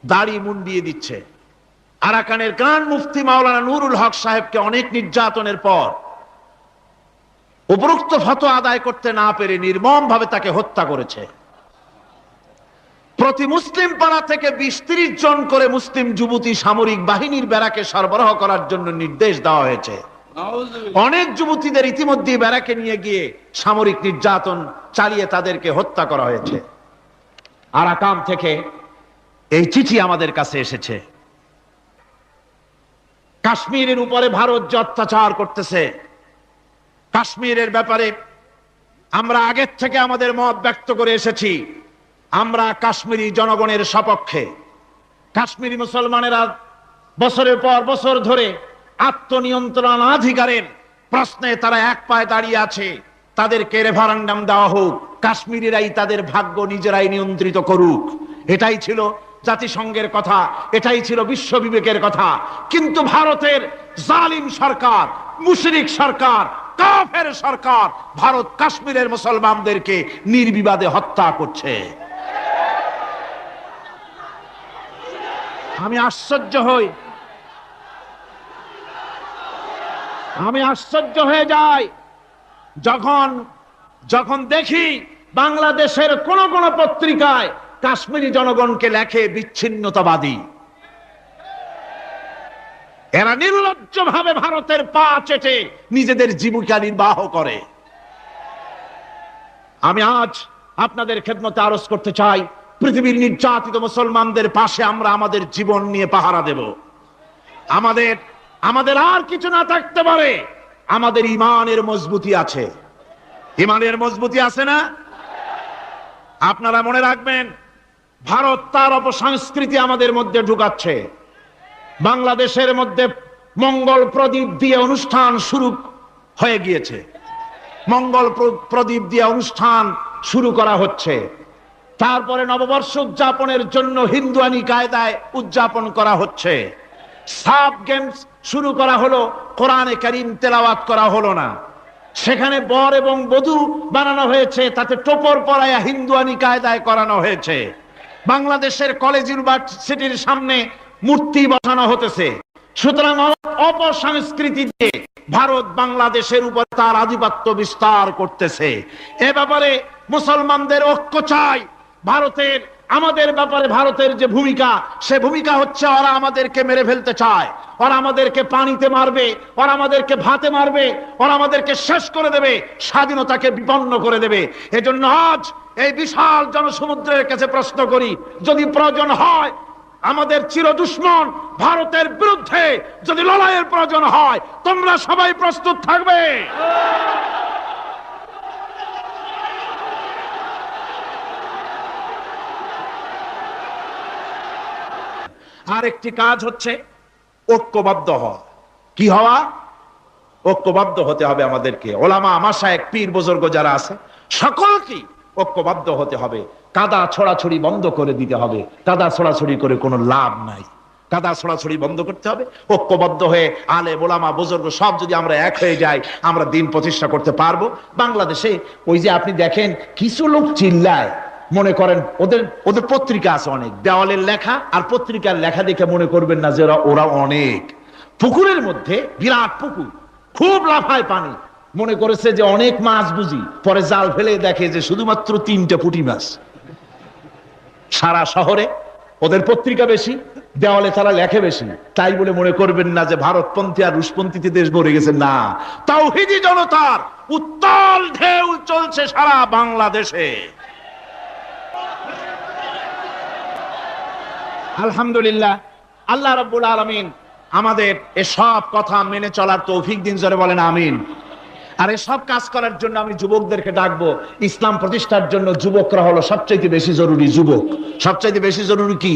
দাড়ি মুন্ডিয়ে দিচ্ছে। আরাকানের গ্রান্ড মুফতি মাওলানা নুরুল হক সাহেবকে অনেক নির্যাতনের পর উপরোক্ত ফতোয়া আদায় করতে না পেরে নির্মম ভাবে তাকে হত্যা করেছে। প্রতি মুসলিম পাড়া থেকে 20-30 জন করে মুসলিম যুবতী সামরিক বাহিনীর ব্যারাকে সরবরাহ করার জন্য নির্দেশ দেওয়া হয়েছে। অনেক যুবতীদের ইতিমধ্যে ব্যারাকে নিয়ে গিয়ে সামরিক নির্যাতন চালিয়ে তাদেরকে হত্যা করা হয়েছে। আরাকান থেকে এই চিঠি আমাদের কাছে এসেছে। কাশ্মীরের উপরে ভারত যে অত্যাচার করতেছে, কাশ্মীরের ব্যাপারে আমরা আগের থেকে আমাদের মত ব্যক্ত করে এসেছি। আমরা কাশ্মীরি জনগণের সপক্ষে। কাশ্মীরি মুসলমানেরা বছরের পর বছর ধরে আত্মনিয়ন্ত্রণাধিকারের প্রশ্নে তারা এক পায়ে দাঁড়িয়ে আছে। তাদেরকে রেফারেন্ডাম দেওয়া হোক, কাশ্মীরিরাই তাদের ভাগ্য নিজেরাই নিয়ন্ত্রিত করুক, এটাই ছিল জাতিসংঘের কথা, এটাই ছিল বিশ্ব বিবেকের কথা। কিন্তু ভারতের জালিম সরকার, মুশরিক সরকার, কাফের সরকার ভারত কাশ্মীরের মুসলমানদেরকে নির্বিবাদে হত্যা করছে। আমি আশ্চর্য হয়ে যাই যখন দেখি বাংলাদেশের কোন কোন পত্রিকায় কাশ্মীরি জনগণকে লেখে বিচ্ছিন্নতাবাদী। এরা নির্লজ্জ ভাবে ভারতের পা চেটে নিজেদের জীবিকা নির্বাহ করে। আমি আজ আপনাদের খেদমতে আরজ করতে চাই, পৃথিবীর নির্যাতিত মুসলমানদের পাশে আমরা আমাদের জীবন নিয়ে পাহারা দেব। আমাদের আর কিছু না থাকতে পারে, আমাদের ঈমানের মজবুতি আছে। ঈমানের মজবুতি আছে না? আপনারা মনে রাখবেন, ভারত তার অপসংস্কৃতি আমাদের মধ্যে ঢুকাচ্ছে। বাংলাদেশের মধ্যে মঙ্গল প্রদীপ দিয়ে অনুষ্ঠান শুরু হয়ে গিয়েছে, মঙ্গল প্রদীপ দিয়ে অনুষ্ঠান শুরু করা হচ্ছে। তারপরে নববর্ষ উদযাপনের জন্য হিন্দুয়ানি কায়দায় উদযাপন করা হচ্ছে। সাব গেমস শুরু করা হলো, কোরআনে কারীম তেলাওয়াত করা হলো না। সেখানে বর এবং বধূ বানানো হয়েছে, তাতে টোপর পরায়া হিন্দুয়ানি কায়দায় করানো হয়েছে। বাংলাদেশের কলেজ ইউনিভার্সিটির সামনে মূর্তি বসানো হতেছে। সুতরাং অপসংস্কৃতি দিয়ে ভারত বাংলাদেশের উপর তার আধিপত্য বিস্তার করতেছে। এ ব্যাপারে মুসলমানদের ঐক্য চাই। ভারতের আমাদের ব্যাপারে ভারতের যে ভূমিকা, সে ভূমিকা হচ্ছে ওরা আমাদেরকে মেরে ফেলতে চায়, ওরা আমাদেরকে পানিতে মারবে, ওরা আমাদেরকে ভাতে মারবে, ওরা আমাদেরকে শেষ করে দেবে, স্বাধীনতাকে বিপন্ন করে দেবে। এজন্য আজ এই বিশাল জনসমুদ্রের কাছে প্রশ্ন করি, যদি প্রয়োজন হয় আমাদের চির দুশ্মন ভারতের বিরুদ্ধে যদি লড়াইয়ের প্রয়োজন হয়, তোমরা সবাই প্রস্তুত থাকবে? আরেকটি কাজ হচ্ছে ঐক্যবদ্ধ হওয়া। কি হওয়া? ঐক্যবদ্ধ হতে হবে আমাদেরকে। ওলামা, মাশায়েখ, পীর বুজুর্গ যারা আছে সকলকে ঐক্যবদ্ধ হতে হবে। কাদা ছড়াছড়ি বন্ধ করে দিতে হবে। কাদা ছড়াছড়ি করে কোনো লাভ নাই। কাদা ছড়াছড়ি বন্ধ করতে হবে। ঐক্যবদ্ধ হয়ে আলেম, ওলামা, বুজুর্গ সব যদি আমরা এক হয়ে যাই, আমরা দিন প্রতিষ্ঠা করতে পারবো। বাংলাদেশে ওই যে আপনি দেখেন কিছু লোক চিল্লায়, মনে করেন ওদের ওদের পত্রিকা আছে অনেক, দেওয়ালের লেখা আর পত্রিকার লেখা দেখে মনে করবেন না যে ওরা অনেক। পুকুরের মধ্যে বিরাট পুকুর, খুব লাফায় পানি, মনে করেছে যে অনেক মাছ বুঝি, পরে জাল ফেলে দেখে যে শুধুমাত্র 3টে পুঁটি মাছ। সারা শহরে ওদের পত্রিকা বেশি, দেওয়ালে তারা লেখে বেশি, তাই বলে মনে করবেন না যে ভারতপন্থী আর রুশপন্থীতে দেশ ভরে গেছে। না, তাওহীদি জনতার উত্তাল ঢেউ চলছে সারা বাংলাদেশে। আলহামদুলিল্লাহ, আল্লাহ রাব্বুল আলামিন আমাদের এসব কথা মেনে চলার তৌফিক দিন, জোরে বলেন আমিন। আর এসব কাজ করার জন্য আমি যুবকদেরকে ডাকবো। ইসলাম প্রতিষ্ঠার জন্য যুবকরা হলো সবচাইতে বেশি জরুরি। যুবক সবচাইতে বেশি জরুরি কি?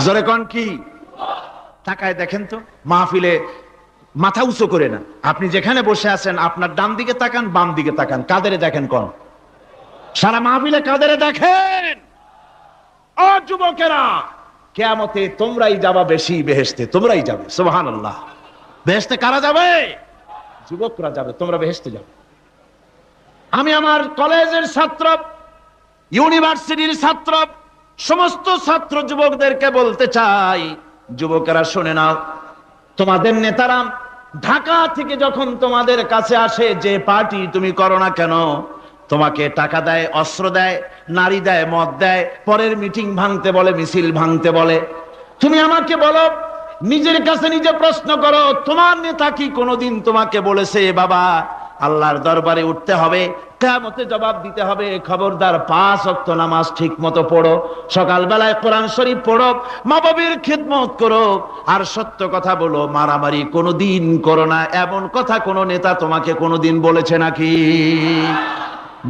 জোরে কোন কি? তাকায় দেখেন তো, মাহফিলে মাথা উঁচু করে না, আপনি যেখানে বসে আছেন আপনার ডান দিকে তাকান, বাম দিকে তাকান, কাদেরে দেখেন? কোন? সারা মাহফিলে কাদেরে দেখেন? ও যুবকেরা, কিয়ামতে তোমরাই যাবা বেশি বেহেশতে, তোমরাই যাবে। সুবহানাল্লাহ। বেহেশতে কারা যাবে? যুবকরা যাবে, তোমরা বেহেশতে যাবে। আমি আমার কলেজের ছাত্র, ইউনিভার্সিটির ছাত্র, সমস্ত ছাত্র যুবকদেরকে বলতে চাই, যুবকেরা শুনে নাও, তোমাদের নেতারা ঢাকা থেকে যখন তোমাদের কাছে আসে, যে পার্টি তুমি করো না কেন, তোমাকে টাকা দেয়, অস্ত্র দেয়, নারী দেয়, মদ দেয়, পরের মিটিং ভাঙতে বলে, মিছিল ভাঙতে বলে। তুমি আমাকে বলো, নিজের কাছে নিজে প্রশ্ন করো, তোমার নেতা কি কোনোদিন তোমাকে বলেছে বাবা আল্লাহর দরবারে উঠতে হবে, কিয়ামতে জবাব দিতে হবে, খবরদার 5 ওয়াক্ত নামাজ ঠিক মতো পড়ো, সকালবেলায় কোরআন শরীফ পড়ো, মা বাবার খিদমত করো, আর সত্য কথা বলো, মারামারি কোনোদিন করো না, এমন কথা কোন নেতা তোমাকে কোনোদিন বলেছে নাকি?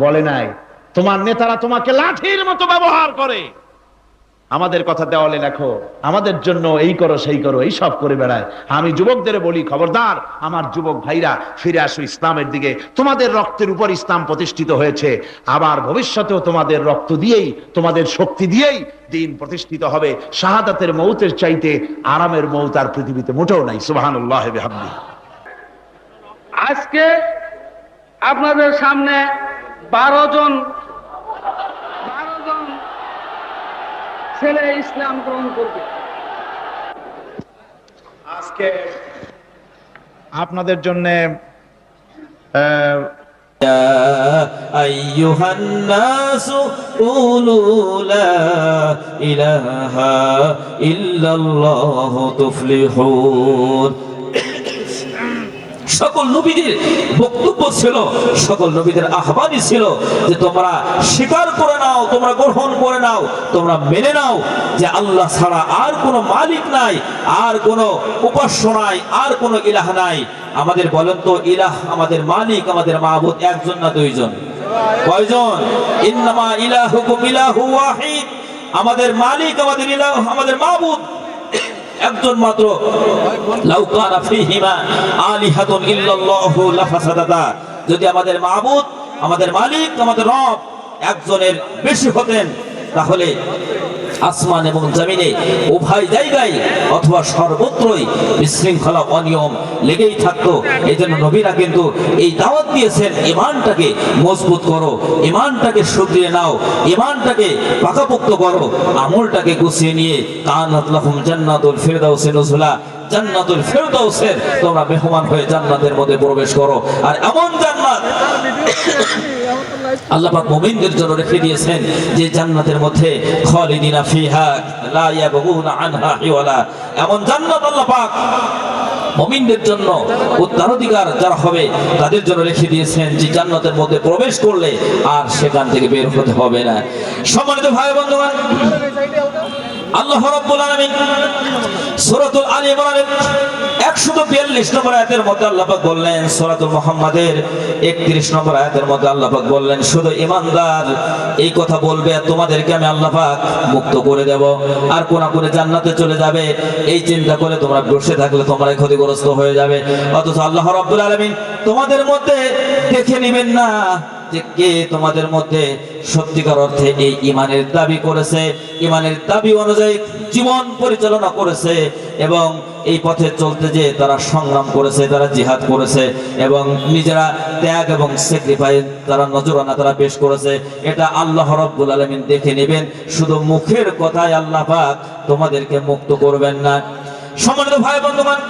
বলে নাই। তোমার নেতারা তোমাকে লাঠির মতো ব্যবহার করে। আমাদের কথা দেওয়ালে লেখো, আমাদের জন্য এই করো সেই করো, এই সব করে বেড়ায়। আমি যুবকদের বলি, খবরদার আমার যুবক ভাইরা, ফিরে আসো ইসলামের দিকে। তোমাদের রক্তের উপর ইসলাম প্রতিষ্ঠিত হয়েছে, আবার ভবিষ্যতেও তোমাদের রক্ত দিয়েই, তোমাদের শক্তি দিয়েই দিন প্রতিষ্ঠিত হবে। শাহাদাতের মৌতের চাইতে আরামের মৌত আর পৃথিবীতে মোটেও নাই। সুবহানাল্লাহ বিহামদিহি। আজকে আপনাদের সামনে 12 জন ছেলে ইসলাম গ্রহণ করবে। আজকে আপনাদের জন্য আইয়ুহান নাসু কুলু লা ইলাহা ইল্লাল্লাহু তুফলিহুন। সকল নবীদের বক্তব্য ছিল, সকল নবীদের আহ্বানই ছিল যে তোমরা স্বীকার করে নাও, তোমরা গ্রহণ করে নাও, তোমরা মেনে নাও যে আল্লাহ ছাড়া আর কোনো মালিক নাই, আর কোনো উপাস্য নাই, আর কোনো ইলাহ নাই। আমাদের বলেন তো, ইলাহ আমাদের মালিক, আমাদের মাবুদ একজন না দুইজন? কয়জন? ইন্নামা ইলাহুকুম ইলাহু ওয়াহিদ। আমাদের মালিক, আমাদের ইলাহ, আমাদের মাবুদ একজন মাত্র। লাউ কানা ফীহিমা আলিহাতুন ইল্লাল্লাহু লাফাসাদাতা। যদি আমাদের মাবুদ, আমাদের মালিক, আমাদের রব একজনের বেশি হতেন, তাহলে আসমান এবং জমিনে উভয় জায়গায় অথবা সর্বত্রই বিশৃঙ্খলা, অনিয়ম লেগেই থাকতো। এই জন্য নবীরা কিন্তু এই দাওয়াত দিয়েছেন, ইমানটাকে মজবুত করো, ইমানটাকে সুদৃঢ় নাও, ইমানটাকে পাকাপোক্ত করো, আমলটাকে গুছিয়ে নিয়ে কানাত লাহুম জান্নাতুল ফিরদাউসি নুজুলা, জান্নাতুল ফিরদাউসের তোমরা মেহমান হয়ে জান্নাতের মধ্যে প্রবেশ করো। আর এমন জান্নাত আল্লাহ পাক মুমিনদের জন্য রেখে দিয়েছেন যে জান্নাতের মধ্যে খালিদিনা ফিহা লা ইয়াবগুনা আনহা হিওয়ালা। এমন জান্নাত আল্লাহ পাক মুমিনদের জন্য উত্তরাধিকার যারা হবে তাদের জন্য রেখে দিয়েছেন যে জান্নাতের মধ্যে প্রবেশ করলে আর সেখান থেকে বের হতে হবে না। সম্মানিত ভাই বন্ধুগণ, আল্লাহ রাব্বুল আলামিন সূরাতুল আলী ইমরানের 142 নম্বর আয়াতের মধ্যে আল্লাহ পাক বললেন, সূরাতুল মুহাম্মাদের 31 নম্বর আয়াতের মধ্যে আল্লাহ পাক বললেন, শুধু ঈমানদার এই কথা বলবে তোমাদেরকে আমি আল্লাহ পাক মুক্ত করে দেব আর কোনা করে জান্নাতে চলে যাবে। এই চিন্তা করে তোমরা বসে থাকলে তোমরাই ক্ষতিগ্রস্ত হয়ে যাবে। অথচ আল্লাহ রাব্বুল আলামিন তোমাদের মধ্যে দেখে নেবেন না যে কে তোমাদের মধ্যে সত্যিকার অর্থে এই ঈমানের দাবি করেছে, ঈমানের দাবি অনুযায়ী জীবন পরিচালনা করেছে এবং এই পথে চলতে যে তারা সংগ্রাম করেছে, তারা জিহাদ করেছে এবং নিজেরা ত্যাগ এবং স্যাক্রিফাইস তারা নজরানা তারা পেশ করেছে। এটা আল্লাহ রাব্বুল আলামিন দেখে নেবেন। শুধু মুখের কথায় আল্লাহ পাক তোমাদেরকে মুক্ত করবেন না। সম্মানিত ভাই বন্ধুগণ,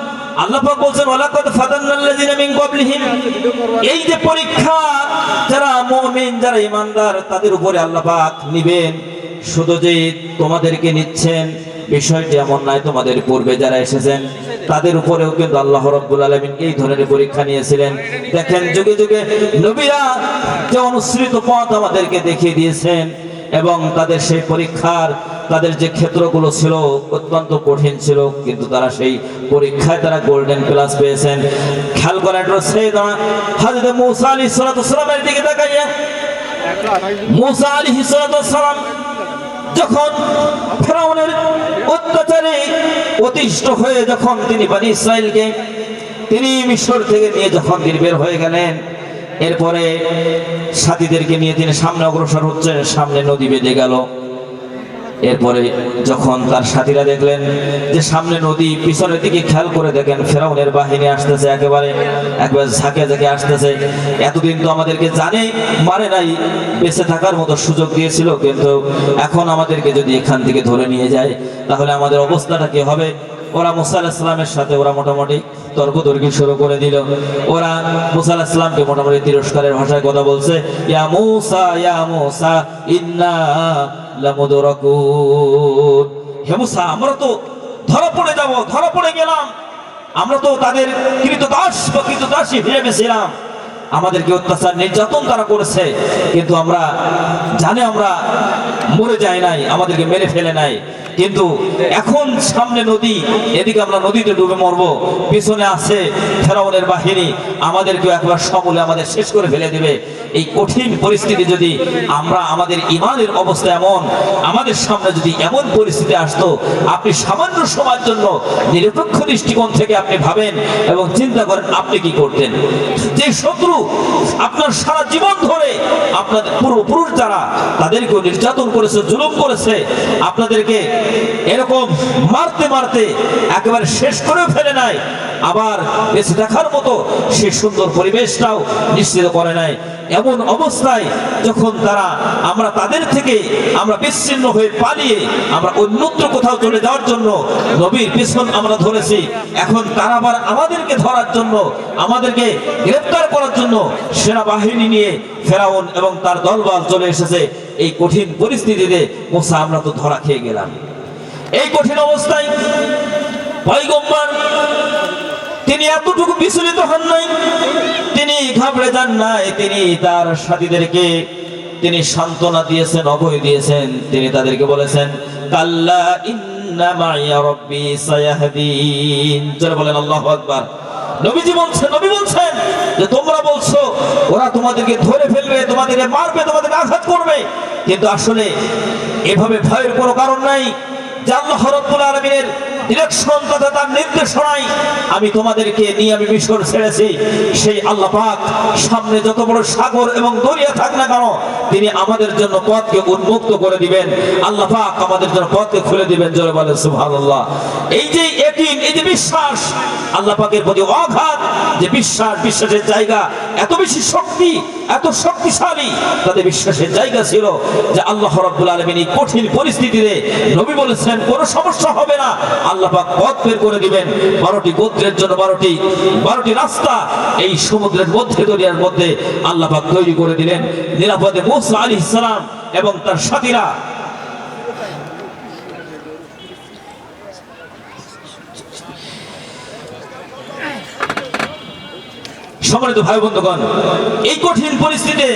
আল্লাহ পাক বলেন ওয়ালাকাদ ফাতান্নাল্লাযিনা মিন ক্বাবলিহিম, এই যে পরীক্ষা যারা মুমিন যারা ঈমানদার তাদের উপরে আল্লাহ পাক নেবেন। শুধু যে তোমাদেরকে নিচ্ছেন বিষয়টি এমন নয়, তোমাদের পূর্বে যারা এসেছেন তাদের উপরেও কিন্তু আল্লাহ রাব্বুল আলামিন এই ধরনের পরীক্ষা নিয়েছিলেন। দেখেন যুগে যুগে নবীরা যে অনুসৃত পথ আমাদেরকে দেখিয়ে দিয়েছেন এবং তাদের সেই পরীক্ষার তাদের যে ক্ষেত্রগুলো ছিল অত্যন্ত কঠিন ছিল, কিন্তু তারা সেই পরীক্ষায় তারা গোল্ডেন প্লাস পেয়েছেন। খেয়াল করেন হযরত মূসা আলাইহিস সালামের দিকে তাকাইয়া, মূসা আলাইহিস সালাম যখন ফেরাউনের অত্যাচারে অতিষ্ঠ হয়ে যখন তিনি বনী ইসরাইলকে তিনি মিশর থেকে নিয়ে যখন তিনি বের হয়ে গেলেন, এরপরে সাথীদেরকে নিয়ে তিনি সামনে অগ্রসর হচ্ছেন, সামনে নদী বেঁধে গেল। এরপরে যখন তার সাথীরা দেখলেন যে সামনে নদী, পিছনের দিকে খেয়াল করে দেখেন ফেরাউনের বাহিনী আসতেছে, একেবারে ঝাঁকে ঝাঁকে আসতেছে। এতদিন তো আমাদেরকে জানে মারে নাই, বেঁচে থাকার মতো সুযোগ দিয়েছিল, কিন্তু এখন আমাদেরকে যদি এখান থেকে ধরে নিয়ে যায় তাহলে আমাদের অবস্থাটা কি হবে। ওরা মূসা আলাইহিস সালামের সাথে ওরা মোটামুটি তর্কতর্কি শুরু করে দিল। ওরা মূসা আলাইহিস সালামকে মোটামুটি তিরস্কারের ভাষায় কথা বলছে, ইয়া মূসা ইন্না লামুদরাকুন, হে মূসা আমরা তো ধরা পড়ে যাব, ধরা পড়ে গেলাম, আমরা তো তাদের কৃতদাস বা কৃতদাসী ভেবে ছিলাম, আমাদেরকে অত্যাচার নির্যাতন তারা করেছে, কিন্তু আমরা জানে আমরা মরে যাই নাই, আমাদেরকে মেরে ফেলে নাই, কিন্তু এখন সামনে নদী, এদিকে আমরা নদীতে ডুবে মরবো, পিছনে আছে ফেরাউনের বাহিনী, আমাদেরকে একবার সমূলে আমাদের শেষ করে ফেলে দিবে। এই কঠিন পরিস্থিতি যদি আমরা আমাদের ঈমানের অবস্থা এমন, আমাদের সামনে যদি এমন পরিস্থিতি আসতো, আপনি সামান্য সময়ের জন্য নিরপেক্ষ দৃষ্টিকোণ থেকে আপনি ভাবেন এবং চিন্তা করেন আপনি কি করতেন। যে শত্রু আপনার সারা জীবন ধরে আপনাদের পূর্বপুরুষ যারা তাদেরকেও নির্যাতন করেছে, জুলুম করেছে, আপনাদেরকে এরকম মারতে মারতে একেবারে শেষ করে ফেলে নাই, আবার বেঁচে থাকার মতো সেই সুন্দর পরিবেশটাও নিশ্চিত করে নাই। এমন অবস্থায় যখন তারা আমরা তাদের থেকে আমরা বিচ্ছিন্ন হয়ে পালিয়ে আমরা অন্যত্র কোথাও চলে যাওয়ার জন্য নবীর পিছন আমরা ধরেছি, এখন তারা আবার আমাদেরকে ধরার জন্য, আমাদেরকে গ্রেফতার করার জন্য সেনাবাহিনী নিয়ে ফেরাউন এবং তার দলবল চলে এসেছে। এই কঠিন পরিস্থিতিতে মূসা আমরা তো ধরা খেয়ে গেলাম। এই কঠিন অবস্থায় পয়গম্বর তিনি এতটুকু বিচলিত হন নাই, তিনি ঘাবড়ে যান নাই, তিনি তার সাথীদেরকে তিনি সান্ত্বনা দিয়েছেন, অভয় দিয়েছেন। তিনি তাদেরকে বলেছেন কাল্লা ইন্না মাইয়া রাব্বি সায়াহদিন। জোরে বলেন আল্লাহু আকবার। নবী বলছেন যে তোমরা বলছো ওরা তোমাদেরকে ধরে ফেলবে, তোমাদেরকে মারবে, তোমাদেরকে আঘাত করবে, কিন্তু আসলে এভাবে ভয়ের কোনো কারণ নাই। যে আল্লাহ রাব্বুল আলামিনের ডিরেকশন তথা তার নির্দেশনায় আমি তোমাদেরকে নিয়ে আমি মিশর ছেড়েছি। সেই আল্লাহ পাক সামনে যত বড় সাগর এবং দরিয়া থাক না কেন তিনি আমাদের জন্য পথকে উন্মুক্ত করে দিবেন, আল্লাহ পাক আমাদের জন্য পথকে খুলে দিবেন। জোরে বলেন সুবহানাল্লাহ। এই যে ইয়াকিন, এই যে বিশ্বাস, আল্লাহ পাকের প্রতি অগাধ যে বিশ্বাসের জায়গা, এত বেশি শক্তি, এত শক্তিশালী তাদের বিশ্বাসের জায়গা ছিল যে আল্লাহ রাব্বুল আলামিন এই কঠিন পরিস্থিতিতে নবী বলেছেন কোনো সমস্যা হবে না, আল্লাহ পাক পথ বের করে দিবেন। 12টি গোত্রের জন্য 12টি রাস্তা এই সমুদ্রের মধ্যে, দরিয়ার মধ্যে আল্লাহ পাক তৈরি করে দিলেন। নিরাপদে মূসা আলাইহিস সালাম এবং তার সাথীরা সম্মানিত ভাই বন্ধুগণ, এই কঠিন পরিস্থিতিতে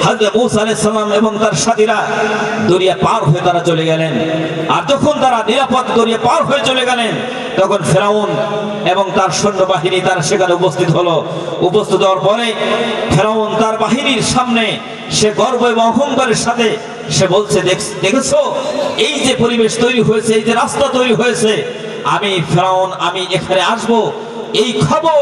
হযরত মূসা আলাইহিস সালাম এবং তার সাথীরা দরিয়া পার হয়ে তারা চলে গেলেন। আর যখন তারা নিরাপদ দরিয়া পার হয়ে চলে গেলেন, তখন ফেরাউন এবং তার সৈন্যবাহিনী তার সেখানে উপস্থিত হলো। উপস্থিত হওয়ার পরে ফেরাউন তার বাহিনীর সামনে সে গর্ব এবং অহংকারের সাথে সে বলছে, দেখেছো এই যে পরিবেশ তৈরি হয়েছে, এই যে রাস্তা তৈরি হয়েছে, আমি ফেরাউন আমি এখানে আসবো এই খবর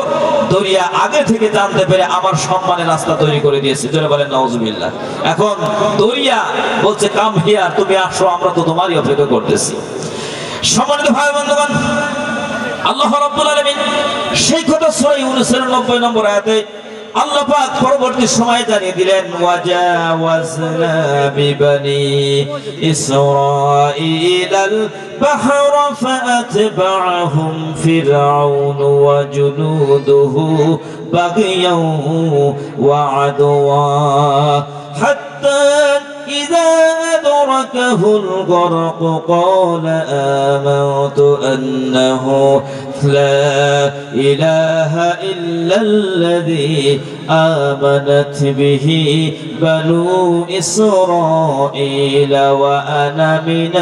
দরিয়া আগে থেকে জানতে পেরে আমার সম্মানের রাস্তা তৈরি করে দিয়েছে। যারা বলেন নাউজুবিল্লাহ। এখন দরিয়া বলছে কাম হিয়ার, তুমি আসো, আমরা তো তোমারই অপেক্ষা করতেছি। সম্মানিত ভাই বন্ধুগণ, আল্লাহ রাব্বুল আলামিন সেই কথা সূরা ইউনূসের 90 নম্বর আয়াতে আল্লাহ পাক পরবর্তী সময়ে জানিয়ে দিলেন, ওয়াজাওয়াজনা বিবানি ইসরাঈলাল বাহরা ফাআতবা'আহুম ফিরআউন ওয়া জুনুদুহু বাগিয়াও ওয়া আদওয়া হাত্তা إذا أدركه الغرق قال آمنت أنه لا إله إلا الذي آمنت به بنو إسرائيل وأنا من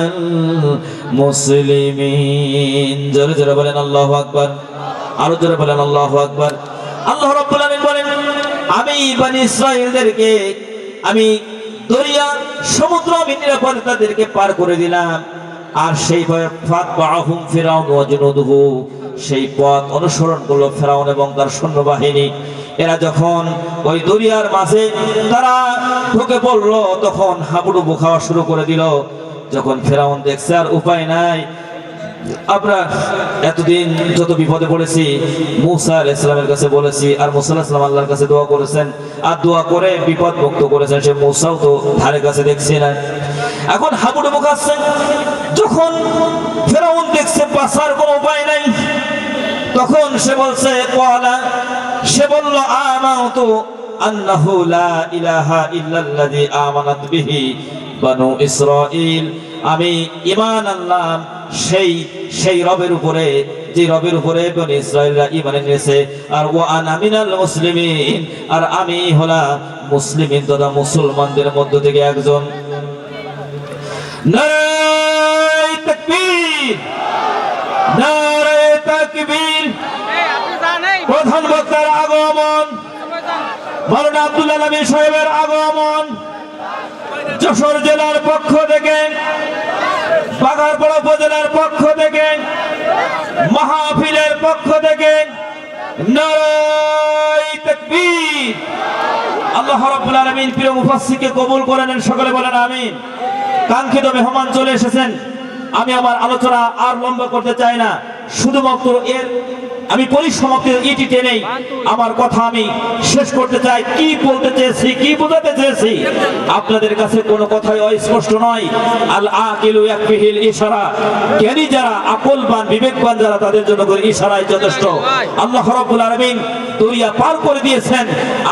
المسلمين. جل جل بلن الله أكبر. আরো জোরে বলেন আল্লাহু আকবার। আল্লাহ রাব্বুল আলামিন বলেন, আমি বনি ইসরাঈলদেরকে আমি দরিয়া সমুদ্র আমি নিরাপদে তাদেরকে পার করে দিলাম। আর সেই ফাতবাহুম ফিরাউন ওয়া জুনুদুহু, সেই পথ অনুসরণ করলো ফেরাউন এবং তার সৈন্যবাহিনী। এরা যখন ওই দরিয়ার মাঝে তারা ঢুকে পড়লো, তখন হাবুডুবু খাওয়া শুরু করে দিল। যখন ফেরাউন দেখছে আর উপায় নাই, আমরা এতদিন যত বিপদে পড়েছি মূসা আলাইহিস সালামের কাছে বলেছি, আর মূসা আলাইহিস সালাম আল্লাহর কাছে দোয়া করেছেন, আর দোয়া করে বিপদ মুক্ত করেছেন। সে মূসাও তো ধারে কাছে দেখছি না, এখন হাবুডুবু খাচ্ছেন। যখন ফেরাউন দেখছে বাঁচার কোনো উপায় নাই, তখন সে বলছে সে বলল, আমানতু আন্নাহু লা ইলাহা ইল্লাল্লাযী আমানাত বিহি বানু ইসরাঈল, আমি ঈমান আনলাম সেই রবের উপরে, যে রবের উপরে বনি ইসরাঈলরা ঈমান এনেছে। আর ওয়া আনা মিনাল মুসলিমিন, আর আমি হলাম মুসলিমিন তথা মুসলমানদের মধ্য থেকে একজন। নারে তাকবীর, নারে তাকবীর। প্রধান বক্তার আগমন, মাওলানা আব্দুল আলামিন সাহেবের আগমন যশোর জেলার পক্ষ থেকে, বাগারপাড়া উপজেলার পক্ষ থেকে, মাহফিলের পক্ষ থেকে নারে তাকবীর। আল্লাহ রাব্বুল আলামিন প্রিয় মুফাসসিরকে কবুল করে নেন, সকলে বলেন আমিন। কাঙ্ক্ষিত মেহমান চলে এসেছেন, আমি আমার আলোচনা আর লম্বা করতে চাই না, শুধুমাত্র আমি পরিসমাপ্তির ইতি টেনেই আমার কথা আমি শেষ করতে চাই। কি বলতে চেয়েছি, কি বোঝাতে চেয়েছি, আপনাদের কাছে কোনো কথাই অস্পষ্ট নয়। আল আকিলু ইয়াকফিহিল ইশারা, জ্ঞানী যারা, আকলবান বিবেকবান যারা, তাদের জন্য করে ইশারাই যথেষ্ট। আল্লাহ রাব্বুল আলামিন দরিয়া পার করে দিয়েছেন,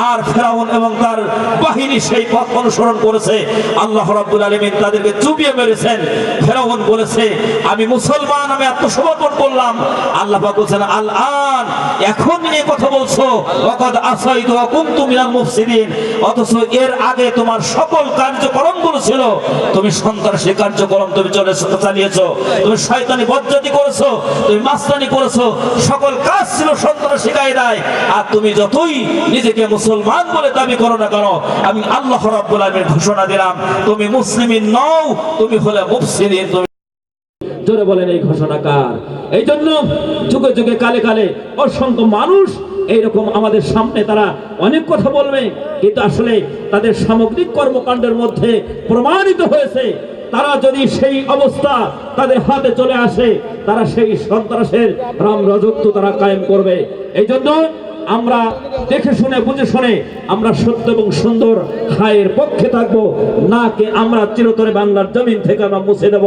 আর ফেরাউন এবং তার বাহিনী সেই পথ অনুসরণ করেছে। আল্লাহ রাব্বুল আলামিন তাদেরকে চুবিয়ে মেরেছেন। ফেরাউন বলেছে, আমি মুসলমান, আমি আত্মসমর্পণ করলাম। আল্লাহ পাক বলেছেন, আল আন, এখন নিয়ে কথা বলছো, ওয়াকাদ আসাইতু ওয়া কুনতু মিনাল মুফসিদিন, অথচ এর আগে তোমার সকল কার্যক্রমগুলো ছিল তুমি সন্ত্রাসী কার্যক্রম তুমি চালিয়েছো, তুমি শয়তানি বজ্জাতি করেছো, তুমি মাস্তানি করেছো, সকল কাজ ছিল সন্ত্রাসী কায়দায়। আর তুমি যতই নিজেকে মুসলমান বলে দাবি করো না কেন, আমি আল্লাহ রাব্বুল আলামিন ঘোষণা দিলাম, তুমি মুসলিমিন নও, তুমি হলে মুফসিদিন। জোরে বলেন এই ঘোষণা কার? এই জন্য যুগে যুগে কালে কালে অসংখ্য মানুষ এইরকম আমাদের সামনে তারা অনেক কথা বলবে, কিন্তু আসলে তাদের সামগ্রিক কর্মকাণ্ডের মধ্যে প্রমাণিত হয়েছে তারা যদি সেই অবস্থা তাদের হাতে চলে আসে, তারা সেই সন্ত্রাসের রাজত্ব তারা কায়েম করবে। এই জন্য আমরা দেখে শুনে বুঝে শুনে আমরা সত্য এবং সুন্দর হায়ের পক্ষে থাকবো, না কি আমরা চিরতরে বাংলার জমিন থেকে আমরা মুছে দেব।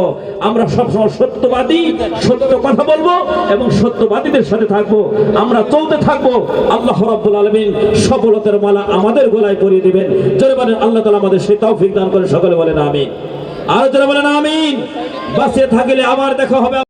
আমরা সবসময় সত্যবাদী, সত্য কথা বলবো এবং সত্যবাদীদের সাথে থাকবো, আমরা চলতে থাকবো। আল্লাহ রাব্বুল আলামিন সফলতার মালা আমাদের গলায় পরিয়ে দিবেন। জোরে বলেন আল্লাহ তাআলা আমাদের সেই তৌফিক দান করে, সকলে বলেন আমিন। আর যারা বলেন আমিন। বাঁচিয়ে থাকলে আবার দেখা হবে।